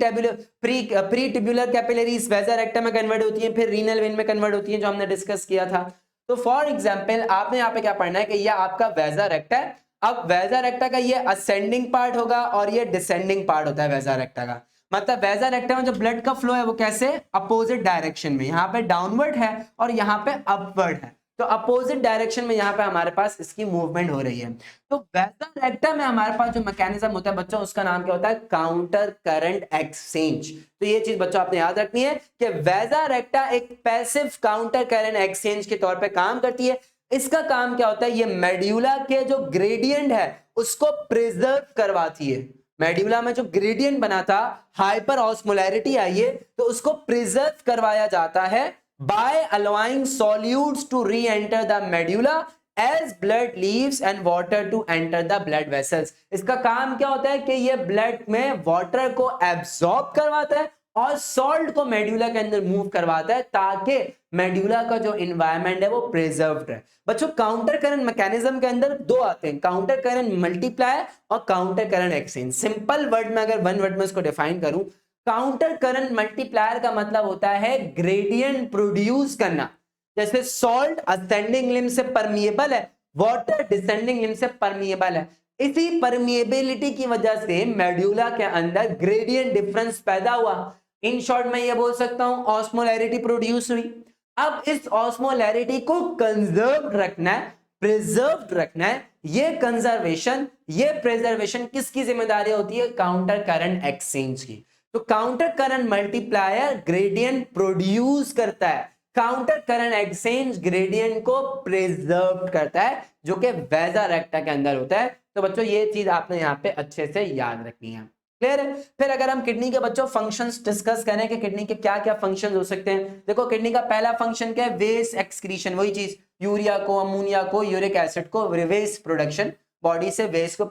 टिब्यूलर कैपिलरीज वेजा रेक्टा में कन्वर्ट होती हैं, फिर रीनल वेन में कन्वर्ट होती हैं, जो हमने डिस्कस किया था। तो फॉर एग्जांपल आपने यहाँ पे क्या पढ़ना है कि ये आपका वेजा रेक्टा है। अब वेजा रेक्टा का ये असेंडिंग पार्ट होगा और ये डिसेंडिंग पार्ट होता है वेजा रेक्टा का। मतलब वेजा रेक्टा में जो ब्लड का फ्लो है वो कैसे? अपोजिट डायरेक्शन में, यहाँ पे डाउनवर्ड है और यहाँ पे अपवर्ड है। तो अपोजिट डायरेक्शन में यहाँ पे हमारे पास इसकी मूवमेंट हो रही है। तो वेजा रेक्टा में हमारे पास जो मैकेनिज्म होता है बच्चों, उसका नाम क्या होता है? Counter current exchange. तो ये चीज बच्चों आपने याद रखनी है कि वेजा रेक्टा एक पैसिव काउंटर करंट एक्सचेंज के तौर पे काम करती है। इसका काम क्या होता है? ये मेड्यूला के जो ग्रेडियंट है उसको प्रिजर्व करवाती है। मेड्यूला में जो ग्रेडियंट बना था, हाइपर ऑस्मोलैरिटी आई है, तो उसको प्रिजर्व करवाया जाता है by allowing solutes to re-enter the medulla as blood leaves and water to enter the blood vessels। इसका काम क्या होता है कि ये ब्लड में वाटर को एब्सॉर्ब करवाता है और सॉल्ट को मेड्यूला के अंदर मूव करवाता है ताकि मेड्यूला का जो इन्वायरमेंट है वो प्रिजर्व्ड है। बच्चों काउंटर करंट मैकेनिज्म के अंदर दो आते हैं, काउंटर करंट मल्टीप्लायर और counter current exchange. Simple word में अगर वन वर्ड में इसको डिफाइन करूं, काउंटर करंट मल्टीप्लायर का मतलब होता है ग्रेडियंट प्रोड्यूस करना। जैसे सॉल्ट असेंडिंग लिम्ब से परमिएबल है, वाटर डिसेंडिंग लिम्ब से परमिएबल है। इसी परमिएबिलिटी की वजह से मेड्यूला के अंदर ग्रेडियंट डिफरेंस पैदा हुआ। इन शॉर्ट में ये बोल सकता हूं ऑस्मोलैरिटी प्रोड्यूस हुई। अब इस ऑस्मोलैरिटी को कंजर्व रखना है, प्रिजर्व रखना है। ये कंजर्वेशन, ये प्रिजर्वेशन किसकी जिम्मेदारी होती है? काउंटर करंट एक्सचेंज की। तो counter current multiplier gradient produce करता है, काउंटर करंट एक्सचेंज ग्रेडियंट को प्रिजर्व करता है, जो कि वेजा रेक्टा के अंदर होता है। तो बच्चों ये चीज आपने यहाँ पे अच्छे से याद रखनी है। क्लियर है? फिर अगर हम किडनी के बच्चों फंक्शंस डिस्कस करें कि किडनी के क्या क्या फंक्शंस हो सकते हैं। देखो किडनी का पहला फंक्शन क्या है? Waste excretion. वही चीज, यूरिया को, अमोनिया को, यूरिक एसिड को, वेस्ट प्रोडक्शन, बॉडी से वेस्ट को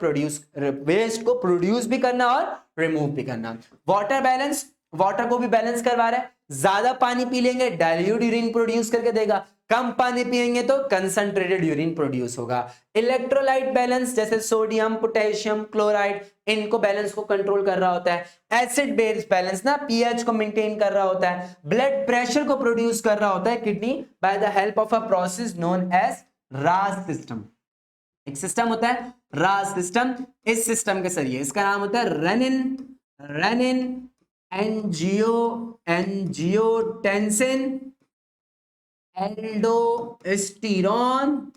प्रोड्यूस भी करना और रिमूव भी करना। वाटर बैलेंस, वाटर को भी बैलेंस करवा रहा है। ज्यादा पानी पी लेंगे डाइल्यूट यूरिन प्रोड्यूस करके देगा, कम पानी पिएंगे तो कंसंट्रेटेड यूरिन प्रोड्यूस होगा। इलेक्ट्रोलाइट बैलेंस, जैसे सोडियम, पोटेशियम, क्लोराइड, इनको बैलेंस को कंट्रोल कर रहा होता है। एसिड बेस बैलेंस ना, पीएच को मेंटेन कर रहा होता है। ब्लड प्रेशर को प्रोड्यूस कर रहा होता है kidney by the help of a process known as RAS system. एक सिस्टम होता है रास सिस्टम, इस सिस्टम के जरिए, इसका नाम होता है रेनिन एंजियोटेंसिन एल्डोस्टेरोन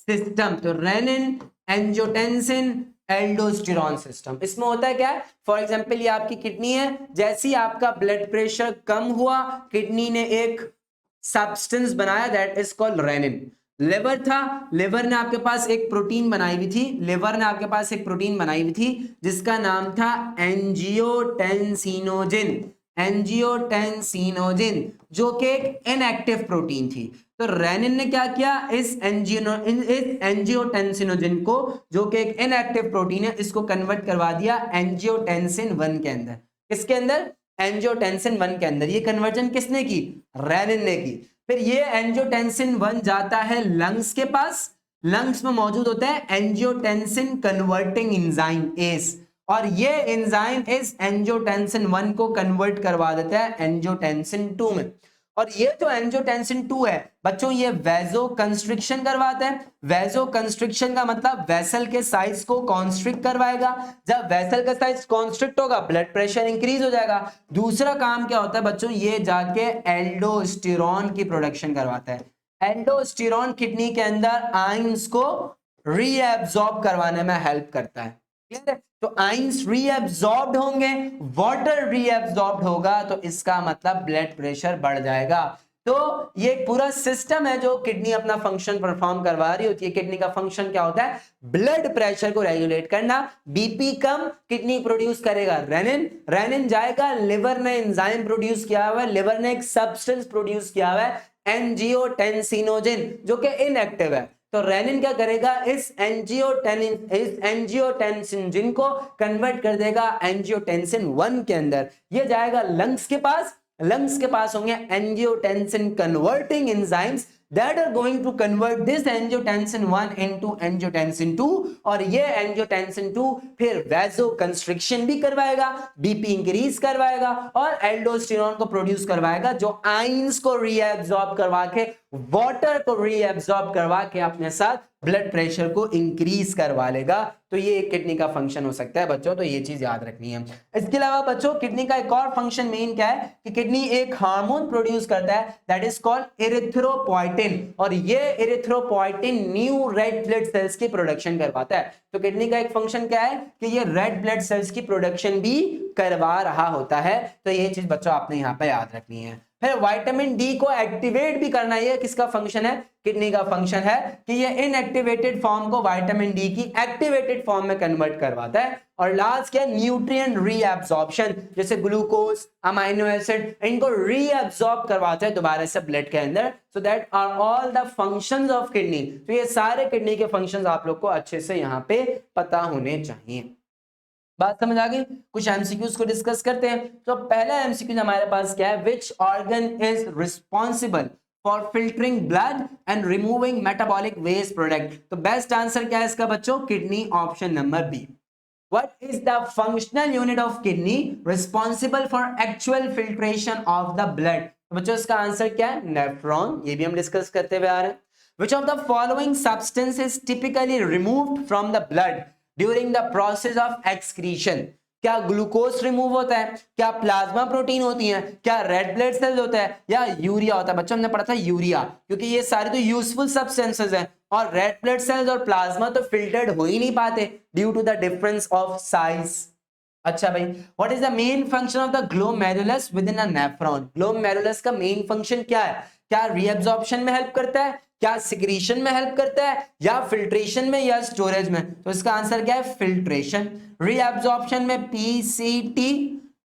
सिस्टम। तो रेनिन एंजियोटेंसिन एल्डोस्टेरोन सिस्टम, इसमें होता है क्या? फॉर एग्जांपल ये आपकी किडनी है, जैसे ही आपका ब्लड प्रेशर कम हुआ, किडनी ने एक सब्सटेंस बनाया that is called renin. Liver था, लिवर ने आपके पास एक प्रोटीन बनाई हुई थी, जिसका नाम था एंजियोटेंसिनोजिन, जो कि एक इनएक्टिव प्रोटीन थी। तो रेनिन ने क्या किया? इस एंजियोटेंसिनोजिन को, जो कि एक इनएक्टिव प्रोटीन है, इसको कन्वर्ट करवा दिया एंजियोटेंसिन 1 के अंदर। किसके अंदर? एंजियोटेंसिन 1 के अंदर। ये कन्वर्जन किसने की? रेनिन ने की। फिर ये एंजियोटेंसिन 1 जाता है लंग्स के पास, लंग्स में मौजूद होता है एंजियोटेंसिन कन्वर्टिंग एंजाइम एस, और ये एंजाइम इस एंजियोटेंसिन 1 को कन्वर्ट करवा देता है एंजियोटेंसिन 2 में। और ये जो एंजियोटेंसिन 2 है बच्चों, ये वेजो कंस्ट्रिक्शन करवाता है। वेजो कंस्ट्रिक्शन का मतलब वेसल के साइज को कॉन्स्ट्रिक्ट करवाएगा। जब वेसल का साइज कॉन्स्ट्रिक्ट होगा, ब्लड प्रेशर इंक्रीज हो जाएगा। दूसरा काम क्या होता है बच्चों? ये जाके एल्डोस्टेरोन की प्रोडक्शन करवाता है। एल्डोस्टेरोन किडनी के अंदर आयंस को रीएब्सॉर्ब करवाने में हेल्प करता है। तो आयंस रीएब्सॉर्ब्ड होंगे, वाटर रीएब्सॉर्ब्ड होगा, तो इसका मतलब ब्लड प्रेशर बढ़ जाएगा। तो ये पूरा सिस्टम है जो किडनी अपना फंक्शन परफॉर्म करवा रही होती है। किडनी का फंक्शन क्या होता है? ब्लड प्रेशर को रेगुलेट करना। बीपी कम, किडनी प्रोड्यूस करेगा रेनिन जाएगा, लिवर ने एंजाइम प्रोड्यूस किया हुआ है, लिवर ने एक सब्सटेंस प्रोड्यूस किया हुआ है एंजियोटेंसिनोजिन, जो कि इनएक्टिव है। तो रेनिन क्या करेगा? इस एंजियोटेंसिन को कन्वर्ट कर देगा एंजियोटेंसिन 1 के अंदर। ये जाएगा लंग्स के पास, लंग्स के पास होंगे angiotensin converting enzymes that are going to convert this angiotensin 1 into angiotensin 2, और ये angiotensin 2 फिर वैसो कंस्ट्रिक्शन भी करवाएगा, बीपी इंक्रीज करवाएगा और एल्डोस्टेरोन को प्रोड्यूस करवाएगा, जो आयंस को रीएब्सॉर्ब करवा के, वाटर को रीएब्सॉर्ब करवा के अपने साथ ब्लड प्रेशर को इंक्रीज करवा लेगा। तो ये एक किडनी का फंक्शन हो सकता है बच्चों, तो ये चीज याद रखनी है। इसके अलावा बच्चों किडनी का एक और फंक्शन मेन क्या है कि किडनी एक हार्मोन प्रोड्यूस करता है दैट इज कॉल्ड इरिथ्रोपोइटिन, और ये erythropoietin new red blood sales की प्रोडक्शन करवाता है। तो किडनी का एक फंक्शन क्या है कि ये रेड ब्लड सेल्स की प्रोडक्शन भी करवा रहा होता है। तो ये चीज बच्चों आपने यहाँ पे याद रखनी है। फिर विटामिन डी को एक्टिवेट भी करना, ये किसका फंक्शन है? किडनी का फंक्शन है कि ये इनएक्टिवेटेड फॉर्म को विटामिन डी की एक्टिवेटेड फॉर्म में कन्वर्ट करवाता है। और लास्ट क्या? न्यूट्रिएंट रीएब्जॉर्प्शन, जैसे ग्लूकोज, अमाइनो एसिड, इनको रीएब्जॉर्ब करवाते हैं दोबारा से ब्लड के अंदर। So that are all the functions of kidney. तो ये सारे किडनी के फंक्शंस आप लोग को अच्छे से यहाँ पे पता होने चाहिए। बात समझ आ गई? कुछ एमसीक्यूज को डिस्कस करते हैं। तो पहला एमसीक्यू हमारे पास क्या है? Which organ is responsible for filtering blood and removing metabolic waste product? तो बेस्ट आंसर क्या है इसका बच्चों? Kidney, option number B. What is the functional unit of kidney responsible for actual filtration of the blood? तो बच्चों इसका answer क्या है? नेफ्रॉन। ये भी हम डिस्कस करते हुए आ रहे हैं। Which of the following substance is typically removed from the blood during the process of excretion? क्या ग्लूकोज रिमूव होता है? क्या प्लाज्मा प्रोटीन होती है? क्या रेड ब्लड सेल्स होता है? या यूरिया होता है? बच्चों हमने पढ़ा था यूरिया, क्योंकि ये सारे तो यूजफुल सब्सटेंसेस हैं और रेड ब्लड सेल्स और प्लाज्मा तो फिल्टर्ड हो ही नहीं पाते due to the difference of size. अच्छा भाई, what is the main function of the glomerulus within a nephron? Glomerulus का मेन फंक्शन क्या है? क्या रीअब्जॉर्प्शन में हेल्प करता है, क्या सिक्रीशन में हेल्प करता है, या फिल्ट्रेशन में, या स्टोरेज में? तो इसका आंसर क्या है? फिल्ट्रेशन। रीअब्जॉर्प्शन में पीसीटी,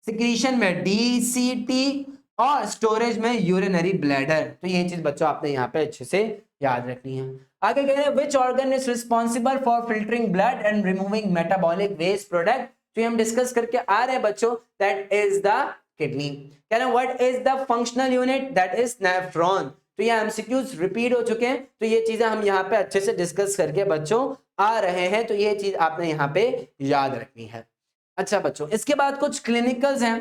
सिक्रीशन में डीसीटी, और स्टोरेज में यूरिनरी ब्लैडर। तो ये चीज बच्चों आपने यहाँ पे अच्छे से याद रखनी है। आगे कह रहे हैं which organ is responsible for filtering blood and removing metabolic waste product? तो हम डिस्कस करके आ रहे हैं बच्चों, दैट इज द किडनी। कह रहे हैं what is the functional unit? That is nephron. तो ये एमसीक्यूज रिपीट हो चुके हैं, तो ये चीजें हम यहाँ पे अच्छे से डिस्कस करके बच्चों आ रहे हैं, तो ये चीज आपने यहाँ पे याद रखनी है। अच्छा बच्चों, इसके बाद कुछ क्लिनिकल्स हैं,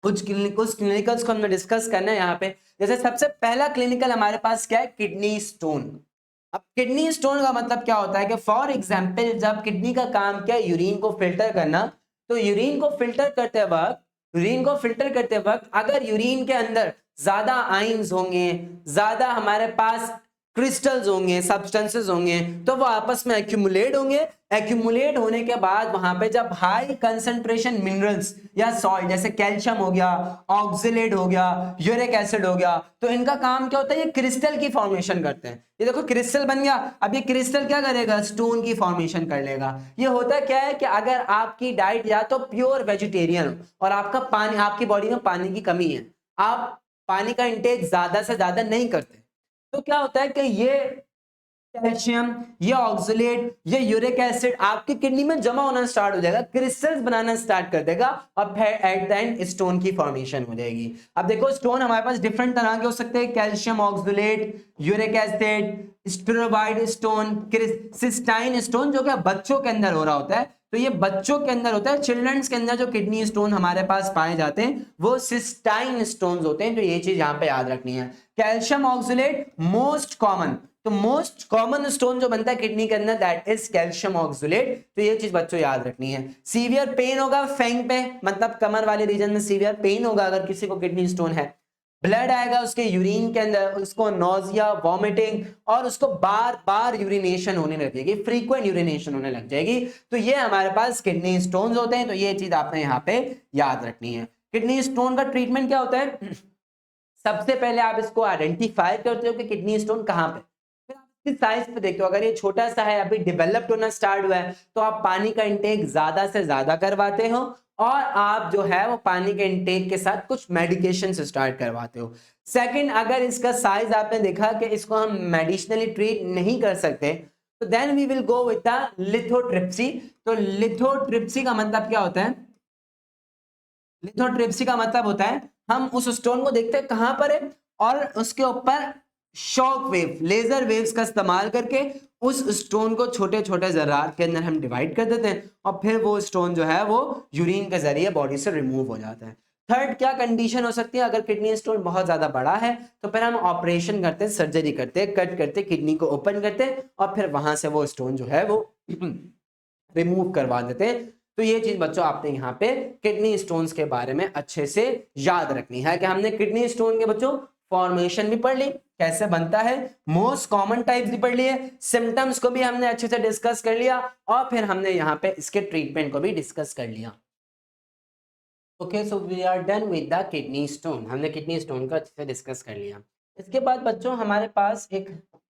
कुछ क्लिनिकल्स को हमें डिस्कस करना है यहाँ पे। जैसे सबसे पहला क्लिनिकल हमारे पास क्या है? Kidney stone. अब किडनी स्टोन का मतलब क्या होता है कि फॉर एग्जांपल जब किडनी का काम क्या है? यूरिन को फिल्टर करना। तो यूरिन को फिल्टर करते वक्त अगर यूरिन के अंदर ज्यादा आयंस होंगे, ज्यादा हमारे पास क्रिस्टल्स होंगे, सब्सटेंसेस होंगे, तो वो आपस में एक्यूमुलेट होंगे। एक्यूमुलेट होने के बाद वहां पे जब हाई कंसंट्रेशन मिनरल्स या सॉल्ट जैसे कैल्शियम हो गया, ऑक्सलेट हो गया, यूरिक एसिड हो गया, तो इनका काम क्या होता है? ये क्रिस्टल की फॉर्मेशन करते हैं। ये देखो क्रिस्टल बन गया। अब ये क्रिस्टल क्या करेगा? स्टोन की फॉर्मेशन कर लेगा। ये होता क्या है कि अगर आपकी डाइट या तो प्योर वेजिटेरियन हो और आपका पानी, आपकी बॉडी में पानी की कमी है, आप पानी का इंटेक ज्यादा से ज्यादा नहीं करते, तो क्या होता है कि ये कैल्शियम, ये ऑक्सलेट, ये यूरिक एसिड आपकी किडनी में जमा होना स्टार्ट हो जाएगा, क्रिस्टल्स बनाना स्टार्ट कर देगा, और फिर एट द एंड स्टोन की फॉर्मेशन हो जाएगी। अब देखो स्टोन हमारे पास डिफरेंट तरह के हो सकते हैं, calcium oxalate, uric acid, steroid stone, cysteine stone, जो कि बच्चों के अंदर हो रहा होता है। तो ये बच्चों के अंदर होता है। चिल्ड्रंस के अंदर जो किडनी स्टोन हमारे पास पाए जाते हैं वो सिस्टाइन स्टोन्स होते हैं। तो ये चीज यहाँ पे याद रखनी है। कैल्शियम ऑक्सलेट मोस्ट कॉमन, तो मोस्ट कॉमन स्टोन जो बनता है किडनी के अंदर दैट इज कैल्शियम ऑक्सलेट। तो ये चीज बच्चों याद रखनी है। सीवियर पेन होगा फेंग पे, मतलब कमर वाले रीजन में सीवियर पेन होगा अगर किसी को किडनी स्टोन है। ब्लड आएगा उसके यूरिन के अंदर, उसको नोजिया, वॉमिटिंग, और उसको बार बार यूरिनेशन होने लगेगी, फ्रीक्वेंट यूरिनेशन होने लग जाएगी। तो ये हमारे पास किडनी स्टोन्स होते हैं। तो ये चीज आपने यहाँ पे याद रखनी है। किडनी स्टोन का ट्रीटमेंट क्या होता है? सबसे पहले आप इसको आइडेंटिफाई करते हो कि किडनी स्टोन कहाँ पे, फिर आप इसकी साइज पे देखते हो। अगर ये छोटा सा है, अभी डेवलप्ड होना स्टार्ट हुआ है, तो आप पानी का इंटेक ज्यादा से ज्यादा करवाते हो, और आप जो है वो पानी के इंटेक के साथ कुछ मेडिकेशन से स्टार्ट करवाते हो। सेकंड, अगर इसका साइज आपने देखा कि इसको हम मेडिसिनली ट्रीट नहीं कर सकते, तो then we will go with the lithotripsy. तो लिथोट्रिप्सी का मतलब क्या होता है? लिथोट्रिप्सी का मतलब होता है हम उस स्टोन को देखते हैं कहां पर है, और उसके ऊपर शॉक वेव, लेजर वेव्स का इस्तेमाल करके उस स्टोन को छोटे छोटे जरात के अंदर हम डिवाइड कर देते हैं, और फिर वो स्टोन जो है वो यूरिन के जरिए बॉडी से रिमूव हो जाता है। थर्ड क्या कंडीशन हो सकती है? अगर किडनी स्टोन बहुत ज्यादा बड़ा है तो फिर हम ऑपरेशन करते हैं, सर्जरी करते हैं, कट करते, किडनी को ओपन करते हैं, और फिर वहां से वो स्टोन जो है वो रिमूव करवा देते हैं। तो ये चीज बच्चों आपने यहाँ पे किडनी स्टोन्स के बारे में अच्छे से याद रखनी है कि हमने किडनी स्टोन के बच्चों फॉर्मेशन भी पढ़ ली, कैसे बनता है, मोस्ट कॉमन टाइप्स भी पढ़ लिए, सिम्टम्स को भी हमने अच्छे से डिस्कस कर लिया, और फिर हमने यहाँ पे इसके ट्रीटमेंट को भी डिस्कस कर लिया। Okay, so we are done with the kidney stone. हमने किडनी स्टोन को अच्छे से डिस्कस कर लिया। इसके बाद बच्चों हमारे पास एक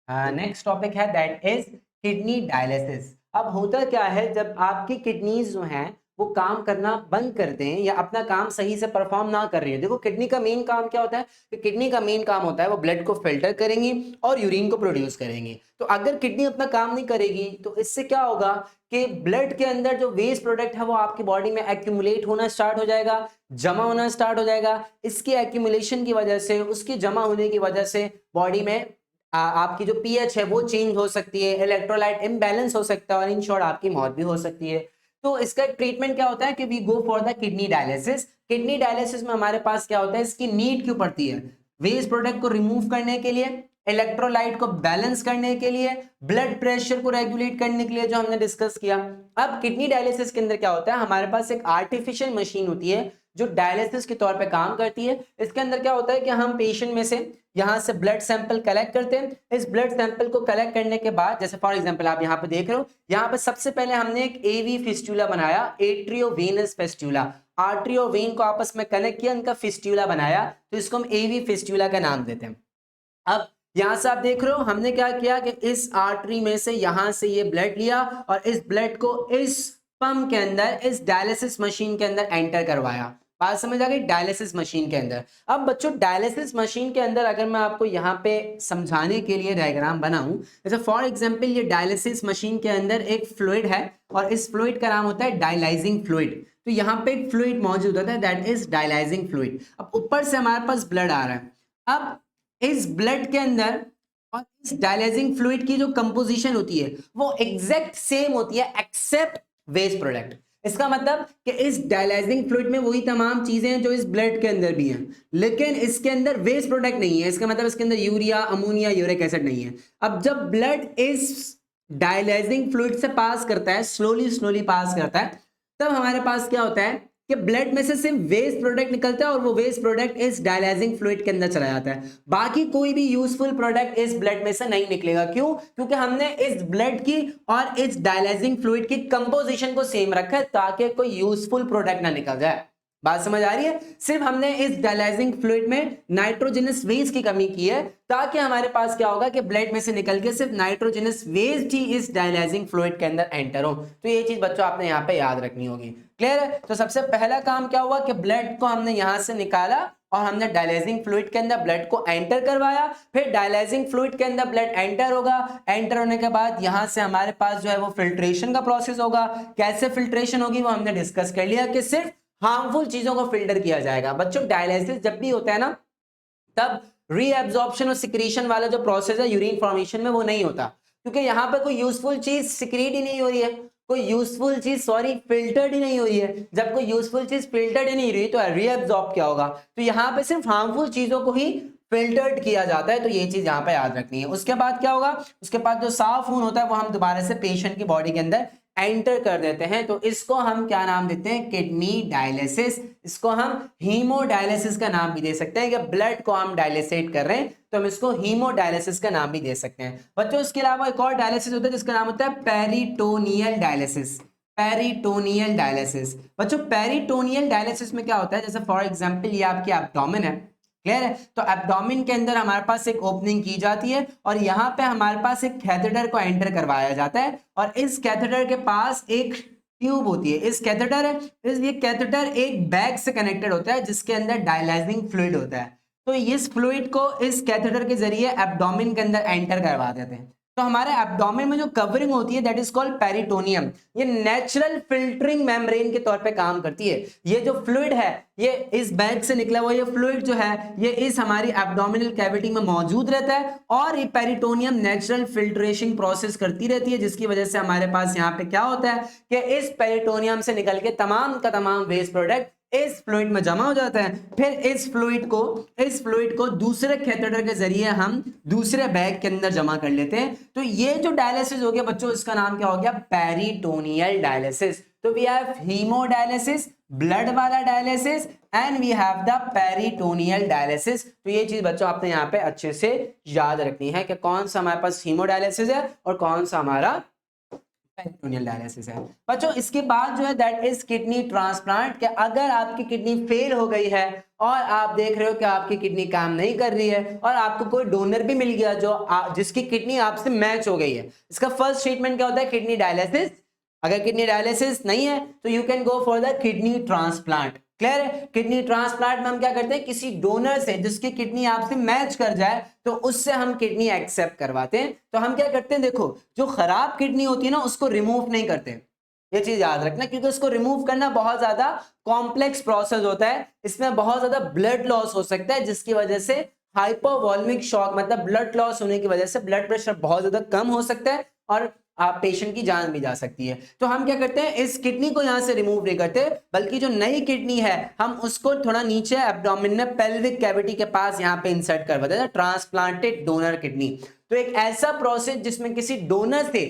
नेक्स्ट टॉपिक है, दैट इज किडनी डायलिसिस। अब होता क्या है, जब आपकी किडनीज जो हैं वो काम करना बंद कर दें या अपना काम सही से परफॉर्म ना कर रही है। देखो किडनी का मेन काम क्या होता है, कि किडनी का मेन काम होता है वो ब्लड को फिल्टर करेंगी और यूरिन को प्रोड्यूस करेंगी। तो अगर किडनी अपना काम नहीं करेगी तो इससे क्या होगा कि ब्लड के अंदर जो वेस्ट प्रोडक्ट है वो आपकी बॉडी में एक्यूमुलेट होना स्टार्ट हो जाएगा, जमा होना स्टार्ट हो जाएगा। इसकी एक्यूमुलेशन की वजह से, उसकी जमा होने की वजह से बॉडी में आपकी जो पीएच है वो चेंज हो सकती है, इलेक्ट्रोलाइट इम्बैलेंस हो सकता है और इन शॉर्ट आपकी मौत भी हो सकती है। तो इसका ट्रीटमेंट क्या होता है कि we go for the kidney dialysis. Kidney dialysis में हमारे पास क्या होता है, इसकी नीड क्यों पड़ती है, वेस्ट प्रोडक्ट को रिमूव करने के लिए, इलेक्ट्रोलाइट को बैलेंस करने के लिए, ब्लड प्रेशर को रेगुलेट करने के लिए, जो हमने डिस्कस किया। अब किडनी डायलिसिस के अंदर क्या होता है, हमारे पास एक आर्टिफिशियल मशीन होती है जो डायलिसिस के तौर पे काम करती है। इसके अंदर क्या होता है कि हम पेशेंट में से यहाँ से ब्लड सैंपल कलेक्ट करते हैं। इस ब्लड सैंपल को कलेक्ट करने के बाद, जैसे फॉर एग्जांपल आप यहाँ पे देख रहे हो, यहाँ पे सबसे पहले हमने एक एवी फिस्टूला बनाया, एट्रियोवेनस फिस्टूला। आर्टरी और वेन को आपस में कनेक्ट किया, उनका फिस्टूला बनाया, तो इसको हम एवी फिस्टूला का नाम देते हैं। अब यहां से आप देख रहे हो हमने क्या किया कि इस आर्टरी में से यहां से ये ब्लड लिया और इस ब्लड को इस पंप के अंदर, इस डायलिसिस मशीन के अंदर एंटर करवाया। बात समझ आ गई, डायलिसिस मशीन के अंदर। अब बच्चों डायलिसिस मशीन के अंदर अगर मैं आपको यहाँ पे समझाने के लिए डायग्राम बनाऊं, जैसे फॉर एग्जांपल ये डायलिसिस मशीन के अंदर एक फ्लूइड है और इस फ्लूइड का नाम होता है डायलाइजिंग फ्लूइड। तो यहाँ पे एक फ्लूइड मौजूद होता है, दैट इज डायलाइजिंग फ्लूइड। अब ऊपर से हमारे पास ब्लड आ रहा है। अब इस ब्लड के अंदर और इस डायलाइजिंग फ्लूइड की जो कंपोजिशन होती है वो एग्जैक्ट सेम होती है एक्सेप्ट वेस्ट प्रोडक्ट। इसका मतलब कि इस डायलाइजिंग फ्लूइड में वही तमाम चीजें हैं जो इस ब्लड के अंदर भी हैं, लेकिन इसके अंदर वेस्ट प्रोडक्ट नहीं है। इसका मतलब इसके अंदर यूरिया, अमोनिया, यूरिक एसिड नहीं है। अब जब ब्लड इस डायलाइजिंग फ्लूइड से पास करता है, स्लोली स्लोली पास करता है, तब हमारे पास क्या होता है कि ब्लड में से सिर्फ वेस्ट प्रोडक्ट निकलता है और वो वेस्ट प्रोडक्ट इस डायलाइजिंग फ्लूइड के अंदर चला जाता है। बाकी कोई भी यूजफुल प्रोडक्ट इस ब्लड में से नहीं निकलेगा। क्यों? क्योंकि हमने इस ब्लड की और इस डायलाइजिंग फ्लूइड की कंपोजिशन को सेम रखा है ताकि कोई यूजफुल प्रोडक्ट ना निकल जाए। बात समझ आ रही है? सिर्फ हमने इस डायलाइजिंग फ्लूइड में नाइट्रोजनस वेस्ट की कमी की है ताकि हमारे पास क्या होगा कि ब्लड में से निकल के सिर्फ नाइट्रोजनस वेस्ट ही इस डायलाइजिंग फ्लूइड के अंदर एंटर हो। तो ये चीज बच्चों आपने यहाँ पे याद रखनी होगी। क्लियर है? तो सबसे पहला काम क्या हुआ कि ब्लड को हमने यहां से निकाला और हमने डायलाइजिंग फ्लूइड के अंदर ब्लड को एंटर करवाया। फिर डायलाइजिंग फ्लूइड के अंदर ब्लड एंटर होगा। एंटर होने के बाद यहां से हमारे पास जो है वो फिल्ट्रेशन का प्रोसेस होगा। कैसे फिल्ट्रेशन होगी वो हमने डिस्कस कर लिया कि सिर्फ हार्मफुल चीजों को फिल्टर किया जाएगा। बच्चों डायलिसिस जब भी होता है ना, तब रीएब्जॉर्प्शन और सिक्रीशन वाला जो प्रोसेस है यूरिन फॉर्मेशन में, वो नहीं होता, क्योंकि यहाँ पे कोई यूजफुल चीज सिक्रीट ही नहीं हो रही है, कोई यूजफुल चीज फिल्टर्ड ही नहीं हो रही है। जब कोई यूजफुल चीज फिल्टर्ड ही नहीं रही तो रीएब्जॉर्ब क्या होगा? तो यहाँ पे सिर्फ हार्मफुल चीजों को ही फिल्टर्ड किया जाता है। तो ये चीज यहाँ पे याद रखनी है। उसके बाद क्या होगा? उसके बाद जो साफ खून होता है वो हम दोबारा से पेशेंट की बॉडी के अंदर एंटर कर देते हैं। तो इसको हम क्या नाम देते हैं? Kidney dialysis. इसको हम हीमोडायलिसिस का नाम भी दे सकते हैं कि ब्लड को हम डायलिसेट कर रहे हैं, तो हम इसको हीमोडायलिसिस का नाम भी दे सकते हैं। बच्चों इसके अलावा एक और डायलिसिस होता है जिसका नाम होता है पेरिटोनियल डायलिसिस। Peritoneal dialysis. बच्चों पेरिटोनियल डायलिसिस में क्या होता है, जैसे फॉर एग्जांपल ये आपकी एब्डोमेन है, क्लियर है? तो एब्डोमेन के अंदर हमारे पास एक ओपनिंग की जाती है और यहाँ पे हमारे पास एक कैथेटर को एंटर करवाया जाता है और इस कैथेटर के पास एक ट्यूब होती है। इस कैथेटर है, ये कैथेटर एक बैग से कनेक्टेड होता है जिसके अंदर डायलाइजिंग फ्लूइड होता है। तो इस फ्लूइड को इस कैथेटर के जरिए एब्डोमेन के अंदर एंटर करवा देते हैं। तो हमारे एब्डोमेन में जो कवरिंग होती है दैट इज कॉल्ड पेरिटोनियम। ये नेचुरल फिल्टरिंग मेम्ब्रेन के तौर पे काम करती है। ये जो फ्लूइड है, ये इस बैग से निकला हुआ ये फ्लूइड जो है ये इस हमारी एब्डोमिनल कैविटी में मौजूद रहता है और ये पेरिटोनियम नेचुरल फिल्ट्रेशन प्रोसेस करती रहती है, जिसकी वजह से हमारे पास यहाँ पे क्या होता है कि इस पेरिटोनियम से निकल के तमाम का तमाम वेस्ट प्रोडक्ट इस फ्लूइड में जमा हो जाता है। फिर इस फ्लूइड को दूसरे कैथेटर के जरिए हम दूसरे बैग के अंदर जमा कर लेते हैं। तो ये जो डायलिसिस हो गया बच्चों, इसका नाम क्या हो गया? Peritoneal dialysis. तो वी हैव हीमोडायलिसिस, ब्लड वाला dialysis, and we have the peritoneal dialysis. तो ये चीज बच्चों आपने यहाँ पे अच्छे से याद रखनी है कि कौन सा हमारे पास हीमोडायलिसिस है और कौन सा हमारा पेरिटोनियल डायलिसिस है बच्चों। इसके बाद जो है दैट इज किडनी ट्रांसप्लांट। कि अगर आपकी किडनी फेल हो गई है और आप देख रहे हो कि आपकी किडनी काम नहीं कर रही है और आपको कोई डोनर भी मिल गया जो जिसकी किडनी आपसे मैच हो गई है, इसका फर्स्ट ट्रीटमेंट क्या होता है? Kidney dialysis. अगर किडनी डायलिसिस नहीं है तो you can go for the kidney transplant. Clear है? किडनी ट्रांसप्लांट में हम क्या करते हैं, किसी डोनर से जिसकी किडनी आपसे मैच कर जाए तो उससे हम किडनी एक्सेप्ट करवाते हैं। तो हम क्या करते हैं, देखो जो खराब किडनी होती है ना उसको रिमूव नहीं करते, ये चीज याद रखना, क्योंकि उसको रिमूव करना बहुत ज्यादा कॉम्प्लेक्स प्रोसेस होता है। इसमें बहुत ज्यादा ब्लड लॉस हो सकता है जिसकी वजह से हाइपोवॉल्मिक शॉक, मतलब ब्लड लॉस होने की वजह से ब्लड प्रेशर बहुत ज्यादा कम हो सकता है और आप पेशेंट की जान भी जा सकती है। तो हम क्या करते हैं, इस किडनी को यहां से रिमूव नहीं करते, बल्कि जो नई किडनी है हम उसको थोड़ा नीचे एब्डोमेन में पेल्विक कैविटी के पास यहां पे इंसर्ट करवा देते हैं, ट्रांसप्लांटेड डोनर किडनी। तो एक ऐसा प्रोसेस जिसमें किसी डोनर से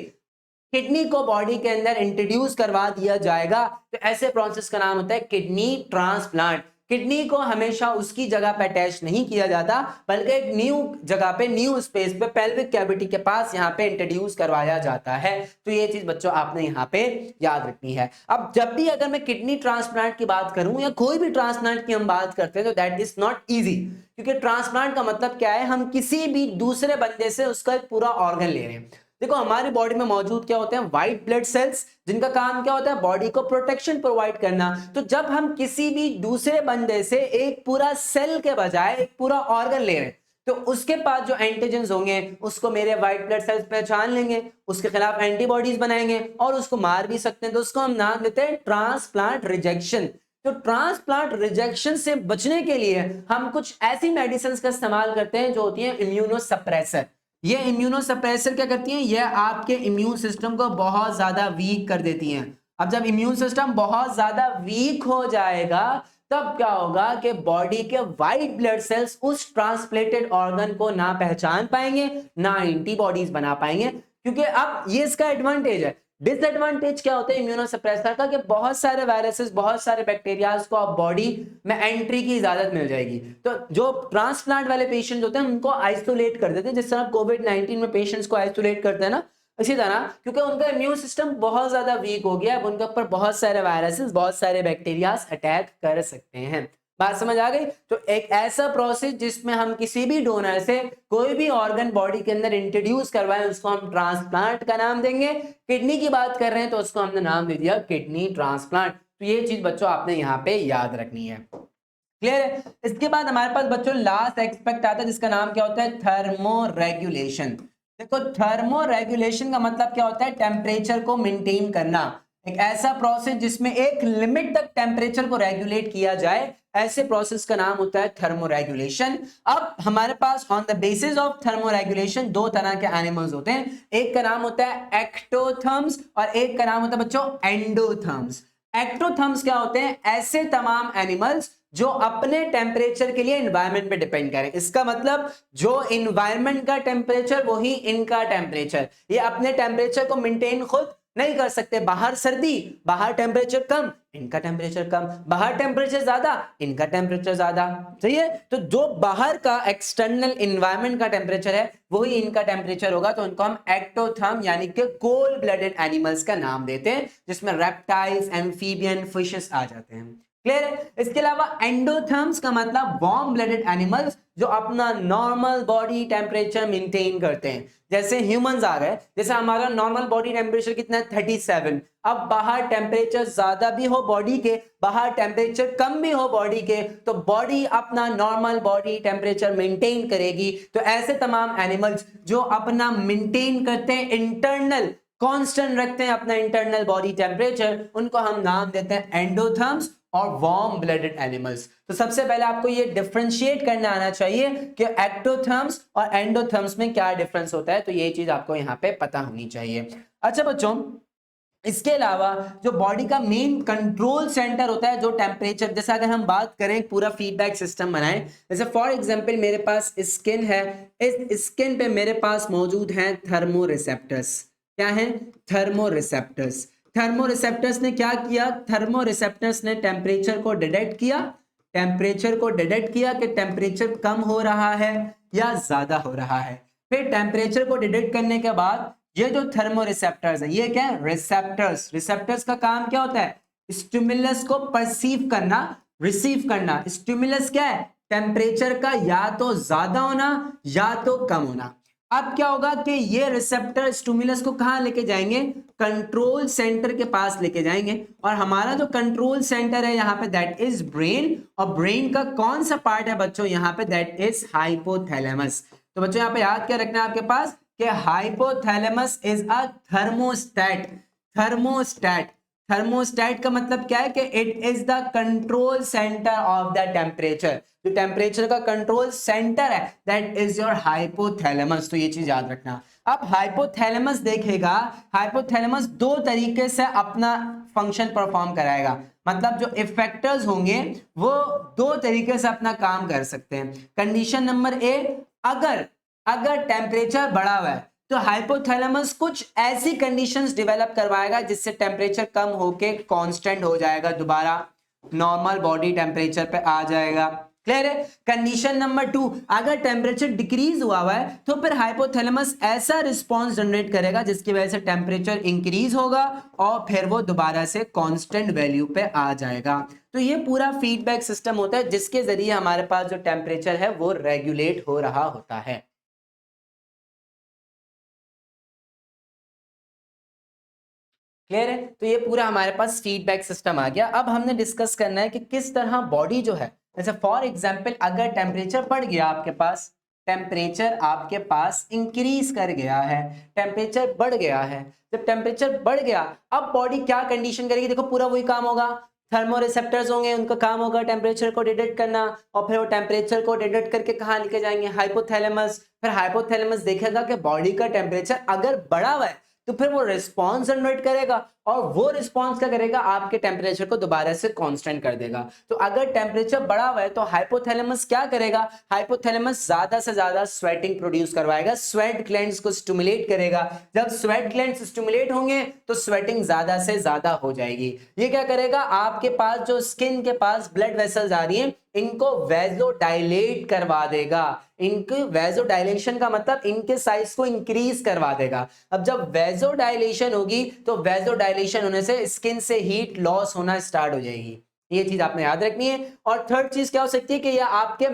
किडनी को बॉडी के अंदर इंट्रोड्यूस करवा दिया जाएगा, तो ऐसे प्रोसेस का नाम होता है किडनी ट्रांसप्लांट। किडनी को हमेशा उसकी जगह पे अटैच नहीं किया जाता, बल्कि एक न्यू जगह पे, न्यू स्पेस पे, पेल्विक कैविटी के पास यहाँ पे इंट्रोड्यूस करवाया जाता है। तो ये चीज बच्चों आपने यहाँ पे याद रखनी है। अब जब भी अगर मैं किडनी ट्रांसप्लांट की बात करूं या कोई भी ट्रांसप्लांट की हम बात करते हैं तो दैट इज नॉट इजी, क्योंकि ट्रांसप्लांट का मतलब क्या है, हम किसी भी दूसरे बंदे से उसका एक पूरा ऑर्गन ले रहे हैं। देखो हमारी बॉडी में मौजूद क्या होते हैं, व्हाइट ब्लड सेल्स, जिनका काम क्या होता है, बॉडी को प्रोटेक्शन प्रोवाइड करना। तो जब हम किसी भी दूसरे बंदे से एक पूरा सेल के बजाय एक पूरा ऑर्गन ले रहे हैं, तो उसके पास जो एंटीजेंस होंगे उसको मेरे व्हाइट ब्लड सेल्स पहचान लेंगे, उसके खिलाफ एंटीबॉडीज बनाएंगे और उसको मार भी सकते हैं। तो उसको हम नाम देते हैं ट्रांसप्लांट रिजेक्शन। तो ट्रांसप्लांट रिजेक्शन से बचने के लिए हम कुछ ऐसी मेडिसिन का इस्तेमाल करते हैं जो होती है इम्यूनोसप्रेसर। ये इम्यूनोसप्रेसर क्या करती हैं, ये आपके इम्यून सिस्टम को बहुत ज्यादा वीक कर देती हैं। अब जब इम्यून सिस्टम बहुत ज्यादा वीक हो जाएगा तब क्या होगा कि बॉडी के व्हाइट ब्लड सेल्स उस ट्रांसप्लेटेड ऑर्गन को ना पहचान पाएंगे, ना एंटीबॉडीज बना पाएंगे। क्योंकि अब ये इसका एडवांटेज है। डिसएडवांटेज क्या होता है इम्यूनोसप्रेसर का, कि बहुत सारे वायरसेस, बहुत सारे बैक्टीरियाज को अब बॉडी में एंट्री की इजाजत मिल जाएगी। तो जो ट्रांसप्लांट वाले पेशेंट होते हैं उनको आइसोलेट कर देते हैं, जिस तरह कोविड-19 में पेशेंट्स को आइसोलेट करते हैं ना, इसी तरह, क्योंकि उनका इम्यून सिस्टम बहुत ज्यादा वीक हो गया है, उनके ऊपर बहुत सारे वायरसेस, बहुत सारे बैक्टीरियाज अटैक कर सकते हैं। बात समझ आ गई? तो एक ऐसा प्रोसेस जिसमें हम किसी भी डोनर से कोई भी ऑर्गन बॉडी के अंदर इंट्रोड्यूस करवाएं उसको हम ट्रांसप्लांट का नाम देंगे। किडनी की बात कर रहे हैं तो उसको हमने नाम दे दिया किडनी ट्रांसप्लांट। तो ये चीज बच्चों आपने यहाँ पे याद रखनी है। क्लियर है? इसके बाद हमारे पास बच्चों लास्ट एक्सपेक्ट आता है जिसका नाम क्या होता है, थर्मो रेगुलेशन। देखो थर्मो रेगुलेशन का मतलब क्या होता है, टेम्परेचर को मेंटेन करना। एक ऐसा प्रोसेस जिसमें एक लिमिट तक टेम्परेचर को रेगुलेट किया जाए, ऐसे प्रोसेस का नाम होता है थर्मो रेगुलेशन। अब हमारे pass on the basis of thermo regulation दो तरह के एनिमल्स होते हैं, एक का नाम होता है एक्टोथर्म्स और एक का नाम होता है बच्चों एंडोथर्म्स। एक्टोथर्म्स क्या होते हैं, ऐसे तमाम एनिमल्स जो अपने टेम्परेचर के लिए एनवायरनमेंट पे डिपेंड करें। इसका मतलब जो एनवायरनमेंट का टेम्परेचर वही इनका टेम्परेचर, ये अपने टेम्परेचर को मेंटेन खुद नहीं कर सकते। बाहर सर्दी, बाहर टेम्परेचर कम, इनका टेम्परेचर कम, बाहर टेम्परेचर ज्यादा, इनका टेम्परेचर ज्यादा। सही है? तो जो बाहर का एक्सटर्नल एनवायरनमेंट का टेम्परेचर है वही इनका टेम्परेचर होगा, तो उनको हम एक्टोथर्म यानी कि कोल्ड ब्लडेड एनिमल्स का नाम देते हैं, जिसमें रेप्टाइल्स, एम्फीबियन, फिशेस आ जाते हैं। क्लियर है? इसके अलावा एंडोथर्म्स का मतलब वार्म ब्लडेड एनिमल्स जो अपना नॉर्मल बॉडी टेम्परेचर मेंटेन करते हैं। जैसे ह्यूमंस आ गए, जैसे हमारा नॉर्मल बॉडी टेम्परेचर कितना है 37, अब बाहर टेम्परेचर ज्यादा भी हो बॉडी के, बाहर टेम्परेचर कम भी हो बॉडी के, तो बॉडी अपना नॉर्मल बॉडी टेम्परेचर मेंटेन करेगी। तो ऐसे तमाम एनिमल्स जो अपना मेंटेन करते हैं, इंटरनल कांस्टेंट रखते हैं अपना इंटरनल बॉडी टेम्परेचर, उनको हम नाम देते हैं एंडोथर्म्स और वार्म ब्लडेड एनिमल्स। तो सबसे पहले आपको ये डिफरेंशिएट करना आना चाहिए कि एक्टोथर्म्स और एंडोथर्म्स में क्या डिफरेंस होता है, तो ये चीज आपको यहाँ पे पता होनी चाहिए। अच्छा बच्चों, इसके अलावा जो बॉडी का मेन कंट्रोल सेंटर होता है, जो टेम्परेचर, जैसे अगर हम बात करें पूरा फीडबैक सिस्टम बनाएं, जैसे फॉर एग्जांपल मेरे पास स्किन है, इस स्किन पे मेरे पास मौजूद हैं थर्मो रिसेप्टर्स। क्या है? Thermo receptors. थर्मो रिसेप्टर्स ने क्या किया, थर्मो रिसेप्टर्स ने टेम्परेचर को डिटेक्ट किया, टेम्परेचर को डिटेक्ट किया कि टेम्परेचर कम हो रहा है या ज्यादा हो रहा है। फिर टेम्परेचर को डिटेक्ट करने के बाद ये जो थर्मो रिसेप्टर्स है, ये क्या है? रिसेप्टर्स। रिसेप्टर्स का काम क्या होता है? स्टिमुलस को परसीव करना, रिसीव करना। स्टिमुलस क्या है? टेम्परेचर का या तो ज्यादा होना या तो कम होना। अब क्या होगा कि ये रिसेप्टर स्टिमुलस को कहां लेके जाएंगे? कंट्रोल सेंटर के पास लेके जाएंगे। और हमारा जो कंट्रोल सेंटर है यहाँ पे, दैट इज ब्रेन। और ब्रेन का कौन सा पार्ट है बच्चों यहाँ पे? That is hypothalamus. तो बच्चों यहाँ पे याद क्या रखना है आपके पास कि hypothalamus is a thermostat. Thermostat, thermostat का मतलब क्या है कि it is the control centre of the temperature. जो टेम्परेचर का कंट्रोल सेंटर है दैट इज योर हाइपोथैलेमस। तो ये चीज याद रखना। अब हाइपोथैलेमस देखेगा, हाइपोथैलेमस दो तरीके से अपना फंक्शन परफॉर्म कराएगा। मतलब जो इफेक्टर्स होंगे वो दो तरीके से अपना काम कर सकते हैं। कंडीशन नंबर ए, अगर अगर टेम्परेचर बढ़ा हुआ है तो हाइपोथैलेमस कुछ ऐसी कंडीशंस डेवलप करवाएगा जिससे टेम्परेचर कम होके कांस्टेंट हो जाएगा, दोबारा नॉर्मल बॉडी टेम्परेचर पे आ जाएगा। क्लियर है? कंडीशन नंबर 2, अगर टेम्परेचर डिक्रीज हुआ है तो फिर हाइपोथैलेमस ऐसा रिस्पांस जनरेट करेगा जिसकी वजह से टेम्परेचर इंक्रीज होगा और फिर वो दोबारा से कांस्टेंट वैल्यू पे आ जाएगा। तो ये पूरा फीडबैक सिस्टम होता है जिसके जरिए हमारे पास जो टेम्परेचर है वो रेगुलेट हो रहा होता है। क्लियर है? तो ये पूरा हमारे पास फीडबैक सिस्टम आ गया। अब हमने डिस्कस करना है कि किस तरह बॉडी जो है, जैसे फॉर एग्जांपल अगर टेम्परेचर बढ़ गया आपके पास, टेम्परेचर आपके पास इंक्रीज कर गया है, टेम्परेचर बढ़ गया है। जब टेम्परेचर बढ़ गया अब बॉडी क्या कंडीशन करेगी? देखो पूरा वही काम होगा। थर्मो रिसेप्टर्स होंगे, उनका काम होगा टेम्परेचर को डिटेक्ट करना और फिर वो टेम्परेचर को डिटेक्ट करके कहाँ लेके जाएंगे? हाइपोथैलेमस। फिर हाइपोथैलेमस देखेगा कि बॉडी का टेम्परेचर अगर बढ़ा हुआ है तो फिर वो रिस्पॉन्स जनरेट करेगा और वो रिस्पॉन्स क्या करेगा? आपके टेम्परेचर को दोबारा से कांस्टेंट कर देगा। तो अगर टेम्परेचर बढ़ा हुआ है तो हाइपोथैलेमस क्या करेगा? हाइपोथैलेमस ज्यादा से ज्यादा स्वेटिंग प्रोड्यूस करवाएगा, स्वेट ग्लैंड्स को स्टिमुलेट करेगा। जब स्वेट ग्लैंड्स स्टिमुलेट होंगे तो स्वेटिंग ज्यादा से ज्यादा हो जाएगी। ये क्या करेगा? आपके पास जो स्किन के पास ब्लड वेसल्स आ रही हैं इनको वेजोडाइलेट करवा देगा। इनके वेजोडाइलेशन का मतलब इनके साइज को इंक्रीज करवा देगा। अब जब वेजोडाइलेशन होगी तो वेजोडाइलेशन होने से स्किन से हीट लॉस होना स्टार्ट हो जाएगी। ये चीज आपने याद रखनी है। और थर्ड चीज क्या हो सकती है कि यह आपके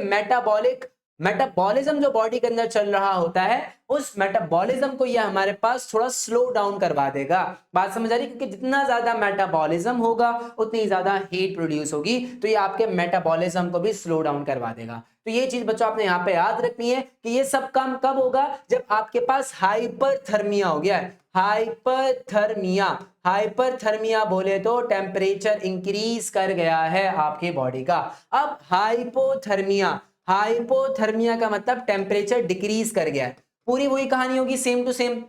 मेटाबॉलिज्म जो बॉडी के अंदर चल रहा होता है उस मेटाबॉलिज्म को यह हमारे पास थोड़ा स्लो डाउन करवा देगा। बात समझ आ रही? क्योंकि जितना ज्यादा मेटाबॉलिज्म होगा उतनी ज्यादा हीट प्रोड्यूस होगी, तो ये आपके मेटाबॉलिज्म को भी स्लो डाउन करवा देगा। तो ये चीज बच्चों आपने यहाँ पे याद रखनी है कि ये सब काम कब होगा? जब आपके पास हाइपरथर्मिया हो गया है। हाइपरथर्मिया, हाइपरथर्मिया बोले तो टेम्परेचर इंक्रीज कर गया है आपकी बॉडी का। अब हाइपोथर्मिया, हाइपोथर्मिया का मतलब टेम्परेचर डिक्रीज कर गया है। पूरी वही कहानी होगी, सेम टू सेम।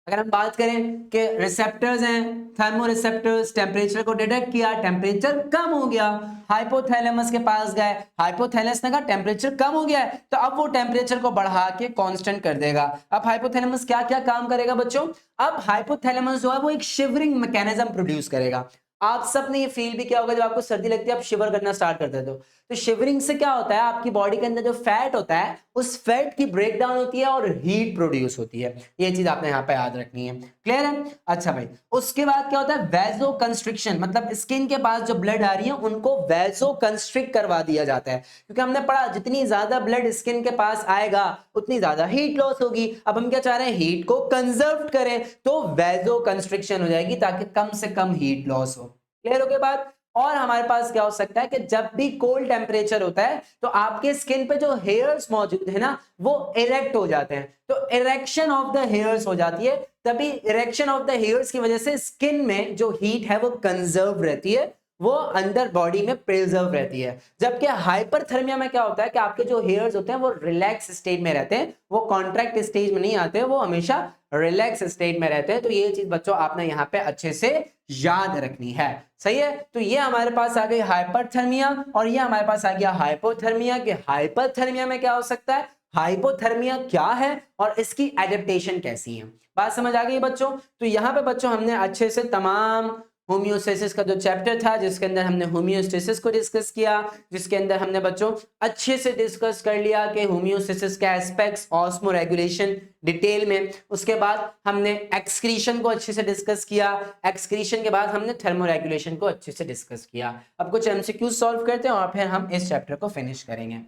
अगर हम बात करें कि रिसेप्टर्स हैं, थर्मो रिसेप्टर्स, टेम्परेचर को डिटेक्ट किया, टेम्परेचर कम हो गया, हाइपोथैलेमस के पास गए, हाइपोथैलेमस ने कहा टेम्परेचर कम हो गया है तो अब वो टेम्परेचर को बढ़ा के कांस्टेंट कर देगा। अब हाइपोथैलेमस क्या क्या काम करेगा बच्चों? अब हाइपोथैलेमस जो है वो एक शिवरिंग मैकेनिज्म प्रोड्यूस करेगा। आप सब ने ये फील भी किया होगा, जब आपको सर्दी लगती है आप शिवर करना स्टार्ट करते हो तो शिवरिंग से क्या होता है? आपकी बॉडी के अंदर जो फैट होता है उस फैट की ब्रेकडाउन होती है और हीट प्रोड्यूस होती है। ये चीज आपने यहाँ पे याद रखनी है। क्लियर है? अच्छा भाई, उसके बाद क्या होता है? वैजो कंस्ट्रिक्शन, मतलब स्किन के पास जो ब्लड आ रही है उनको वैजो कंस्ट्रिक्ट करवा दिया जाता है। क्योंकि हमने पढ़ा जितनी ज्यादा ब्लड स्किन के पास आएगा उतनी ज्यादा हीट लॉस होगी। अब हम क्या चाह रहे हैं? हीट को कंजर्व करें, तो वैजो कंस्ट्रिक्शन हो जाएगी ताकि कम से कम हीट लॉस हो। क्लियर हो गया बात? और हमारे पास क्या हो सकता है कि जब भी कोल्ड टेम्परेचर होता है तो आपके स्किन पे जो हेयर्स मौजूद है ना वो इरेक्ट हो जाते हैं। तो इरेक्शन ऑफ द हेयर्स हो जाती है, तभी इरेक्शन ऑफ द हेयर्स की वजह से स्किन में जो हीट है वो कंजर्व रहती है, वो अंदर बॉडी में प्रिजर्व रहती है। जबकि हाइपरथर्मिया में क्या होता है कि आपके जो हेयर्स होते हैं वो रिलैक्स स्टेट में रहते हैं, वो कॉन्ट्रैक्ट स्टेज में नहीं आते, वो हमेशा रिलैक्स स्टेट में रहते हैं। तो ये चीज बच्चों आपने यहाँ पे अच्छे से याद रखनी है। सही है? तो ये हमारे पास आ गई हाइपरथर्मिया और ये हमारे पास आ गया हाइपोथर्मिया। कि हाइपरथर्मिया में क्या हो सकता है, हाइपोथर्मिया क्या है और इसकी एडेप्टेशन कैसी है। बात समझ आ गई बच्चों? तो यहाँ पे बच्चों हमने अच्छे से तमाम होम्योस्टेसिस का जो चैप्टर था जिसके अंदर हमने होम्योस्टेसिस को डिस्कस किया, जिसके अंदर हमने बच्चों अच्छे से डिस्कस कर लिया कि होम्योस्टेसिस के एस्पेक्ट्स, ऑस्मो रेगुलेशन डिटेल में। उसके बाद हमने एक्सक्रीशन को अच्छे से डिस्कस किया, एक्सक्रीशन के बाद हमने थर्मो रेगुलेशन को अच्छे से डिस्कस किया। अब कुछ एमसीक्यूज सॉल्व करते हैं और फिर हम इस चैप्टर को फिनिश करेंगे।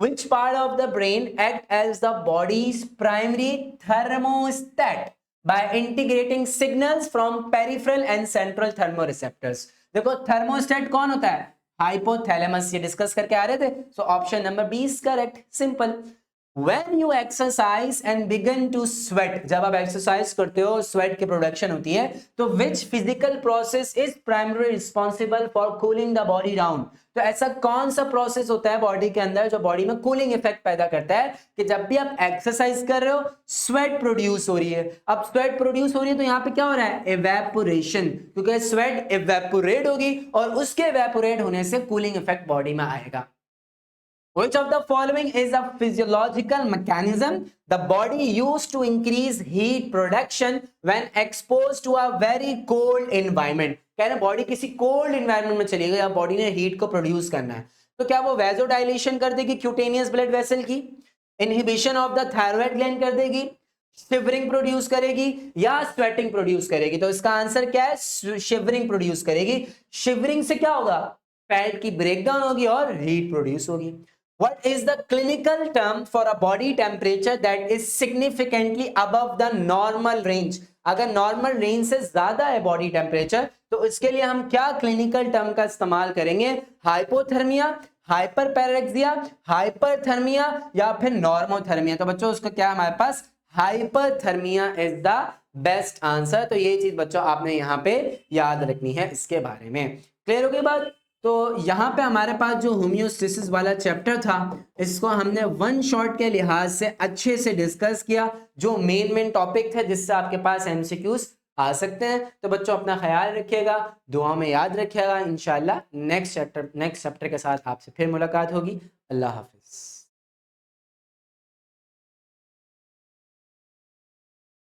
Which part of the brain act as the body's primary thermostat by integrating signals from peripheral and central thermoreceptors? देखो थर्मोस्टेट कौन होता है? हाइपोथैलेमस, ये डिस्कस करके आ रहे थे। So option number B is correct, simple. When you exercise and begin to sweat, जब आप एक्सरसाइज करते हो स्वेट की प्रोडक्शन होती है, तो which physical process is primarily responsible for cooling the body down? तो ऐसा कौन सा प्रोसेस होता है बॉडी के अंदर जो बॉडी में कूलिंग इफेक्ट पैदा करता है कि जब भी आप एक्सरसाइज कर रहे हो स्वेट प्रोड्यूस हो रही है। अब स्वेट प्रोड्यूस हो रही है तो यहाँ पे क्या हो रहा है? इवेपोरेशन, क्योंकि स्वेट इवेपोरेट होगी और उसके इवेपोरेट होने से कूलिंग इफेक्ट बॉडी में आएगा। Which of the following is a physiological mechanism the body used to increase heat production when exposed to a very cold environment? कह रहे बॉडी किसी कोल्ड एनवायरनमेंट में चली गई, अब बॉडी ने हीट को प्रोड्यूस करना है, तो क्या वो वैसोडाइलेशन कर देगी क्यूटेनियस ब्लड वेसल की, inhibition of the thyroid gland कर देगी, शिवरिंग प्रोड्यूस करेगी या स्वेटिंग प्रोड्यूस करेगी? तो इसका आंसर क्या है? शिवरिंग प्रोड्यूस करेगी। शिवरिंग से क्या होगा? फैट की ब्रेकडाउन होगी और हीट प्रोड्यूस होगी। What is the clinical term for a body temperature that is significantly above the normal range? अगर नॉर्मल रेंज से ज्यादा है बॉडी टेम्परेचर तो इसके लिए हम क्या क्लिनिकल टर्म का इस्तेमाल करेंगे? हाइपोथर्मिया, हाइपरपैरेक्सिया, हाइपरथर्मिया या फिर नॉर्मोथर्मिया? तो बच्चों उसका क्या है हमारे पास? Hyperthermia is the best answer. तो ये चीज बच्चों आपने यहाँ पे याद रखनी है इसके बारे में। क्लियर हो गई बात? तो यहाँ पे हमारे पास जो होम्योस्टेसिस वाला चैप्टर था इसको हमने वन शॉट के लिहाज से अच्छे से डिस्कस किया, जो मेन टॉपिक थे जिससे आपके पास एमसीक्यूज आ सकते हैं। तो बच्चों अपना ख्याल रखिएगा, दुआ में याद रखिएगा। इंशाल्लाह नेक्स्ट चैप्टर के साथ आपसे फिर मुलाकात होगी। अल्लाह हाफिज़।